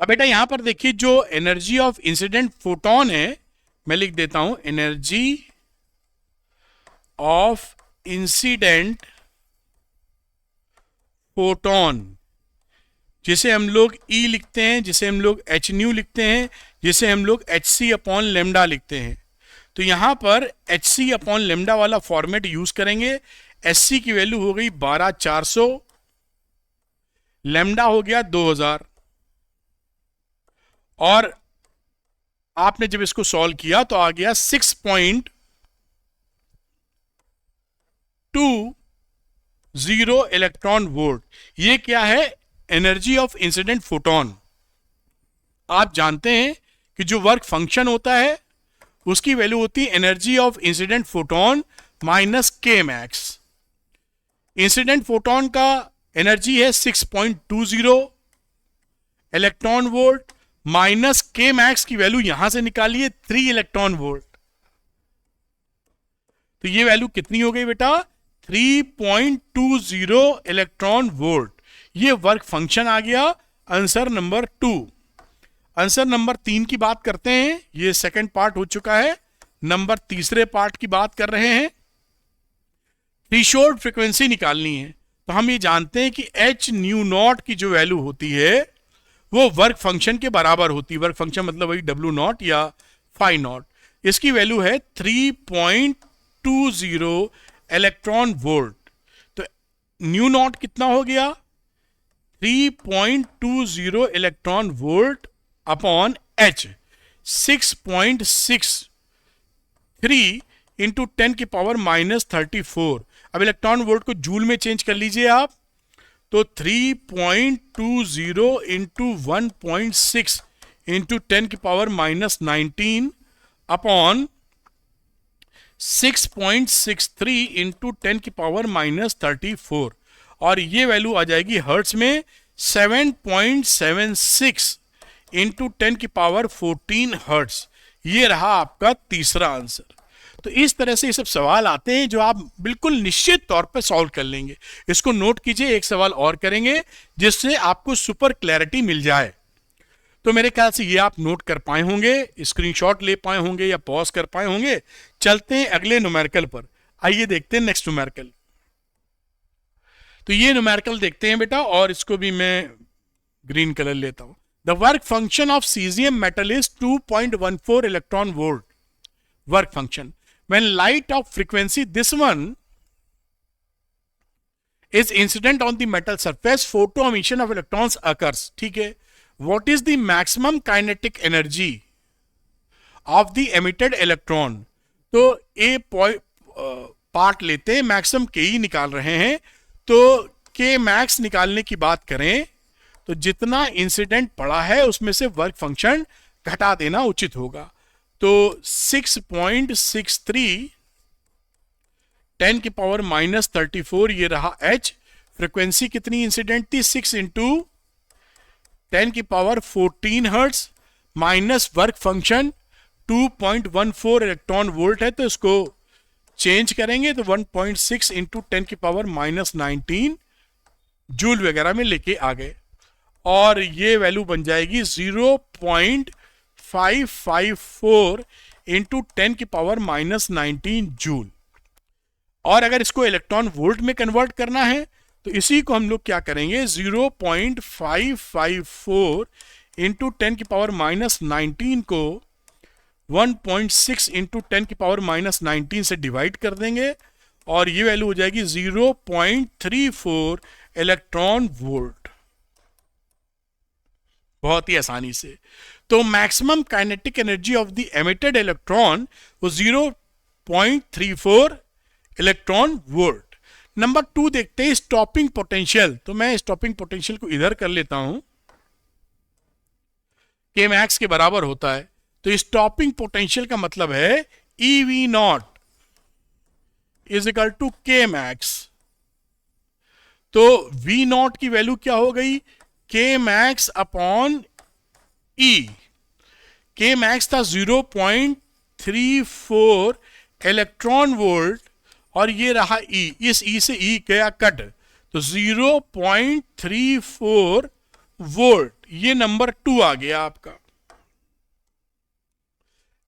अब बेटा यहां पर देखिए जो एनर्जी ऑफ इंसिडेंट फोटोन है, मैं लिख देता हूं एनर्जी ऑफ इंसिडेंट फोटोन, जिसे हम लोग E लिखते हैं, जिसे हम लोग H न्यू लिखते हैं, जिसे हम लोग HC अपॉन लेमडा लिखते हैं। तो यहां पर HC अपॉन लेमडा वाला फॉर्मेट यूज करेंगे। SC की वैल्यू हो गई 12400, लेमडा हो गया 2000, और आपने जब इसको सॉल्व किया तो आ गया 6.20 इलेक्ट्रॉन वोल्ट। ये क्या है, एनर्जी ऑफ इंसिडेंट फोटोन। आप जानते हैं कि जो वर्क फंक्शन होता है उसकी वैल्यू होती है energy of incident photon minus K max. Incident photon का एनर्जी है 6.20 electron volt, minus K max की वैल्यू यहां से निकालिए 3 इलेक्ट्रॉन वोल्ट, तो ये वैल्यू कितनी हो गई बेटा, 3.20 इलेक्ट्रॉन वोल्ट। ये वर्क फंक्शन आ गया आंसर नंबर 2। आंसर नंबर 3 की बात करते हैं, ये सेकंड पार्ट हो चुका है, नंबर तीसरे पार्ट की बात कर रहे हैं। थ्रेशोल्ड फ्रीक्वेंसी निकालनी है, तो हम ये जानते हैं कि H न्यू नॉट की जो वैल्यू होती है वो वर्क फंक्शन के बराबर होती है। वर्क फंक्शन मतलब वही W नॉट या फाइव नॉट, इसकी वैल्यू है 3.20 इलेक्ट्रॉन वोल्ट। तो न्यू नॉट कितना हो गया, 3.20 electron volt upon H, 6.63 into 10 की पावर -34। अब इलेक्ट्रॉन वोल्ट को जूल में चेंज कर लीजिए आप, तो 3.20 इंटू 1.6 इंटू 10 की पावर -19 अपॉन 6.63 इंटू 10 की पावर -34, और ये वैल्यू आ जाएगी हर्ट्ज में 7.76 इंटू 10 की पावर 14 हर्ट्ज। ये रहा आपका तीसरा आंसर। तो इस तरह से ये सब सवाल आते हैं जो आप बिल्कुल निश्चित तौर पर सॉल्व कर लेंगे। इसको नोट कीजिए, एक सवाल और करेंगे जिससे आपको सुपर क्लैरिटी मिल जाए। तो मेरे ख्याल से ये आप नोट कर पाए होंगे, स्क्रीनशॉट ले पाए होंगे या पॉज कर पाए होंगे। चलते हैं अगले न्यूमेरिकल पर, आइए देखते हैं नेक्स्ट न्यूमेरिकल। तो ये न्यूमेरिकल देखते हैं बेटा, और इसको भी मैं ग्रीन कलर लेता हूं। The work function of caesium metal is 2.14 electron volt. Work function when light of frequency this one is incident on the metal surface, photo emission of electrons occurs। ठीक है, what is the maximum kinetic energy of the emitted electron? तो ए part लेते हैं, maximum के ही निकाल रहे हैं। तो के मैक्स निकालने की बात करें तो जितना इंसिडेंट पड़ा है उसमें से वर्क फंक्शन घटा देना उचित होगा। तो 6.63 10 की पावर -34 ये रहा h। फ्रीक्वेंसी कितनी इंसिडेंट थी, 6 इंटू 10 की power 14 hertz minus work function 2.14 electron volt है, तो इसको चेंज करेंगे तो 1.6 इंटू 10 की पावर -19 जूल वगैरह में लेके आ गए, और ये वैल्यू बन जाएगी 0.554 इंटू 10 की पावर -19 जूल। और अगर इसको इलेक्ट्रॉन वोल्ट में कन्वर्ट करना है तो इसी को हम लोग क्या करेंगे, 0.554 इंटू 10 की पावर -19 को 1.6 इंटू 10 की पावर -19 से डिवाइड कर देंगे, और ये वैल्यू हो जाएगी 0.34 इलेक्ट्रॉन वोल्ट। बहुत ही आसानी से। तो maximum kinetic energy of the emitted electron वो 0.34 इलेक्ट्रॉन वोल्ट। नंबर 2 देखते हैं स्टॉपिंग पोटेंशियल। तो मैं स्टॉपिंग पोटेंशियल को इधर कर लेता हूं, के मैक्स के बराबर होता है। तो स्टॉपिंग पोटेंशियल का मतलब है EV0 इज इक्वल टू के मैक्स। तो V0 की वैल्यू क्या हो गई, के मैक्स अपॉन ई। के मैक्स था 0.34 इलेक्ट्रॉन वोल्ट, और ये रहा ई, इस ई से ई गया कट, तो 0.34 वोल्ट। ये नंबर 2 आ गया आपका।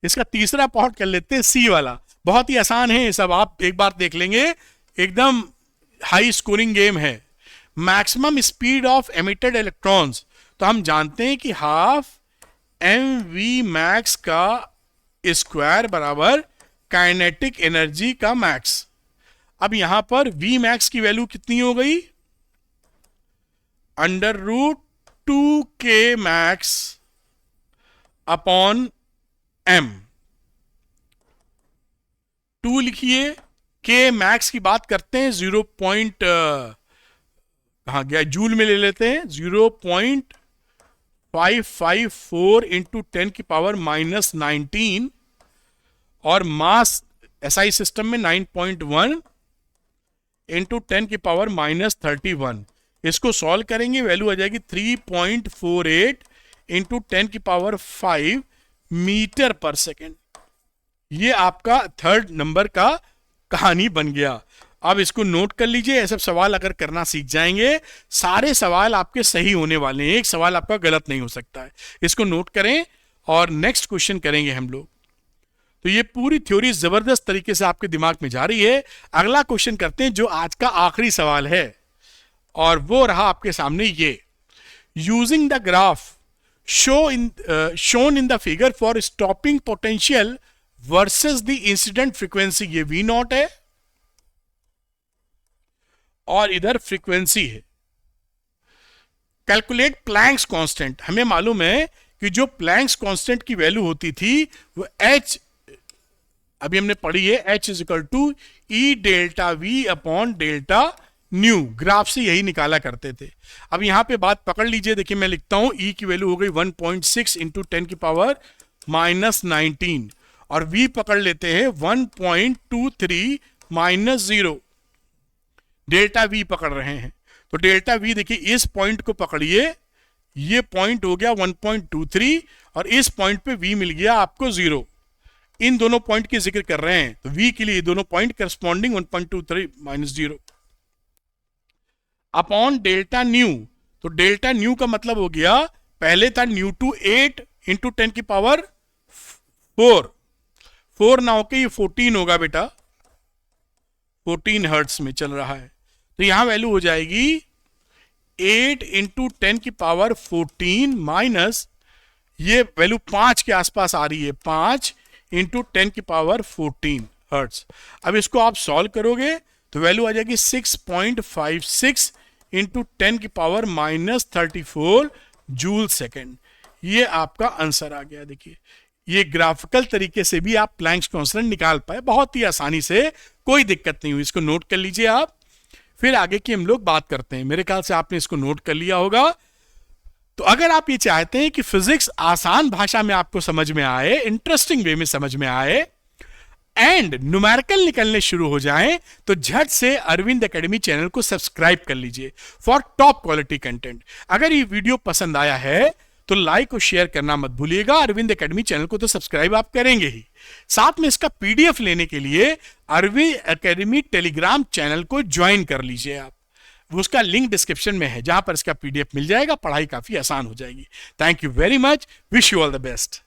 इसका तीसरा पार्ट कर लेते हैं, सी वाला। बहुत ही आसान है ये सब, आप एक बार देख लेंगे, एकदम हाई स्कोरिंग गेम है। Maximum speed of emitted electrons, तो हम जानते हैं कि हाफ mv मैक्स का स्क्वायर बराबर काइनेटिक एनर्जी का मैक्स। अब यहां पर v मैक्स की वैल्यू कितनी हो गई, √2k मैक्स अपॉन m। 2 लिखिए, k मैक्स की बात करते हैं, कहां गया, जूल में ले लेते हैं, 0.554 इंटू 10 की पावर -19, और मास एसआई सिस्टम में 9.1 इंटू 10 की पावर -31। इसको सॉल्व करेंगे, वैल्यू आ जाएगी 3.48 इंटू 10 की पावर 5 मीटर पर सेकेंड। ये आपका थर्ड नंबर का कहानी बन गया। अब इसको नोट कर लीजिए, ये सब सवाल अगर करना सीख जाएंगे, सारे सवाल आपके सही होने वाले हैं, एक सवाल आपका गलत नहीं हो सकता है। इसको नोट करें और नेक्स्ट क्वेश्चन करेंगे हम लोग। तो ये पूरी थ्योरी जबरदस्त तरीके से आपके दिमाग में जा रही है। अगला क्वेश्चन करते हैं जो आज का आखिरी सवाल है, और वो रहा आपके सामने ये, using the graph shown in the figure for stopping potential versus the incident frequency, ये V नॉट है और इधर फ्रीक्वेंसी है. Calculate Planck's constant. हमें मालूम है कि जो प्लैंक्स कांस्टेंट की वैल्यू होती थी वो H, अभी हमने पढ़ी है, H is equal to e delta V upon delta nu. Graph से यही निकाला करते थे. अब यहां पे बात पकड़ लीजिए. देखिए मैं लिखता हूं E की वैल्यू हो गई 1.6 इंटू 10 की पावर माइनस 19 और V पकड़ लेते हैं 1.23 माइनस 0. डेल्टा V पकड़ रहे हैं तो डेल्टा V देखिए इस पॉइंट को पकड़िए, ये पॉइंट हो गया 1.23 और इस पॉइंट पे V मिल गया आपको 0. इन दोनों पॉइंट की जिक्र कर रहे हैं तो V के लिए दोनों point corresponding 1.23 minus 0 upon delta new. तो डेल्टा न्यू का मतलब हो गया, पहले था न्यू टू 8 इंटू 10 की पावर 4 ना होके ये 14 होगा बेटा, 14 हर्ट्स में चल रहा है. तो यहां वैल्यू हो जाएगी 8 इंटू 10 की पावर 14 माइनस ये वैल्यू 5 के आसपास आ रही है, 5 इंटू 10 की पावर 14 हर्ट्स. अब इसको आप सॉल्व करोगे तो वैल्यू आ जाएगी 6.56 इंटू 10 की पावर माइनस 34 जूल सेकेंड. ये आपका आंसर आ गया. देखिए ये ग्राफिकल तरीके से भी आप प्लैंक्स कांस्टेंट निकाल पाए बहुत ही आसानी से, कोई दिक्कत नहीं हुई. इसको नोट कर लीजिए आप, फिर आगे की हम लोग बात करते हैं. मेरे ख्याल से आपने इसको नोट कर लिया होगा. तो अगर आप ये चाहते हैं कि फिजिक्स आसान भाषा में आपको समझ में आए, इंटरेस्टिंग वे में समझ में आए एंड न्यूमेरिकल निकलने शुरू हो जाएं, तो झट से अरविंद एकेडमी चैनल को सब्सक्राइब कर लीजिए फॉर टॉप क्वालिटी कंटेंट. अगर ये वीडियो पसंद आया है तो लाइक और शेयर करना मत भूलिएगा. अरविंद एकेडमी चैनल को तो सब्सक्राइब आप करेंगे ही, साथ में इसका पीडीएफ लेने के लिए अरविंद एकेडमी टेलीग्राम चैनल को ज्वाइन कर लीजिए आप. उसका लिंक डिस्क्रिप्शन में है जहां पर इसका पीडीएफ मिल जाएगा. पढ़ाई काफी आसान हो जाएगी. Thank you very much. Wish you all the best.